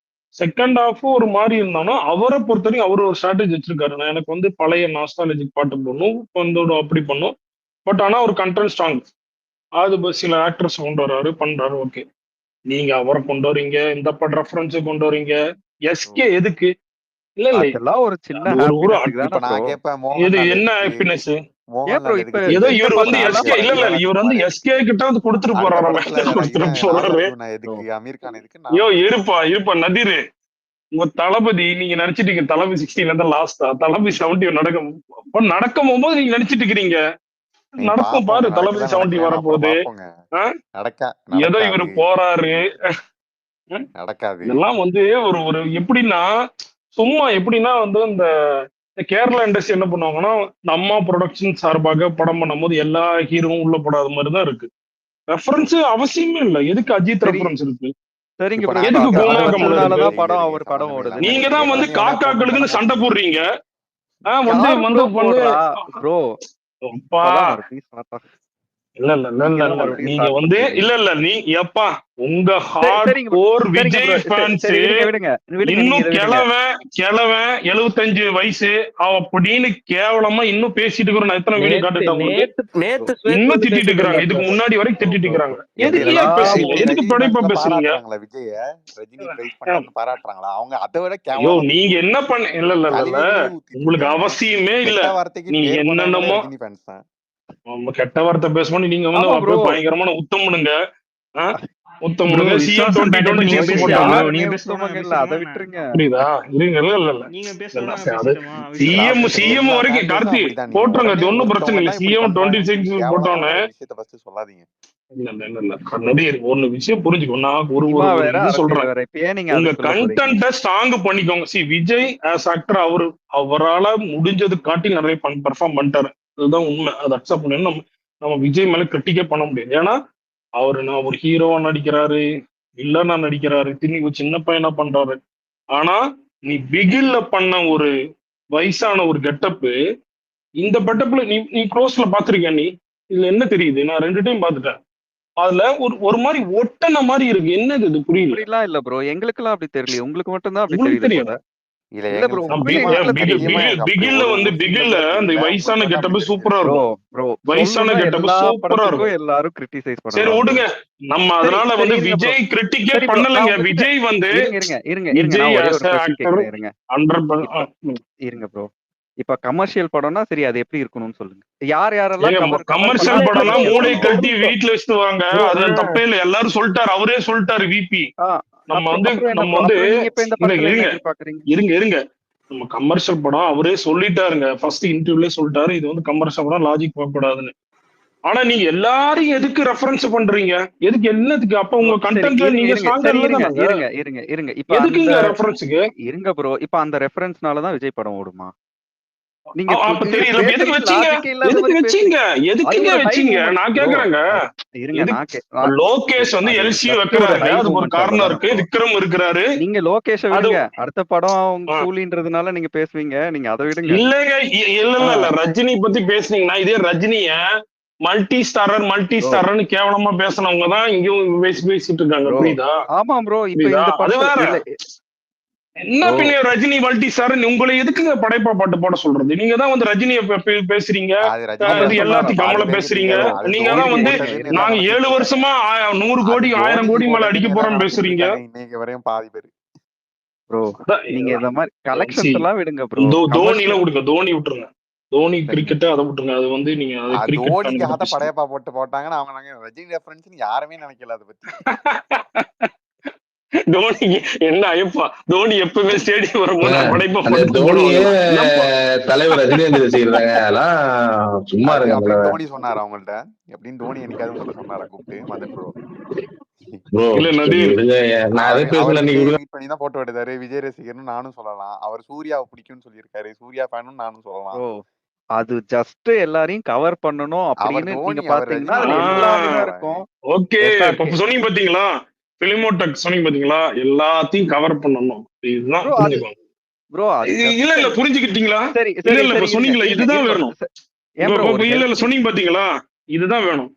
செகண்ட் ஹாஃப் ஒரு மாதிரி இருந்தாலும் அவரை பொறுத்தவரைக்கும் அவர் ஒரு ஸ்ட்ராட்டஜி வச்சிருக்காரு. நான் எனக்கு வந்து பழைய நாஸ்டாலஜிக் பாட்டு போடணும், வந்து அப்படி பண்ணும். பட் ஆனா ஒரு கண்டென்ட் ஸ்ட்ராங், அது சில ஆக்டர்ஸ் கொண்டு வர்றாரு, பண்றாரு. ஓகே, நீங்க அவரை கொண்டு வரீங்க, இந்த படம் ரெஃபரன்ஸ் கொண்டு வரீங்க, எஸ்கே எதுக்கு? இல்ல ஒரு சின்ன இது என்ன ஹாப்பினஸ்? ஏதோ இவர் வந்து எஸ்கே இவர் வந்து எஸ்கே கிட்ட வந்து கொடுத்துட்டு போறாரு. இருப்பா நதிரு, உங்க தளபதி நீங்க நினைச்சிட்டீங்க தளபதி 16 இருந்தா லாஸ்டா, தளபதி 70 நடக்கும் போது நீங்க நினைச்சிட்டு இருக்கிறீங்க. நடக்கும் பாரு, தளபதி 70 வரப்போகுது. ஏதோ இவரு போறாரு. இதெல்லாம் வந்து ஒரு எப்படின்னா சும்மா எப்படின்னா வந்து இந்த கேரளா இண்டஸ்ட்ரி என்ன பண்ணுவாங்கன்னா, நம்ம ப்ரொடக்ஷன் சார்பாக படம் பண்ணும் போது எல்லா ஹீரோவும் உள்ள போடாத மாதிரிதான் இருக்கு. ரெஃபரன்ஸ் அவசியமே இல்ல. எதுக்கு அஜித் ரெஃபரன்ஸ் இருக்கு? நீங்க தான் வந்து காக்காக்களுக்குன்னு சண்டை போடுறீங்க. இல்ல இல்ல இல்ல நீங்க இல்ல தான் இல்ல மறுபடியும் நீங்க ஸ்டார்ட் வந்து பண்றீங்க. இல்ல இல்ல நீ எப்பா உங்க சரிங்க ப்ரோ, கோர் சரிங்க விஜய் ப்ரோ, ஃபேன்ஸ் சரி விடுங்க நீங்க இன்னும் இதை விடுங்க. கிழவன் 75 வயசு அப்படின்னு கேவலமா இன்னும் பேசிட்டு இருக்கிறோம். நான் எத்தனை வீடியோ காட்டுட்டா உங்களுக்கு இன்னும் திட்டிட்டு இருக்கிறாங்க. இதுக்கு முன்னாடி வரைக்கும் திட்டிட்டு இருக்கிறாங்க. எதுக்கு ஏன் பேசுறீங்க? எதுக்கு ரஜினி படைப்பா ஃபேன்ஸ்ல பேசுறீங்க? பாராட்டுறாங்களா விஜய? ரஜினி பிரைஸ் பண்ணாருன்னு பாராட்டுறாங்களா? அவங்க அதை விட ஐயோ கேவலமா நீங்க என்ன பண்ண இல்ல இல்ல இல்ல இல்ல கழிவு ஊத்திட்டு உங்களுக்கு இருக்காங்க. அவசியமே இல்ல. கெட்ட வார்த்தைக்கு நீங்க பேர் போனவங்களே என்னென்னமோ ரஜினி ஃபேன்ஸ் தான். கெட்ட வார்த்தை பேசணும். நீங்க வந்து ஆமா ப்ரோ, அப்படியே பயங்கரமான உத்தமுனுங்க. உத்தம் ப்ரோ முடுங்க சிஎம் விஸ்வாசம் 2026 நீங்க பேசுங்க போட்டாங்க. ப்ரோ, நீங்க யாருமே பேசணுமா உத்தமங்க இல்ல, அதை பேசிட்டோமா? விட்டுருங்க. புரியுதா? இருங்க இல்ல இல்ல இல்ல நீங்க இல்ல பேசணுமா அது பேசிட்டோமா? சிஎம் விஸ்வாசம் சிஎம் எல்லா வரைக்கும் ஃபேன் பேஸும் கார்த்தி அப்படிதான். நீங்க போட்டுருங்க. உடனே அது ஒன்றும் பிரச்சனை ஒருத்தவங்க இல்லை. தான் இப்படி சிஎம் பண்றாங்கன்னு சொல்லி 26 கேவலமான போட்டோன்னே ஒரு விஷயத்த ஃபர்ஸ்ட் சொல்லாதீங்க. இல்ல இல்ல இல்ல இல்ல நடிகர் ஒண்ணு விஷயம் புரிஞ்சுக்கோ. நான் ஒரு சினிமா ஒரு ஒரு வேற, இது அரசியல் சொல்றேன். வேற. இப்ப ஏன் நீங்க உங்க அதுக்கு சொல்ல போறீங்க? கண்டென்ட்டை ஸ்ட்ராங் பண்ணிக்கோங்க. விஜய் ஆஸ் ஆக்டர் அவரால முடிஞ்சது காட்டி நிறைய பெர்ஃபார்ம் பண்ணிட்டாரு. அதுதான் உண்மை. அதை அக்செப்ட் பண்ணணும். நம்ம விஜய் மேல கிரிட்டிக்கே பண்ண முடியாது. ஏன்னா நான் ஒரு ஹீரோவா நடிக்கிறாரு, வில்லனா நடிக்கிறாரு, திரும்பி ஒரு சின்ன பையனா பண்றாரு. ஆனா நீ பிகில்ல பண்ண ஒரு வயசான ஒரு கெட்டப்பு, இந்த பட்டப்ல நீ க்ளோஸ்ல பாத்திருக்கியா? நீ இதுல என்ன தெரியுது? நான் 2 டைம் பாத்துட்டேன். அதுல ஒரு மாதிரி ஒட்டன மாதிரி இருக்கு. என்னது இது? புரியல. அப்படிலாம் இல்ல ப்ரோ, எங்களுக்கெல்லாம் அப்படி தெரியல. உங்களுக்கு மட்டும் தான் அப்படி உங்களுக்கு தெரியுது தெரியும். போல. இல்ல இல்ல ப்ரோ, எங்களுக்கு உண்மையிலே சத்தியமா எங்களுக்குலாம் சத்தியமா தெரியுது. எனக்கு அப்படி பிகில்ல ஒரு வந்து ஒரு சிங்கிள் பிகில்ல பேர் அந்த தெரியல. வயசான உங்களுக்கு மட்டும் கெட்டப்பு அப்படி சூப்பரா தெரிஞ்சிருக்கு. ப்ரோ இருக்கும். ப்ரோ வயசான சொல்லுனா கெட்டப்பு எல்லா சூப்பரா படத்துக்கும் இருக்கும். எல்லாரும் கிரிட்டிசைஸ் சரி பண்ணலாம் ப்ரோ. விடுங்க. நம்ம சரி அதனால சரி வந்து இருங்க ப்ரோ, விஜய் கிரிட்டிக்கே சரி ப்ரோ, நான் பண்ணலைங்க. உங்ககிட்ட விஜய் வந்து இருங்க இருங்க இருங்க இருங்க நான் விஜய் ஒரே ஆஸ் ஒரு கொஸ்டின் ஆக்டர் கேட்கறேன். இருங்க 100%. இருங்க ப்ரோ, இப்ப கமர்ஷியல் படம்னா சரி, அது எப்படி இருக்கணும்னு சொல்லுங்க. யாரெல்லாம் ஏங்க கமல் கமர்ஷியல் படம்னா படம்லாம் பிடிக்காது மூளை சொல்லலாம். கட்டி வீட்டுல வச்சுட்டு வாங்க. அது தப்பே இல்லை. எல்லாரும் சொல்லிட்டாரு. அவரே சொல்லிட்டாரு விபி. நம்ம அப்புறம் வந்து அப்புறம் என்ன நம்ம ப்ரோ, வந்து அப்புறம் நீங்க இப்ப இந்த இல்ல படத்துல என்ன இருங்க எதிர்பார்க்கறீங்க? இருங்க இருங்க நம்ம கமர்ஷியல் படம் அவரே சொல்லிட்டாருங்க. ஃபர்ஸ்ட் இன்டர்வியூலே சொல்லிட்டாரு, இது வந்து கமர்ஷியல் படம், லாஜிக் போகக்கூடாதுன்னு. ஆனா நீங்க எல்லாரும் எதுக்கு ரெஃபரன்ஸ் பண்றீங்க? எதுக்கு என்னத்துக்கு? அப்ப ப்ரோ உங்க சரி கண்டென்ட்ல இருங்க நீங்க இருங்க ஸ்ட்ராங்கா சரி இல்ல இருங்க தானங்க? இருங்க இருங்க இருங்க இப்ப அந்த எதுக்குங்க ரெஃபரன்ஸுக்கு? இருங்க ப்ரோ, இப்ப அந்த ரெஃபரன்ஸ்னால தான் விஜய் படம் ஓடுமா? நீங்க அப்ப தெரியல. அப்ப எதுக்கு பேசுறீங்க, வச்சீங்க? லாஜிக்கே இல்லாத எதுக்கு மாதிரி வச்சீங்க? பேசுறீங்க. அது எதுக்குங்க ஒரு ஹை வச்சீங்க? மூமெண்ட் நான் ப்ரோ. கேக்குறேங்க. இருங்க எதுக்கு லோகேஷ் வந்து அது எல்சி ஜஸ்ட் ஒரு வைக்கிறாருங்க. ஹை அதுக்கு ஒரு மூமெண்ட் காரணம் அவ்வளவுதானே இருக்கு. ப்ரோ. விக்ரம் இருக்கிறாரு. நீங்க லோகேஷை அது விடுங்க, அடுத்த படம் ஆ. கூலின்றதுனால நீங்க பேசுவீங்க, நீங்க அதை விடுங்க. இல்லங்க இல்ல ரஜினி பத்தி பேசுனீங்கன்னா இதே ரஜினிய மல்டி ஸ்டாரர்னு கேவலமா பேசினவங்க தான் இங்கேயும் பேசிட்டு இருக்காங்க. ப்ரோ புரியுதா? ஆமா ப்ரோ, இப்ப புரியுதா? இந்த அது படத்துல வேற. இல்ல என்ன ப்ரோ பின்ன ரஜினி மல்டி ஸ்டார் உங்களை எதுக்குங்க படைப்பா பாட்டு போட சொல்றது? நீங்க தான் வந்து ரஜினியை பேசுறீங்க. அது ரஜினி அவர் இது மட்டும் சொன்னாரா? எல்லாத்தையும் பாதி கமல பேருக்கு பேசுறீங்க. தெரியாது. அது நீங்க தான் தோனிக்கு வந்து போட்டதுன்னு எல்லாம் நாங்க 7 நினைச்சிட்டு இருக்காங்க. வருஷமா 100 அது கோடி 1000 தோனிக்கு கோடி மேல அடிக்க போட்டதுன்னு எல்லாம் போறோம்னு நினைச்சிட்டு பேசுறீங்க. இருக்காங்க இன்னைக்கு வரையும் பாதி பேர். ப்ரோ நீங்க இந்த மாதிரி See, கலெக்ஷன்ஸ் எல்லாம் விடுங்க ப்ரோ. தோனில விடுங்க. தோனி விட்டுருங்க. தோனி கிரிக்கெட் அதை விட்டுருங்க. அது வந்து நீங்க அது கிரிக்கெட் தோனிக்காக பத்தி படையப்பா போட்டாங்கன்னா அவங்க நாங்க ரஜினி ரெஃபரன்ஸ் யாருமே நினைக்கல அதை பத்தி. தோனி என்ன ஐயப்பா? தோனி எப்பவுமே ஸ்டேடியம் வரும்போது படைப்பா அந்த போட்டு தோனியே போடுவாங்களா? தலைவர் ரஜினிகாந்த் வச்சுக்கிறாங்க. அதெல்லாம் சும்மா அது இருங்க அப்படின்னு தலைவர். தோனி சொன்னாரு அவங்கள்ட்ட. எப்படின்னு தோனி என்னைக்காவது உங்கள்ட்ட சொன்னாரா கூப்பிட்டு மதன் ப்ரோ? ப்ரோ இல்ல நதீர் விடுங்க, நான் எதை அவர் பேசல நீங்க விஜய் விடுங்க. மீட் பண்ணி தான் போட்டோ எடுத்தாரு. விஜய் ரசிகர்னு நானும் சொல்லலாம். அவர் சூர்யாவை பிடிக்கும்னு சொல்லியிருக்காரு. சூர்யா ஃபேனும் நானும் சொல்லலாம். ப்ரோ அது ஜஸ்ட் எல்லாரையும் கவர் பண்ணணும் அவர் அப்படின்னு நீங்க தோனி, அவர் பாத்தீங்கன்னா ரஜினி அதுல எல்லாமே தான் இருக்கும். ஓகே. SRK இப்ப சொன்னீங்க பாத்தீங்களா, பிலிமோடெக் சொன்னீங்க பாத்தீங்களா, எல்லாத்தையும் கவர் பண்ணணும். இதுதான் ப்ரோ அது புரிஞ்சுக்கோங்க. ப்ரோ அது இல்ல ஜஸ்ட் இல்ல புரிஞ்சுக்கிட்டீங்களா? சரி இல்ல சரி இல்ல சரி இப்ப இருங்க சொன்னீங்களா இருங்க இதுதான் இருங்க வேணும். ஏன் ப்ரோ ஒரு இல்ல இல்ல ஹெல்த் சொன்னீங்க பாத்தீங்களா, இதுதான் வேணும்.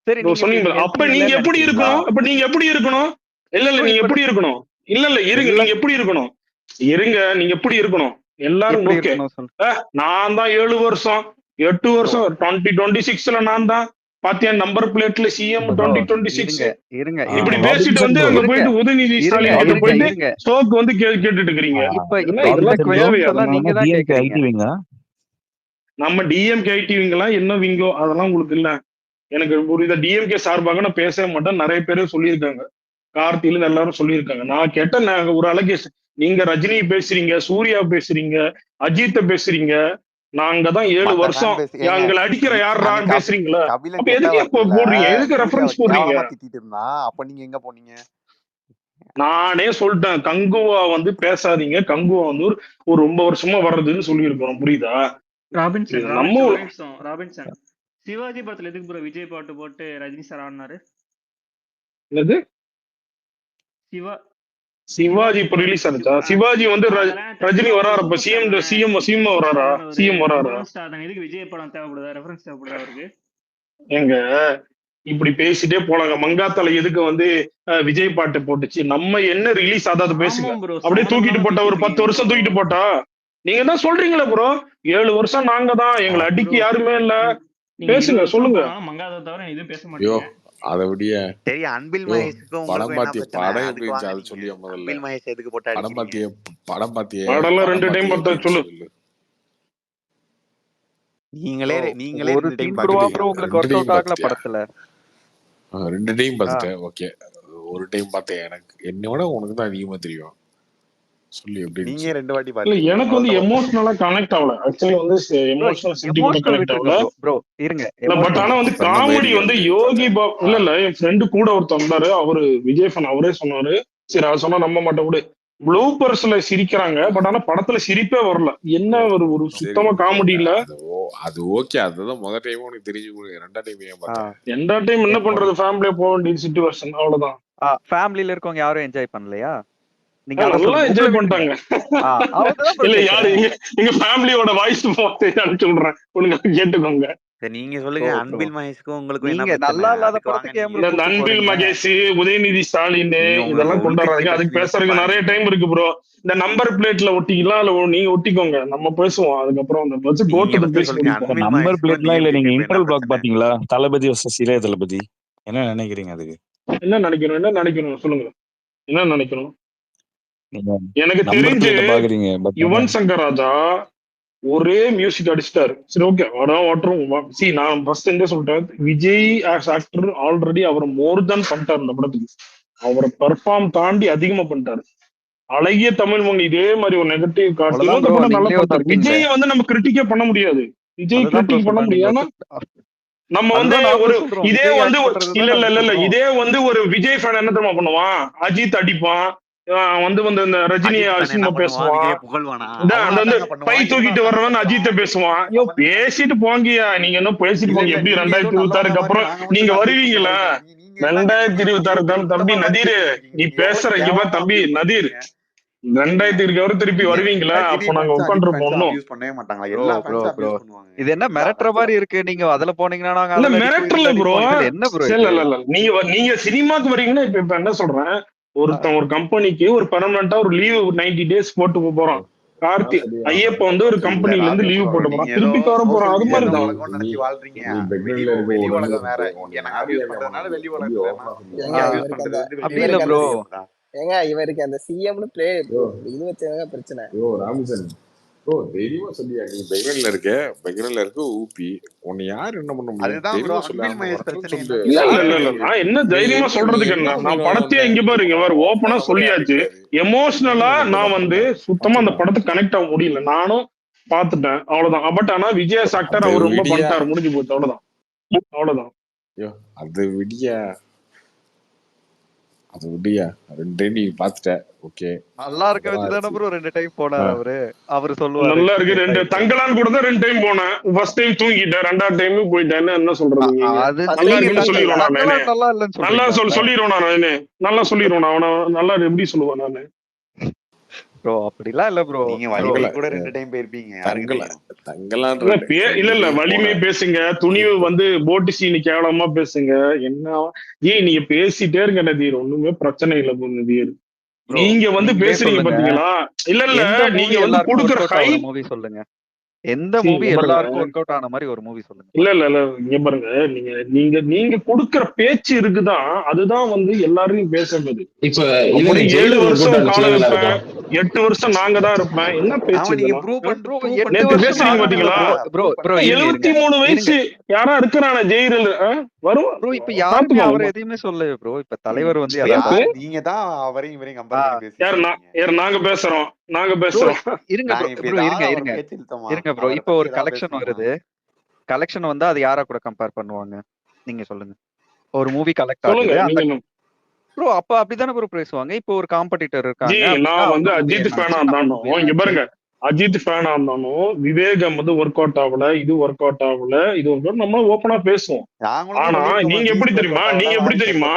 சரி நீங்க இப்ப சொன்னீங்க. ஹெல்த் அப்ப நீங்க இல்லன்னு எப்படி நினைக்கிறீங்களா இருக்கணும்? அப்ப நீங்க எப்படி இருக்கணும்? இல்ல இல்ல ப்ரோ? நீங்க இப்ப எப்படி இருக்கணும்? இல்ல இல்ல இருங்க. எல்லா நீங்க எப்படி இருக்கணும்? இருங்க. நீங்க எப்படி இருக்கணும்? எல்லாரும் எப்படி ஓகே. இருக்கணும் சொல்லு. நான் தான் 7 வருஷம் 8 ப்ரோ வருஷம் 2026ல நான் தான் பாத்தியா நம்பர் பிளேட்ல சிஎம் ப்ரோ 2026 இருங்க இருங்க இப்படி இருங்க பேசிட்டு வந்து அங்க இருங்க போயிட்டு உதயநிதி இருங்க ஸ்டாலின் கிட்ட இருங்க போயிட்டு இருங்க ஸ்டோக் வந்து கேட்டுட்டு இருக்கிறீங்க. இப்ப என்ன இப்ப இந்த இதெல்லாம் கொஸ்டின்ஸ் தேவையா? எல்லாம் நீங்க தான் கேக்குறீங்க. நம்ம டிஎம்கே ஐடிவிங்களா என்ன விங்கோ அதெல்லாம் உங்களுக்கு இல்ல. எனக்கு புரியுதா? டிஎம்கே சார்பாக நான் பேசவே மாட்டேன். நிறைய பேர் சொல்லியிருக்காங்க. கார்த்தியில எல்லாரும் சொல்லியிருக்காங்க. நான் கேட்ட ஒரு அலகேஷன். நீங்க ரஜினி பேசுறீங்க, சூர்யா பேசுறீங்க, அஜித்த பேசுறீங்க. நாங்க தான் 7 மத்த வருஷம் ஃபேன் பேசி ஏங்க எங்களை அடிக்கிற யாரா அன்னைக்கு பேசுறீங்களா? கபிலன் அப்ப கெட்ட எதுக்கு வார்த்தையில போடுறீங்க? எதுக்கு சூர்யாவை ரெஃபரன்ஸ் போடுறீங்க? கேவலமா திட்டிட்டு இருந்தா அப்ப நீங்க எங்க போனீங்க? நானே சொல்லிட்டேன், கங்குவா வந்து பேசாதீங்க. கங்குவா வந்து ஒரு ரொம்ப வருஷமா வர்றதுன்னு சொல்லியிருக்கிறோம். புரியுதா? ராபின்சன் நம்ம ஒரு நிமிஷம். ராபின்சன் சிவாஜி படத்துல எதுக்கு ப்ரோ விஜய் பாட்டு போட்டு ரஜினி சார் ஆடினாரு? என்னது சிவாஜி இப்ப ரிலீஸ் ஆனிச்சா? சிவாஜி வந்து ரஜினி வராரப்ப சிஎம் வராரா? சிஎம் வராரா? எதுக்கு விஜய் படம் தேவைப்படுதா? ரெஃபரன்ஸ் தேவைப்படுதா அவருக்கு? எங்க இப்படி பேசிட்டே போலாங்க. மங்காத்தால எதுக்கு வந்து விஜய் பாட்டு போட்டுச்சு, நம்ம என்ன ரிலீஸ் அதாவது பேசுங்க. ஆமாம் ப்ரோ, அப்படியே சம்மந்தம் தூக்கிட்டு இல்லாம போட்டா, ஒரு பேசிட்டு 10 இருக்கீங்க வருஷம் ப்ரோ. தூக்கிட்டு போட்டா நீங்க என்ன சொல்றீங்களா ப்ரோ? 7 வருஷம் நாங்க தான், எங்களை அடிக்க ப்ரோ யாருமே இல்ல. நீங்க 20 பேசுங்க, வருஷம் சொல்லுங்க. போனாலும் மங்காத தவிர எதுவும் பேச யோ மாட்டீங்க. அதை விடிய சரி, அன்பில் யோ மகேஷுக்கும் படம் உங்களுக்கும் என்ன பாத்திய பிரச்சனை? படம் எப்படி அதுக்கு இருந்துச்சு வாங்க அதை நீங்க. சொல்லிய முதல்ல. அன்பில் மகேஷ் எதுக்கு போட்டு படம் அடிக்கிறீங்க? பாத்திய படம் பாத்திய படம்லாம் படம் 2 டைம் பாத்திய பார்த்தா எப்படி சொல்லு. சொல்லு. நீங்களே ப்ரோ நீங்களே ஒரு 2 டைம் சீன் கூடவா பாத்துட்டீங்க. ப்ரோ உங்களுக்கு 2 ஒர்க் டைம் அவுட் ஆகல பார்த்துட்டியா? படத்துல? 2 டைம் ஆ பார்த்துட்டேன். ஓகே, ஒரு டைம் பார்த்தேன். எனக்கு என்னோட உனக்கு தான் அதிகமா தெரியும். சொல்லு எப்படி நீங்க இருந்துச்சு. 2 வாட்டி இல்ல பாத்துட்டீங்க. எனக்கு வந்து எமோஷனலா கனெக்ட் ஆகல. ஆக்சுவலி வந்து ப்ரோ எமோஷனல் சென்டிமெண்டா எமோஷனல் கனெக்ட் விட்டுருங்க ஆகல. ப்ரோ. ப்ரோ இருங்க, இல்ல பட் ஆனா எமோஷனல் வந்து அப்ப என்ன காமெடி மாதிரி வந்து வந்து யோகி பார்த்தேன்? பாபு இல்ல என் ஃப்ரெண்டு கூட ஒருத்தர் வந்தாரு, அவரு விஜய் ஃபேன், அவரே சொன்னாரு. சரி அவர் சொன்னா நம்ப மாட்டேன் கூட. ப்ளூபர்ஸ்ல சிரிக்கிறாங்க, பட் ஆனா படத்துல சிரிப்பே வரல. என்ன ஒரு சரி, சுத்தமா காமெடி இல்ல. அது ஓகே. அதுதான் முதல் டைம் உனக்கு தெரிஞ்சு கொடு. 2ஆம் டைம் ஏன் ஆ பார்த்தேன்? எந்த டைம் என்ன பண்றது, ஃபேமிலியா போக வேண்டிய சிச்சுவேஷன், அவ்வளவுதான். ஃபேமிலில இருக்கவங்க யாரும் என்ஜாய் பண்ணலையா? நீங்க அத நல்லா சொல்லுங்க. உங்களை என்ஜாய் விட்டுருங்க. பண்ணிட்டாங்க. அவர்தான் ப்ரோ இல்ல யாரு கேக்குறேன். எங்க ஃபேமிலியோட வாய்ஸ் அனுப்பிச்சு விடுறேன், ஒழுங்கா கேட்டுக்கோங்க. சரி, நீங்க ப்ரோ சொல்லுங்க. ப்ரோ அன்பில் மகேஷ்க்கும் உங்களுக்கும் என்ன நீங்க பிரச்சனை? நல்லா இல்லாத அதுக்கு வாங்க படத்துக்கு ஏன் நீங்க. ப்ரோ இந்த கூட்டு அன்பில் போறீங்க? மகேஷ், உதயநிதி ஸ்டாலின் நீங்க உங்களுக்கு இதெல்லாம் கொண்டு உள்கட்சி வராதீங்க. அதுக்கு பிரச்சனையை பேசுறதுக்கு பாருங்க நிறைய நீங்க. டைம் இருக்கு ப்ரோ. இந்த நம்பர் பிளேட்ல ஒட்டிக்கலாம், இல்ல நீங்க ஒட்டிக்கோங்க, நம்ம பேசுவோம். அதுக்கப்புறம் அந்த வச்சு நீங்க கோட்டத்தை ஃபர்ஸ்ட் பேசி சொல்லுங்க. முடிப்போம். இப்ப அன்பில் நம்பர் மகேஷ்க்கும் பிளேட்லாம் இல்ல, நீங்க டிஎம்கேக்கும் இப்ப என்ன இன்டர்வல் பிளாக் பிரச்சனை? பாத்தீங்களா? தளபதி வர்சஸ் இளைய தளபதி. என்ன நினைக்கிறீங்க அதுக்கு? என்ன நினைக்கணும் சொல்லுங்க. என்ன நினைக்கணும்? நீங்க எனக்கு நம்பர் தெரிஞ்சு பிளேட்ட பாக்குறீங்க, பட் யுவன் சங்கர் ராஜா ஒரே மியூசிக் அடிச்சிட்டாரு. சரி ஓகே, வடம் ஓட்டுறோம். சி நான் ஃபர்ஸ்ட் இருந்தே சொல்லிட்டேன், விஜய் ஆஸ் ஆக்டர் ஆல்ரெடி அவர் மோர் தென் பண்ணிட்டாரு இந்த படத்துக்கு. அவரை பெர்ஃபார்ம் தாண்டி அதிகமா பண்ணிட்டாரு. அழகிய தமிழ் மொழி இதே மாதிரி ஒரு நெகட்டிவ் காட்டிலும் அவ்வளவுதான் இந்த ப்ரோ, படம் நல்லா நீங்களே பண்ணிட்டாரு. ஒத்துக்கிட்டீங்களே. விஜய் வந்து நம்ம கிரிட்டிக்கே பண்ண முடியாது. விஜய் அதுதான் ப்ரோ கிரிட்டிக் பண்ண சொல்றேன், நீங்க முடியாது. நம்ம வந்து அதுதான் ஒரு நாங்களும் சொல்றோம். இதே விஜய் வந்து ஆக்ட் பண்றதுதான் இல்ல இல்ல நாங்க இல்ல இல்ல சொல்றோம். இதே வந்து ஒரு விஜய் ஃபேன் என்ன தெரியுமா பண்ணுவான்? அஜித் அடிப்பான், வந்து வந்து இந்த ரஜினியை அஜித் ஃபேன் என்ன அசிங்கமா பண்ணுவான்? பேசுவான். விஜய புகழ்வானா? இந்த அந்த அவனும் வந்து அதாங்க பை பண்ணுவான். தூக்கிட்டு இவனும் அதாங்க வர்றவன் பண்ணுவான். அஜித்தை பேசுவான். ஐயோ சம்பந்தமே கிடையாது. பேசிட்டு போங்கயா, நீங்க என்ன பேசிட்டு இல்ல போங்க. இல்ல, எப்படி நீங்க ஏதோ 2026க்கு நல்லவங்க மாதிரி அப்புறம் நாங்க மட்டும் நீங்க அஜித் பத்தி வருவீங்களா? பேசுறோம். நீங்க என்னங்க நீங்க நீங்க ஒரு 2026 தம்பி உத்தம மாதிரி நதீர், பேசிட்டு இருக்கீங்க. நீ நீங்க எவ்வளவு பேசுற இங்க பாரு கேவலமா தம்பி அபியூஸ் நதீர், பண்ணிருக்கீங்க. ஏங்க 2026 திருப்பி நீங்க வருவீங்களா? ரஜினி அப்போ நாங்க ஃபேன்ஸும் அஜித் உட்காந்துருப்போம். ஃபேன்ஸும் ஒன்னும் அபியூஸ் பண்ணவே மாட்டாங்களா? ப்ரோ எல்லா ப்ரோ ஃபேன்ஸும் ப்ரோ அபியூஸ் பண்ணுவாங்க. இது என்ன எல்லா மிரட்டுற ஃபேன்ஸும். மாதிரி இருக்கு? நீங்க அதுல போனீங்கன்னா நாங்க இல்ல அதுல அடிப்போம், மிரட்டல இதுல ப்ரோ. அடிப்போம். இதுல என்ன ப்ரோ இல்ல இது? இல்ல இல்ல நீங்க சினிமாக்கு வரீங்கன்னா இப்ப என்ன சொல்றேன், ஒருத்தன் ஒரு கம்பெனிக்கு ஒரு பெர்மனண்டா ஒரு லீவ் 90 டேஸ் போட்டு போறான். கார்த்தி ஐயப்ப வந்து ஒரு இல்ல கம்பெனில இருந்து ராஜு லீவ் ப்ரோ, போட்டு நீங்க போறான், ஏதோ திருப்பி வர போறான். சோசியல் அது மீடியா தான் மாதிரிதான். உலகம்னு நினைச்சு வாழ்றீங்க. வெளி பெக்ரவுண்ட்ல இருக்க வெளி ஒரு உலகம் வேற. நிமிஷம் இங்க நாங்க அபியூஸ் பண்றதுனால வெளி உலகத்துல ஏங்க இங்க அபியூஸ் இவருக்கு பண்றது அந்த வந்து அப்படி வெளி இல்ல இவருக்கு ப்ரோ. அந்த உலகத்துல. ஏங்க இவருக்கு அந்த சிஎம்னு இது வச்சதாங்க பிரச்சனை. ராமசன் தைரியமா சொல்லியா, நீ பெக்ரவுண்ட்ல இருக்க ஊபி, உன்னை யார் என்ன பண்ண முடியும்? அதுதான் ப்ரோ, தைரியமா சொல்லு. அன்பில் அவன் மகேஷ் வரட்டும்னு பிரச்சனை சொல்லு. என்னன்னு இல்ல இல்ல கேக்குறேன். இல்ல இல்ல நான் என்ன நீ தைரியமா என்ன சொல்றதுக்கு என்ன, நான் படத்தையே இங்க பாருங்க ஓப்பனா சொல்லியாச்சு. எமோஷனலா நான் வந்து சுத்தமா அந்த படத்தை கனெக்ட் ஆக முடியல. நானும் பாத்துட்டேன், அவ்வளவுதான். பட் ஆனா விஜய் ஆக்டர் அது அவர் ரொம்ப விடியா பண்ணிட்டாரு, முடிஞ்சு போச்சு, அவ்வளவுதான். அவ்வளவுதான். அது விடியா அது விடியா 2 டைம் நீ பாத்துட்ட. ஓகே, நல்லா இருக்க அதெல்லாம் வச்சுதானே ஆச்சு. ப்ரோ 2 டைம் போனாரு அவரு. அவரு சொல்லுவாரு நல்லா இருக்கு. இந்த 2 டைம். தங்கலான் கூட தான் 2 டைம் போனேன். ஃபர்ஸ்ட் டைம் தூங்கிட்டேன், 2வது டைம் போயிட்டேன். என்ன சொல்றது நீங்க? அது நல்லா நீங்க இருக்குன்னு சொல்லிடுவேன் நான். தங்கலாம் நல்லா இல்லைன்னு நல்லா சொல்றீங்களா? சொல்லிடுவேன் நான். நல்லா சொல்லிடுவேன் நான். அவனை நல்லா எப்படி சொல்லுவேன் நானு? ப்ரோ அப்படிலாம் இல்ல ப்ரோ. நீங்க வலிமை கூட 2 டைம் போயிருப்பீங்க. யாருக்கு தெரியும்? இல்ல இல்ல வலிமை பேசுங்க, துணிவு வந்து போட்டு சீனி கேவலமா பேசுங்க. என்ன நீங்க பேசிட்டே இருங்க நதீர், ஒண்ணுமே பிரச்சனை இல்ல நதீர். நீங்க வந்து நீங்களே பேசுறீங்க சொல்லுங்க. பாத்தீங்களா? இல்ல இல்ல எந்த மூவி நீங்க வந்து எல்லாருக்கும் கொடுக்குற ஒர்க் அவுட் ஹை. ஆகுற மூவி சொல்லுங்க. எந்த மூவி எல்லாருக்கும் ஒர்க் அவுட் ஆன மாதிரி ஒரு மூவி சொல்லுங்க. இல்ல இல்ல இல்ல இங்க பாருங்க, நீங்க நீங்க நீங்க கொடுக்குற பேச்சு இருக்குதான், அதுதான் வந்து எல்லாரையும் பேசுறது. இப்ப அப்படி 7 வருஷம் காலம் இருப்பேன், 8 8 வருஷம் நாங்க தான் இருப்பேன். என்ன பேச்சு நீங்க இதெல்லாம்? ப்ரூவ் ப்ரோ பண்ணிட்டு 8 நேத்து வருஷம் பேசுறீங்க நானும் பாத்தீங்களா? ப்ரோ ப்ரோ இருங்க 73 வயசு யாரா இருக்கிறான ஜெயில வரும். ப்ரோ இப்ப யாருமே பாத்துக்கோங்க. அவரை எதையுமே சொல்லல ப்ரோ. இப்ப தலைவர் வந்து நீங்க தான் அவரையும் இவரையும் கம்பேர் பண்ணி யார் பேசிட்டு நாங்க பேசுறோம் இருங்க ப்ரோ ப்ரோ இருங்க ப்ரோ. இப்போ ஒரு கலெக்ஷன் வருது. கலெக்ஷன் வந்தா அது யாரா கூட கம்பேர் பண்ணுவாங்க? நீங்க சொல்லுங்க. ஒரு மூவி கலெக்ட் ஆகுது அந்த ப்ரோ, அப்ப அப்படிதானே ப்ரோ பேசுவாங்க. இப்போ ஒரு காம்படிட்டர் இருக்காங்க. நான் வந்து அஜித் ஃபேனா இருந்தாலும் இங்க பாருங்க, அஜித் ஃபேனா இருந்தாலும் விவேகம் வந்து ஒர்க் அவுட் ஆகல, இது ஒர்க் அவுட் ஆகல, இது நம்ம ஓப்பனா பேசுவோம். ஆனா நீங்க எப்படி தெரியுமா,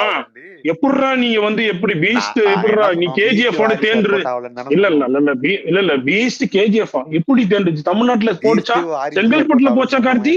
எப்படிரா நீங்க வந்து எப்படி பீஸ்ட், எப்படிரா நீ கேஜிஎஃப் ஓட தேன்று? இல்ல இல்ல இல்ல இல்ல பீஸ்ட் கேஜிஎஃப் எப்படி தேண்டுச்சு? தமிழ்நாட்டுல போடுச்சா? செங்கல்பட்டுல போச்சா கார்த்தி?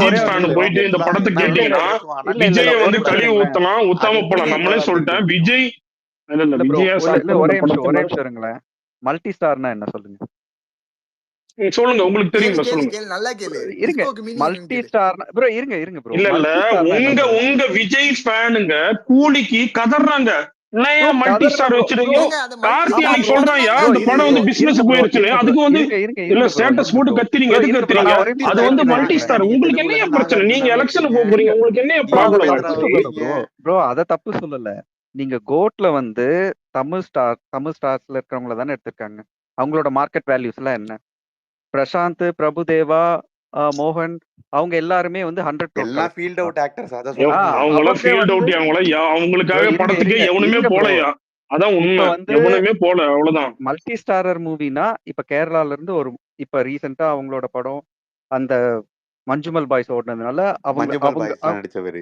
ஒரே அஜித் ஒரு ஃபேன் நிமிஷம் போயிட்டு இந்த படத்தை நான் கேட்டீங்கன்னா விஜய ஒரு வந்து நிமிஷம் கழுவி இருங்களேன் ஊத்தலாம் ஊத்தாம போலாம் நம்மளே சொல்லிட்டேன் விஜய் இல்ல இல்ல ப்ரோ விஜயா இல்ல சாப்பிட்டு ஒரே இந்த நிமிஷம் படத்துல இருங்களேன். மல்டி ஸ்டார்னா என்ன சொல்லுங்க? சொல்லுங்க உங்களுக்கு கேளு தெரியுமா கேளு சொல்லுங்க. கேளு நல்லா கேளு. இருங்க டிஸ்கோக்கு மீனிங் என்னன்னு மல்டி கேளு. ஸ்டார்னா ப்ரோ இருங்க ப்ரோ இல்ல மல்டி ஸ்டார்னா என்ன உங்க ப்ரோ? உங்க விஜய் ஃபேனுங்க கூலிக்கு கதறாங்க. ப்ரோ ஏன் மல்டி கதறல ஸ்டார் ப்ரோ வச்சிருக்கீங்க? ஏங்க அந்த மல்டி கார்த்தி ஆமா அன்னைக்கு ப்ரோ சொல்றாயா ப்ரோ அந்த படம் வந்து இருங்க பிசினஸ் ப்ரோ போயிருச்சுன்னு. அதுக்கு வந்து இல்ல இருங்க ப்ரோ ஸ்டேட்டஸ் போட்டு கத்துறீங்க. எதுக்கு இருங்க ப்ரோ கத்துறீங்க? நான் ஒரே அது நிமிஷம் வந்து மல்டி இருங்களேன். ஸ்டார். நீங்க உங்களுக்கு தெலுங்குல என்னைய இருந்து பிரச்சனை? நீங்க நாகார்ஜுனாவை எலெக்ஷனுக்கு வச்சீங்க, போக போறீங்க. உங்களுக்கு என்னைய ப்ரோ அதை ப்ராப்ளம்? தப்பு பாகவதராவை சொல்லல வச்சீங்க. ப்ரோ அதை தப்பு சொல்லல. நீங்க கோட்ல வந்து தமிழ் ஸ்டார்ஸ்ல இருக்கிறவங்கள தானே எடுத்திருக்காங்க. அவங்களோட மார்க்கெட் வேல்யூஸ் எல்லாம் என்ன? பிரசாந்த், பிரபுதேவா, மோகன் அவங்க எல்லாருமே வந்து 100 crore எல்லாம் கலெக்ட் ஃபீல்ட் பண்ணிருக்காங்க. அவுட் ஆக்டர்ஸ், அத சொல்ல முடியும். அவங்களாம் அவங்க ஃபீல்ட் வந்து அவுட். அவங்களுக்காக இருங்க படத்துக்கு இருங்க எவனுமே இருங்க ப்ரோ. போலையா? அதான் இப்ப உண்மை. வந்து எவனுமே போல, அவ்வளவுதான். மல்டி ஸ்டாரர் மூவினா இப்ப கேரளால இருந்து இப்ப ரீசெண்டா அவங்களோட படம் அந்த மஞ்சுமல் பாய்ஸ் ஓடுனதுனால அவங்க மஞ்சுமல் அவங்க பாய்ஸ்ல நடிச்சவரு.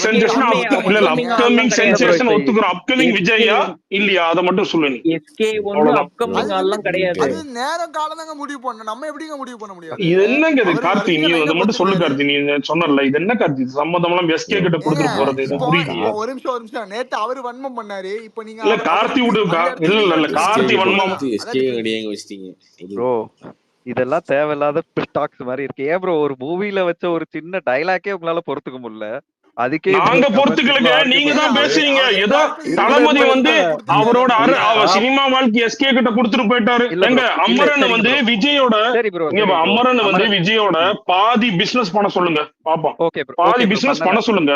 அப்கமிங் சென்சேஷன் இல்ல அப்கமிங் சென்சேஷன் ஒத்துக்குறோம். அப்கமிங் விஜயா இல்லையா அதை மட்டும் சொல்லு நீ. எஸ்கே வந்து அவ்வளவுதான். அப்கமிங் ஆள்லாம் கிடையாது. அது நேரம் காலம் தாங்க முடிவு பண்ணணும். நம்ம எப்படிங்க முடிவு பண்ண முடியாது? இது என்னங்க இது அவரு கார்த்தி, நீ வரிசையா அதை லைனா மட்டும் சொல்லு கொடுத்துருக்காரு. கார்த்தி. நீ சொன்னல இது என்ன கார்த்தி சம்பந்தம் எல்லாம் எஸ்கே கிட்ட ஏங்க கொடுத்துட்டு போறது, இது இப்போ புரியலையே. இப்போ ஒரு நிமிஷம் நேத்து அவரு வன்மம் பண்ணாரு. இப்போ நீங்க இல்ல அவருக்கு கார்த்தி விடு அந்த இடத்துல இல்ல நீங்க இல்ல எடுத்து கார்த்தி எஸ்கே வன்மம் அதான் எஸ்கே டிஃபரன்ஸ். அடியாங்க வச்சிட்டீங்க. ப்ரோ இதெல்லாம் தேவையில்லாத டாக்ஸ் மாதிரி இருக்கு. ஏன் ப்ரோ ஒரு மூவில வச்ச ஒரு சின்ன டைலாக்கே உங்களால பொறுத்துக்க முடியல, அதுக்கே நாங்க பொறுத்துக்கலுங்க, நீங்க தான் பேசுறீங்க. ஏதோ தளபதி வந்து அவரோட சினிமா வாழ்க்கை எஸ்கே கிட்ட கொடுத்துட்டு போயிட்டாரு. எங்க அமரன் வந்து விஜயோட அமரன் வந்து விஜயோட பாதி பிசினஸ் பண்ண சொல்லுங்க பாப்போம். பாதி பிசினஸ் பண்ண சொல்லுங்க.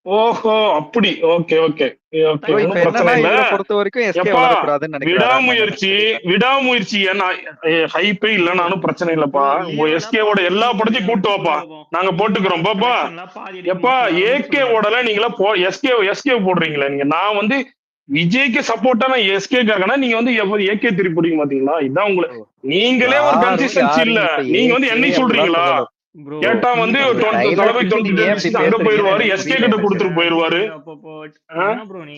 ஓஹோ அப்படி. ஓகே ஓகே ஓகே, ப்ரோ இப்ப ஒன்றும் பிரச்சனை என்னன்னா இல்ல. இதுல பொறுத்த வரைக்கும் எஸ்கே எப்பா வளரக்கூடாதுன்னு நினைக்கிறாரா என்னன்னு எனக்கு விடாமுயற்சி தெரியல. விடாமுயற்சி ஏன்னா ஹைப்பே ப்ரோ இல்லைனாலும் பிரச்சனை இல்லப்பா. ப்ரோ லியோல எஸ்கேவோட பாதி எல்லா எடுக்க படத்தையும் மாட்டேங்கிறாங்க கூட்டு வாப்பா, ப்ரோ. நாங்க லியோல போட்டுக்கிறோம் பாப்பா. கலெக்ஷன்ல பாதி எடுக்க எப்பா மாட்டேங்கிறாங்க, அதை மட்டும் ஏகே சொல்லுங்க. ஓடல நீங்களா எஸ்கே போடுறீங்களா நீங்க? நான் வந்து விஜய்க்கு சப்போர்ட்டா நான் எஸ்கேக்கு இருக்கேன்னா நீங்க வந்து ஏகே திருப்பி பிடிக்க மாட்டீங்களா? இதான் உங்களுக்கு ப்ரோ நீங்களே ஒரு யாரும் கன்சிஸ்டன்சி இல்ல. யாரையும் இப்ப நீங்க வந்து ஏகே என்னை அப்படிலாம் சொல்றீங்களா? சொல்லல. ப்ரோ கேட்டா வந்து அந்த தளபதி டைலாக்குக்கு 20 நீங்க ஏன் இப்படி 26 அங்க பேசுறீங்கன்னு போயிருவாரு, எனக்கு எஸ்கே புரியல கிட்ட எனக்கு. கொடுத்துட்டு போயிருவாரு. அப்போ ஆ? என்ன ப்ரோ நீ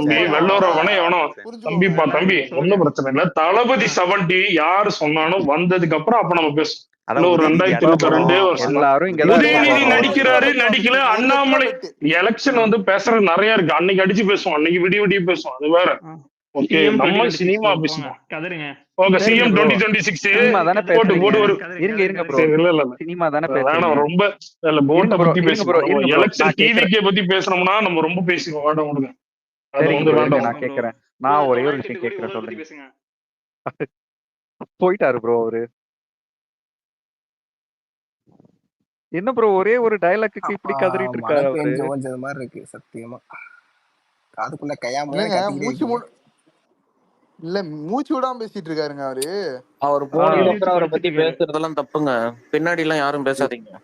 தம்பி போயிட்டு வெள்ளோரவனே எவனோ புரிஞ்சுக்கோங்க. தம்பி ஒன்னும் பிரச்சனை இல்ல. தளபதி 70 யாரு சொன்னாலும் வந்ததுக்கு அப்புறம் அப்ப நம்ம பேசுவோம். அதான் இன்னும் ஒரு உதயநிதி 2022 வருஷம் தான். எல்லாரும் இங்கதான் இருக்க உதயநிதி போறோம். நடிக்கிறாரு நடிக்கல, ஒரு லட்ச ரூபா அண்ணாமலை பெட்டு. எலெக்ஷன் வந்து பேசுறது நிறைய இருக்கு. அன்னைக்கு அடிச்சு பேசுவோம், அன்னைக்கு விடிய விடிய பேசுவோம், அது வேற. ஓகே, சிஎம் நம்ம 2026 சினிமா போங்க பேசுவோம். கதருங்க. ஓகே, சரிங்க சிஎம் ப்ரோ 2026 சினிமா தானே போட்டு பேசுறீங்க. போட்டு ஒரு இருங்க ப்ரோ சரி, இல்ல சினிமா தானே வேணாம், பேசுறீங்க. ரொம்ப இல்ல இருங்க போட்டை ப்ரோ பத்தி இருங்க பேசுவோம். ப்ரோ நம்ம இருங்க ப்ரோ எலெக்ஷன் நான் கேக்குறேன். டிவிக்கே பத்தி பேசணும்னா நம்ம ரொம்ப பேசிடுவோம். வேண்டாம் விடுங்க, அது சரிங்க வந்து ப்ரோ இருங்க வேண்டாம். நான் கேக்குறேன். நான் ஒரே ஒரு விஷயம் கேக்குறேன், சொல்லுங்க. போயிட்டாரு ப்ரோ அவரு. என்ன ப்ரோ ஒரே ஒரு டயலாக்கு இப்படி கதறிட்டு மழை இருக்காரு அவரு. பெஞ்சு ஓஞ்சது மாதிரி இருக்கு சத்தியமா. காதுக்குள்ள கையாம இல்லைங்க கத்திக்கிட்டே மூச்சு இருக்கீங்க. இல்ல மூச்சு விடாம பேசிட்டு இருக்காருங்க அவரு. அவர் அவர் போனதுக்கு எழுதி அப்புறம் வச்சு அவரை பத்தி படிச்சிட்டு இருக்காரு. பேசுறதெல்லாம் தப்புங்க. பின்னாடி எல்லாம் யாரும் பேசாதீங்க.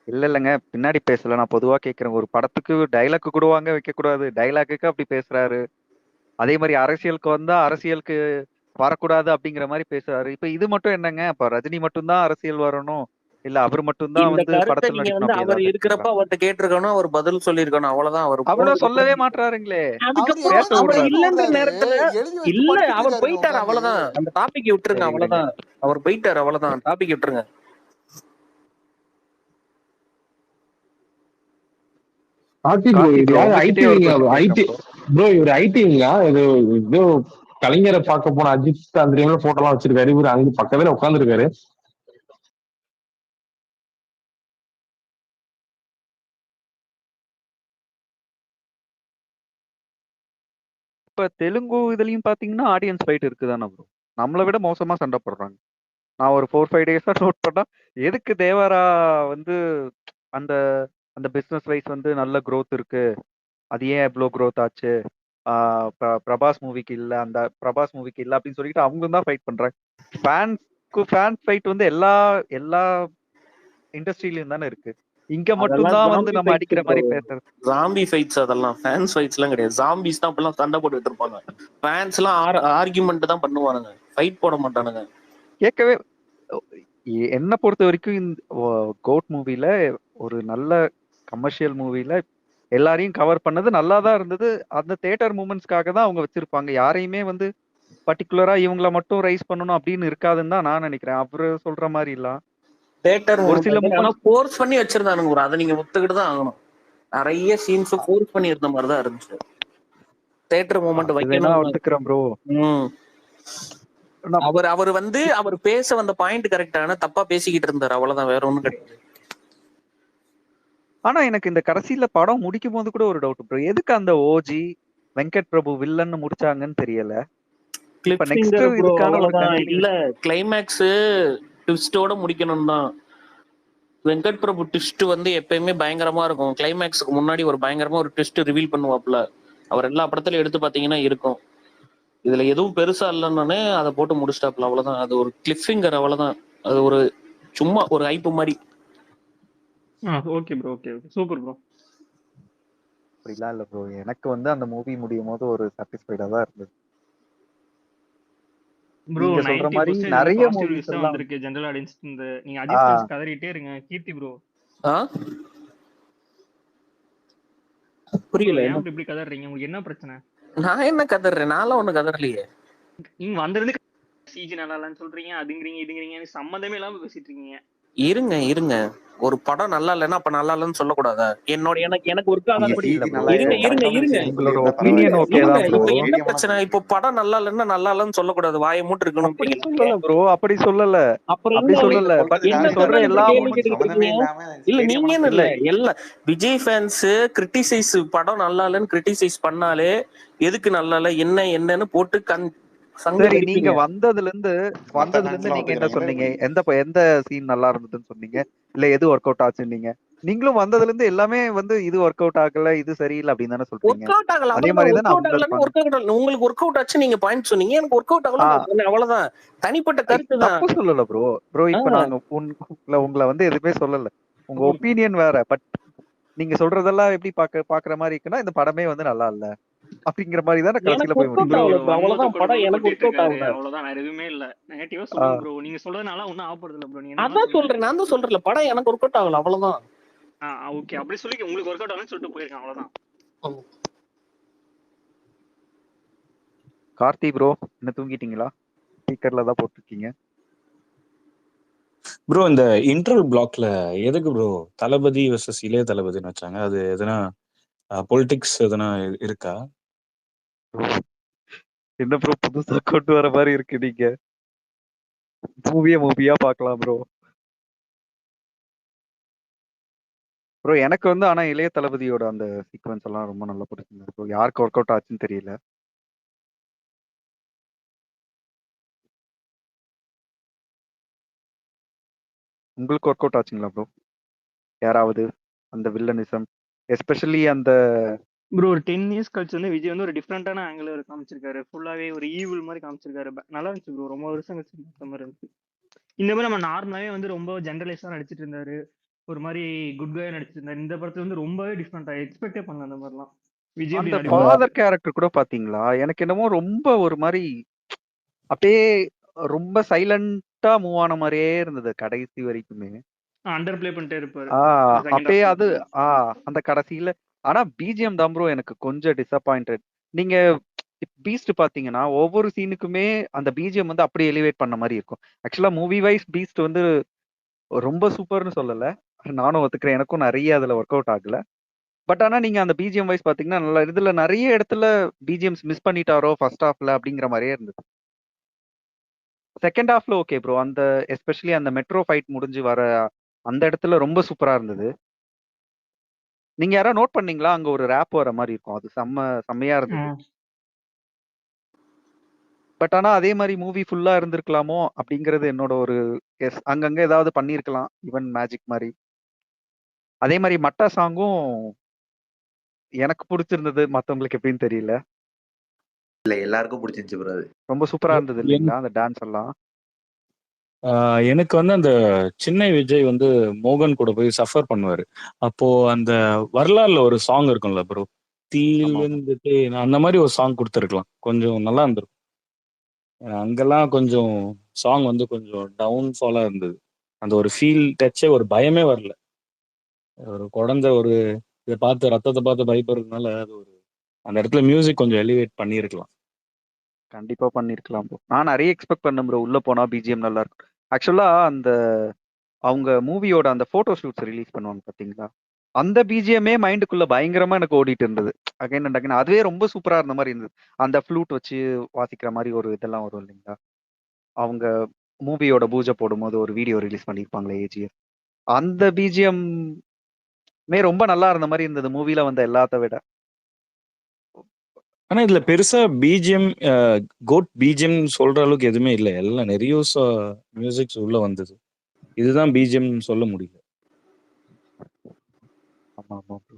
இல்லைங்க, பின்னாடி பேசல, நான் பொதுவா கேட்கிறேன். ஒரு படத்துக்கு டைலாக் கூடுவாங்க வைக்க கூடாது, டைலாக்குக்கு அப்படி பேசுறாரு. அதே மாதிரி அரசியலுக்கு வந்தா அரசியலுக்கு வரக்கூடாது அப்படிங்கிற மாதிரி பேசுறாரு. இப்ப இது மட்டும் என்னங்க, இப்ப ரஜினி மட்டும்தான் அரசியல் வரணும், இல்ல அவர் மட்டும்தான் இந்த வந்து கருத்தை படத்துல நீங்க நடிக்கணும், வந்து அப்படி அவர் ஏதாவது இருக்கிறப்ப இருக்குங்களா? அவர்கிட்ட கேட்டிருக்கணும், அவர் பதில் சொல்லியிருக்கணும். அவ்வளவுதான். அவர் அவ்வளவு போனதுக்கு சொல்லவே அப்புறம் மாட்டாருங்களே. அவரு அதுக்கப்புறம் பேச அவர் அவர் விடுறாரு. பேச இல்லைன்ற விடுறாரு, நேரத்துல எழுதி வச்சு இல்ல படிச்சிட்டு அவர் இருக்காருங்க போயிட்டாரு. உட்காந்து. அவ்வளவுதான். அந்த டாபிக் விட்டுருங்க. சரி விடுங்க. அவ்வளவுதான். அவர் போயிட்டாரு. அவ்வளவுதான். டாபிக் விட்டுருங்க. கார்த்தி ப்ரோ, கார்த்தி இது ப்ரோ, யாரு உங்ககிட்டயே ஒரு ஐடிவிங்க? கொஸ்டின் ஐடி கேட்கிறேன் ப்ரோ. ப்ரோ, இவர் ஐடிவிங்களா? இது இது கலைஞரை பார்க்க போன அஜித் அந்த டைம்ல போட்டோ எல்லாம் வச்சிருக்காரு. இவர் அங்க பக்கத்துல உட்காந்துருக்காரு. இப்ப தெலுங்கு இதுலயும் பாத்தீங்கன்னா ஆடியன்ஸ் ஃபைட் இருக்குதானே ப்ரோ? நம்மளை விட மோசமா சண்டை போடுறாங்க. நான் ஒரு 4-5 டேஸா நோட் பண்ணா, எதுக்கு தேவரா வந்து அந்த அந்த பிசினஸ் வைஸ் வந்து நல்ல growth இருக்கு, அது ஏன் இவ்வளோ growth ஆச்சு, பிரபாஸ் மூவிக்கு இல்ல, அந்த பிரபாஸ் மூவிக்கு இல்ல அப்படின்னு சொல்லிட்டு அவங்க தான் ஃபைட் பண்றாங்க. ஃபேன் ஃபைட் வந்து எல்லா எல்லா இண்டஸ்ட்ரியிலயும் தானே இருக்கு. இங்க மட்டும் அதெல்லாம் தான் வந்து ஜாம்பி நம்ம ஃபைட்ஸ் அடிக்கிற ப்ரோ. மாதிரி பேசுறது. ஜாம்பி ஃபைட்ஸ் அதெல்லாம். ஃபேன்ஸ் ஃபைட்ஸ் எல்லாம் கிடையாது. ஜாம்பிஸ் தான் அப்பெல்லாம் சண்டை போட்டுட்டு இருப்பாங்க. ஃபேன்ஸ் எல்லாம் ஆர்கியூமெண்ட் தான் பண்ணுவானுங்க. ஃபைட் போட மாட்டானுங்க. கேட்கவே என்ன பொறுத்த வரைக்கும் இந்த கோட் மூவில ஒரு நல்ல கமர்ஷியல் மூவில எல்லாரையும் கவர் பண்ணது நல்லா தான் இருந்தது. அந்த தியேட்டர் மூமெண்ட்ஸ்க்காக தான் அவங்க வச்சிருப்பாங்க. யாரையுமே வந்து பர்டிகுலரா இவங்கள மட்டும் ரைஸ் பண்ணணும் அப்படின்னு இருக்காதுன்னு தான் நான் நினைக்கிறேன். அவரு சொல்ற மாதிரி இல்ல. தியேட்டர் ஒரு சில மூமெண்ட் ஆனா மூமெண்ட்ஸ் ஃபோர்ஸ் பண்ணி வச்சிருந்தானுங்க ப்ரோ. அதை நீங்க ஒத்துக்கிட்டு தான் ஆகணும். நிறைய சீன்ஸ் ஃபோர்ஸ் பண்ணி இருந்த மாதிரி தான் இருந்துச்சு. தியேட்டர் மூமெண்ட் அது வேணா வைக்கணும். ஒத்துக்கிறேன் ப்ரோ. அவர் வந்து அவர் பேச வந்த பாயிண்ட் கரெக்டான தப்பா பேசிக்கிட்டு இருந்தாரு. அவ்வளவுதான். வேற ஒண்ணும் கிடையாது. ஆனா எனக்கு இந்த கடைசியில படம் முடிக்கும் போது கூட ஒரு டவுட் ப்ரோ, எதுக்கு அந்த ஓஜி வெங்கட் பிரபு வில்லன்னு முடிச்சாங்கன்னு தெரியல. இப்ப நெக்ஸ்ட் கிளிப் ப்ரோ. இதுக்கான ஒரு அவ்வளவுதான். இல்ல கண்டினியூ கிளைமேக்ஸ் ட்விஸ்டோட முடிக்கணும் தான். வெங்கட் பிரபு ட்விஸ்ட் வந்து எப்பயுமே பயங்கரமா இருக்கும். கிளைமேக்ஸுக்கு முன்னாடி ஒரு பயங்கரமா ஒரு ட்விஸ்ட் ரிவீல் பண்ணுவாப்ல. அவர் எல்லா படத்துலயும் எடுத்து பாத்தீங்கன்னா இருக்கும். இதுல எதுவும் பெருசா இல்லைன்னு அதை போட்டு முடிச்சிட்டாப்ல. அவ்வளவுதான். அது ஒரு கிளிஃபிங்கர். அவ்வளவுதான். அது ஒரு சும்மா ஒரு ஹைப் மாதிரி. Okay bro. Okay okay super bro. அப்படிலாம் இல்ல ப்ரோ, எனக்கு வந்து அந்த மூவி முடியும் போது ஒரு சாட்டிஸ்ஃபைடா தான் இருந்தது. ப்ரோ நீங்க சொல்ற மாதிரி 90% நிறைய பாசிட்டிவ் மூவிஸ் ரிவ்யூஸ் தான் எல்லாம் வந்திருக்கு ஜெனரல் ஆடியன்ஸ். இந்த நீங்க அஜித் ஃபேன்ஸ் கதறிட்டே இருங்க. கீர்த்தி ப்ரோ புரியல. ஏன் இப்படி கதறீங்க? உங்களுக்கு என்ன பிரச்சனை? நான் என்ன கதறேன்? நான்லாம் ஒண்ணு கதறலையே. நீங்க வந்திருந்து சிஜி நல்லா இல்லன்னு சொல்றீங்க, அதுங்கிறீங்க இதுங்கிறீங்க, சம்மந்தமே இல்லாம பேசிட்டு இருக்கீங்க. இருங்க ஒரு படம் நல்லா இல்லைன்னா அப்ப நல்லா இல்லைன்னு சொல்லக்கூடாதா? எனக்கு ஒர்க் ஆகாத. அப்படி இல்ல ப்ரோ, இருங்க உங்களோட ஒப்பீனியன் ஓகே தான் ப்ரோ. இப்ப என்ன பிரச்சனை? இப்போ படம் நல்லா இல்லைன்னா நல்லா இல்லைன்னு சொல்லக்கூடாது. வாயை மூட்டு இருக்கணும். அப்படி சொல்லல ப்ரோ, அப்படி சொல்லல, அப்புறம் அப்படி என்ன சொல்லல. பட் என்ன நீங்க சொல்ற கதை எல்லா கேள்வி கேட்டுக்கிட்டு இருக்கீங்க? இல்ல நீங்கன்னு இல்ல எல்லா விஜய் ஃபேன்ஸ் கிரிட்டிசைஸ் படம் நல்லா இல்லைன்னு கிரிட்டிசைஸ் பண்ணாலே எதுக்கு நல்லா இல்ல என்னன்னு போட்டு சரி, நீங்க வந்ததுல இருந்து நீங்க என்ன சொன்னீங்க? எந்த சீன் நல்லா இருந்ததுன்னு சொன்னீங்க, இல்ல எது ஒர்க் அவுட் ஆச்சுன்னீங்க. நீங்களும் வந்ததுல இருந்து எல்லாமே வந்து இது ஒர்க் அவுட் ஆகல, இது சரியில்லை அப்படின்னு தானே சொல்றீங்க. ஒர்க் அவுட் ஆகல. அதே அவ்வளவுதான். மாதிரி ஒர்க் தானே அவுட் ஆகலன்னு ஒர்க் அவுட் ஆகல. உங்களுக்கு ஒர்க் அவுட் ஆச்சு நீங்க பாயிண்ட் சொன்னீங்க. எனக்கு ஒர்க் அவுட் ஆகல. அவ்வளவுதான். தனிப்பட்ட கருத்து தான். தப்பு சொல்லல ப்ரோ. இப்ப நாங்க உங்களை வந்து எதுவுமே சொல்லல. உங்க ஒப்பீனியன் வேற. பட் நீங்க சொல்றதெல்லாம் எப்படி பாக்குற மாதிரி இருக்குன்னா, இந்த படமே வந்து நல்லா இல்ல அப்படிங்கிற மாதிரி தானே கடைசியில போய் முடியும். அவ்வளவுதான். படம் எனக்கு ஒர்க் அவுட் ஆகல. அவ்வளவுதான். வேற எதுவுமே இல்ல. நெகட்டிவா சொல்லுங்க ப்ரோ. நீங்க சொல்றதுனால ஒண்ணும் ஆகப்படுது இல்ல ப்ரோ. நீங்க அதான் சொல்றேன். நான் தான் சொல்றேன். படம் எனக்கு ஒர்க் அவுட் ஆகல. அவ்வளவுதான். ஓகே அப்படி சொல்லி உங்களுக்கு ஒர்க் அவுட் ஆகலன்னு சொல்லிட்டு போயிருக்கேன். அவ்வளவுதான். கார்த்தி ப்ரோ, என்ன தூங்கிட்டீங்களா? ஸ்பீக்கர்ல தான் போட்டிருக்கீங்க ப்ரோ. இந்த இன்டர்வல் பிளாக்ல எதுக்கு ப்ரோ தளபதி வெர்சஸ் இளைய தளபதினு வச்சாங்க? அது எதனா பொலிட்டிக்ஸ் எதனா இருக்கா? என்ன ப்ரோ புதுசா கொண்டு வர மாதிரி இருக்கு. நீங்க மூவியா பார்க்கலாம் ப்ரோ. எனக்கு வந்து ஆனா இளைய தளபதியோட அந்த சீக்வன்ஸ் எல்லாம் ரொம்ப நல்லா பிடிச்சிருந்தது ப்ரோ. யாருக்கு ஒர்க் அவுட் ஆச்சுன்னு தெரியல. உங்களுக்கு ஒர்க் அவுட் ஆச்சுங்களா ப்ரோ? யாராவது அந்த வில்லனிசம், எஸ்பெஷலி அந்த ப்ரோ ஒரு 10 இயர்ஸ் கழிச்சு வந்து விஜய் வந்து ஒரு டிஃப்ரெண்டான ஆங்கிள் காமிச்சிருக்காரு. ஃபுல்லாவே ஒரு ஈவில் மாதிரி காமிச்சிருக்காரு. நல்லா இருந்துச்சு ப்ரோ. ரொம்ப வருஷம் கழிச்சு பார்த்த மாதிரி இருந்துச்சு. இந்த மாதிரி நம்ம நார்மலாவே வந்து ரொம்ப ஜென்ரலைஸா நடிச்சிட்டு இருந்தாரு. ஒரு மாதிரி குட் காயா நடிச்சிட்டு இருந்தாரு. இந்த படத்துல வந்து ரொம்பவே டிஃப்ரெண்டா எக்ஸ்பெக்டே பண்ணல அந்த மாதிரிலாம். விஜய் அந்த அப்படி நடிப்பாரு. ஃபாதர் கேரக்டர் கூட பாத்தீங்களா? எனக்கு என்னமோ ரொம்ப ஒரு மாதிரி அப்படியே ரொம்ப சைலண்டா மூவ் ஆன மாதிரியே இருந்தது கடைசி வரைக்குமே. அண்டர் பிளே பண்ணிட்டே இருப்பாரு செகண்ட் அப்படியே ஹாஃப்ல. அது அந்த கடைசியில. ஆனா பிஜிஎம் தான் ப்ரோ எனக்கு கொஞ்சம் டிசப்பாயிண்டட். நீங்க பீஸ்ட் பாத்தீங்கன்னா ஒவ்வொரு சீனுக்குமே அந்த பிஜிஎம் வந்து அப்படியே எலிவேட் பண்ண மாதிரி இருக்கும். ஆக்சுவலா மூவி வைஸ் பீஸ்ட் வந்து ரொம்ப சூப்பர்னு சொல்லல, நானும் ஒத்துக்கிறேன். எனக்கும் நிறைய அதுல ஒர்க் அவுட் ஆகல. பட் ஆனா நீங்க அந்த பிஜிஎம் வைஸ் பாத்தீங்கன்னா நல்லா இதுல நிறைய இடத்துல பிஜிஎம்ஸ் மிஸ் பண்ணிட்டாரோ ஃபர்ஸ்ட் ஹாஃப்ல அப்படிங்கிற மாதிரியே இருந்தது. செகண்ட் ஹாஃப்ல ஓகே ப்ரோ. அந்த எஸ்பெஷலி அந்த மெட்ரோ ஃபைட் முடிஞ்சு வர அந்த இடத்துல ரொம்ப சூப்பரா இருந்தது. நீங்க யாராவது நோட் பண்ணீங்களா? அங்க ஒரு ரேப் வர மாதிரி இருக்கும். அது செம்மையா இருந்தது. பட் ஆனா அதே மாதிரி மூவி ஃபுல்லா இருந்திருக்கலாமோ அப்படிங்கிறது என்னோட ஒரு கெஸ். அங்கங்க ஏதாவது பண்ணியிருக்கலாம் ஈவன் மேஜிக் மாதிரி. அதே மாதிரி மட்டா சாங்கும் எனக்கு பிடிச்சிருந்தது, மத்தவங்களுக்கு எப்படின்னு தெரியல. இல்ல எல்லாருக்கும் பிடிச்சிருந்துச்சு ப்ரோ. அது ரொம்ப சூப்பரா இருந்தது என்- இல்லைங்களா அந்த டான்ஸ் எல்லாம்? எனக்கு வந்து அந்த சின்ன விஜய் வந்து மோகன் கூட போய் சஃபர் பண்ணுவாரு. அப்போ அந்த வரலாறுல ஒரு சாங் இருக்கும்ல ப்ரோ, தீயில் ஆமா ஆமா. வந்துட்டு அந்த மாதிரி ஒரு சாங் கொடுத்துருக்கலாம், கொஞ்சம் நல்லா இருந்திருக்கும். அங்கெல்லாம் கொஞ்சம் சாங் வந்து கொஞ்சம் டவுன்ஃபாலா இருந்தது. அந்த ஒரு ஃபீல் டச்சே, ஒரு பயமே வரல. ஒரு குழந்தை ஒரு இதை பார்த்து ரத்தத்தை பார்த்து பயப்படுறதுனால அது ஒரு அந்த இடத்துல மியூசிக் கொஞ்சம் எலிவேட் பண்ணியிருக்கலாம். கண்டிப்பா பண்ணிருக்கலாம் ப்ரோ. நான் நிறைய எக்ஸ்பெக்ட் பண்ணேன் ப்ரோ. உள்ள போனா பிஜிஎம் நல்லா இருக்கும். ஆக்சுவலா அந்த அவங்க மூவியோட அந்த போட்டோ ஷூட்ஸ் ரிலீஸ் பண்ணுவாங்க பாத்தீங்களா, அந்த பிஜிஎம்மே மைண்டுக்குள்ள பயங்கரமா எனக்கு ஓடிட்டு இருந்தது. அகைன் அண்ட் அகைன் அதுவே ரொம்ப சூப்பரா இருந்த மாதிரி இருந்தது. அந்த ஃப்ளூட் வச்சு வாசிக்கிற மாதிரி ஒரு இதெல்லாம் வரும் இல்லைங்களா, அவங்க மூவியோட பூஜை போடும்போது ஒரு வீடியோ ரிலீஸ் பண்ணியிருப்பாங்களே ஏஜிஎஃப், அந்த பிஜிஎம்மே ரொம்ப நல்லா இருந்த மாதிரி இருந்தது மூவில வந்த எல்லாத்த விட. ஆனா இதுல பெருசா பிஜிஎம் கோட் பிஜிஎம் சொல்ற அளவுக்கு எதுவுமே இல்லை. எல்லாம் நிறைய மியூசிக்ஸ் உள்ள வந்தது. இதுதான் பிஜிஎம் சொல்ல முடியல. ஆமா ஆமா bro.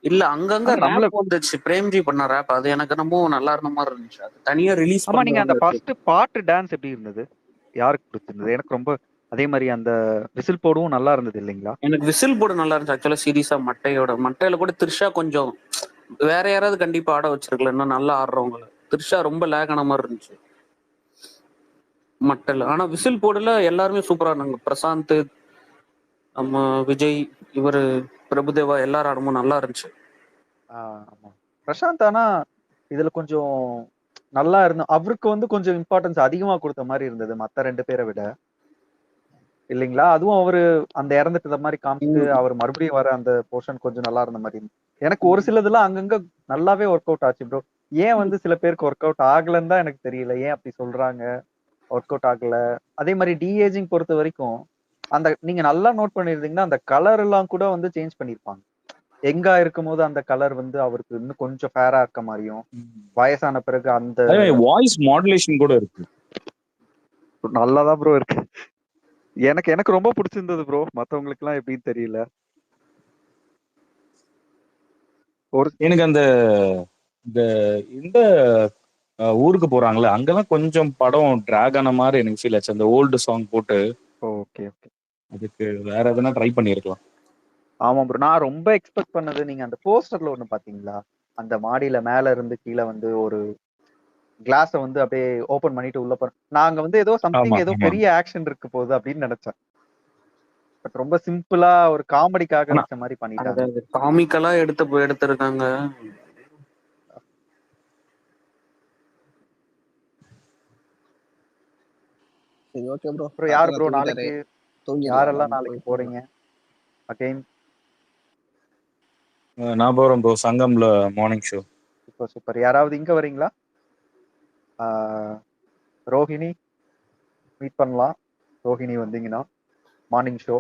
இல்ல அங்கங்க ஆனா நம்மள ரேப் வந்துச்சு, பிரேம்ஜி பண்ண ரேப். அது எனக்கு ரொம்ப நல்லா இருந்த மாதிரி இருந்துச்சு. அது தனியா ரிலீஸ் ஆமா, நீங்க அந்த பண்ணுவாங்க. ஃபர்ஸ்ட் பாட்டு டான்ஸ் எப்படி இருந்தது? யாருக்கு பிடிச்சிருந்தது? எனக்கு ரொம்ப அதே மாதிரி அந்த விசில் போடவும் நல்லா இருந்தது இல்லைங்களா? எனக்கு விசில் போட நல்லா இருந்துச்சு ஆக்சுவலா. சீரியஸா மட்டையில கூட த்ரிஷா கொஞ்சம் வேற யாராவது கண்டிப்பா ஆட வச்சிருக்கல, இன்னும் நல்லா ஆடுறவங்க. த்ரிஷா ரொம்ப லேக் ஆன மாதிரி இருந்துச்சு மட்டையில. ஆனா விசில் போடல எல்லாருமே சூப்பரா இருந்தாங்க. பிரசாந்த், நம்ம விஜய், இவரு பிரபுதேவா, எல்லாரும் ஆடமும் நல்லா இருந்துச்சு. ஆமா. பிரசாந்த் ஆனா இதுல கொஞ்சம் நல்லா இருந்தோம். அவருக்கு வந்து கொஞ்சம் இம்பார்ட்டன்ஸ் அதிகமா கொடுத்த மாதிரி இருந்தது மத்த 2 பேரை விட இல்லைங்களா? அதுவும் அவரு அந்த இறந்துட்ட மாதிரி காமிச்சிட்டு அவர் மறுபடியும் வர அந்த போர்ஷன் கொஞ்சம் நல்லா இருந்த மாதிரி இருந்துச்சு. எனக்கு ஒரு சிலதெல்லாம் அங்கங்க நல்லாவே ஒர்க் அவுட் ஆச்சு ப்ரோ. ஏன் வந்து சில பேருக்கு ஒர்க் அவுட் ஆகலன்னு தான் எனக்கு தெரியல. ஏன் அப்படி சொல்றாங்க ஒர்க் அவுட் ஆகல? அதே மாதிரி டிஏஜிங் பொறுத்த வரைக்கும் அந்த நீங்க நல்லா நோட் பண்ணிருந்தீங்கன்னா அந்த கலர் எல்லாம் கூட வந்து சேஞ்ச் பண்ணிருப்பாங்க. எங்கா இருக்கும்போது அந்த கலர் வந்து அவருக்கு இன்னும் கொஞ்சம் ஃபேரா இருக்க மாதிரியும், வயசான பிறகு அந்த வாய்ஸ் மாடுலேஷன் கூட இருக்கு. நல்லாதான் ப்ரோ இருக்கு. எனக்கு எனக்கு ரொம்ப பிடிச்சிருந்தது ப்ரோ. மத்தவங்களுக்கு எல்லாம் எப்படின்னு தெரியல. ஒரு எனக்கு அந்த இந்த ஊருக்கு போறாங்களே அங்கெல்லாம் கொஞ்சம் படம் டிராக் ஆன மாதிரி எனக்கு ஃபீல் ஆச்சு. அந்த ஓல்டு சாங் போட்டு ஓகே ஓகே அதுக்கு வேற எதனா ட்ரை பண்ணியிருக்கலாம். ஆமா ப்ரோ. நான் ரொம்ப எக்ஸ்பெக்ட் பண்ணது, நீங்க அந்த போஸ்டர்ல ஒண்ணு பாத்தீங்களா, அந்த மாடியில மேல இருந்து கீழே வந்து ஒரு கிளாஸ வந்து அப்படியே ஓபன் பண்ணிட்டு உள்ள போறேன். நாங்க வந்து ஏதோ ஆமா சம்திங் ஏதோ ஆமா. பெரிய ஆக்ஷன் இருக்கு போகுது அப்படின்னு நினைச்சேன். பட் ரொம்ப சிம்பிளா ஒரு காமெடிக்காக ஆனா வச்ச மாதிரி பண்ணிட்டாங்க. அது காமிக்கலா எடுத்திருக்காங்க. சரி ஓகே ப்ரோ. ப்ரோ யார் ப்ரோ தூங்கிட்டாரு, நாளைக்கு? தூங்கிடலாம். யாரெல்லாம் நம்ம நாளைக்கு போய் போறீங்க அகைன்? நான் போறேன் ப்ரோ, சங்கம்ல மார்னிங் ஷோ. Super super. யாராவது இங்க வரீங்களா? ஆஹ், ரோஹிணி மீட் பண்ணலாம். ரோஹிணி வந்தீங்கன்னா மார்னிங் ஷோ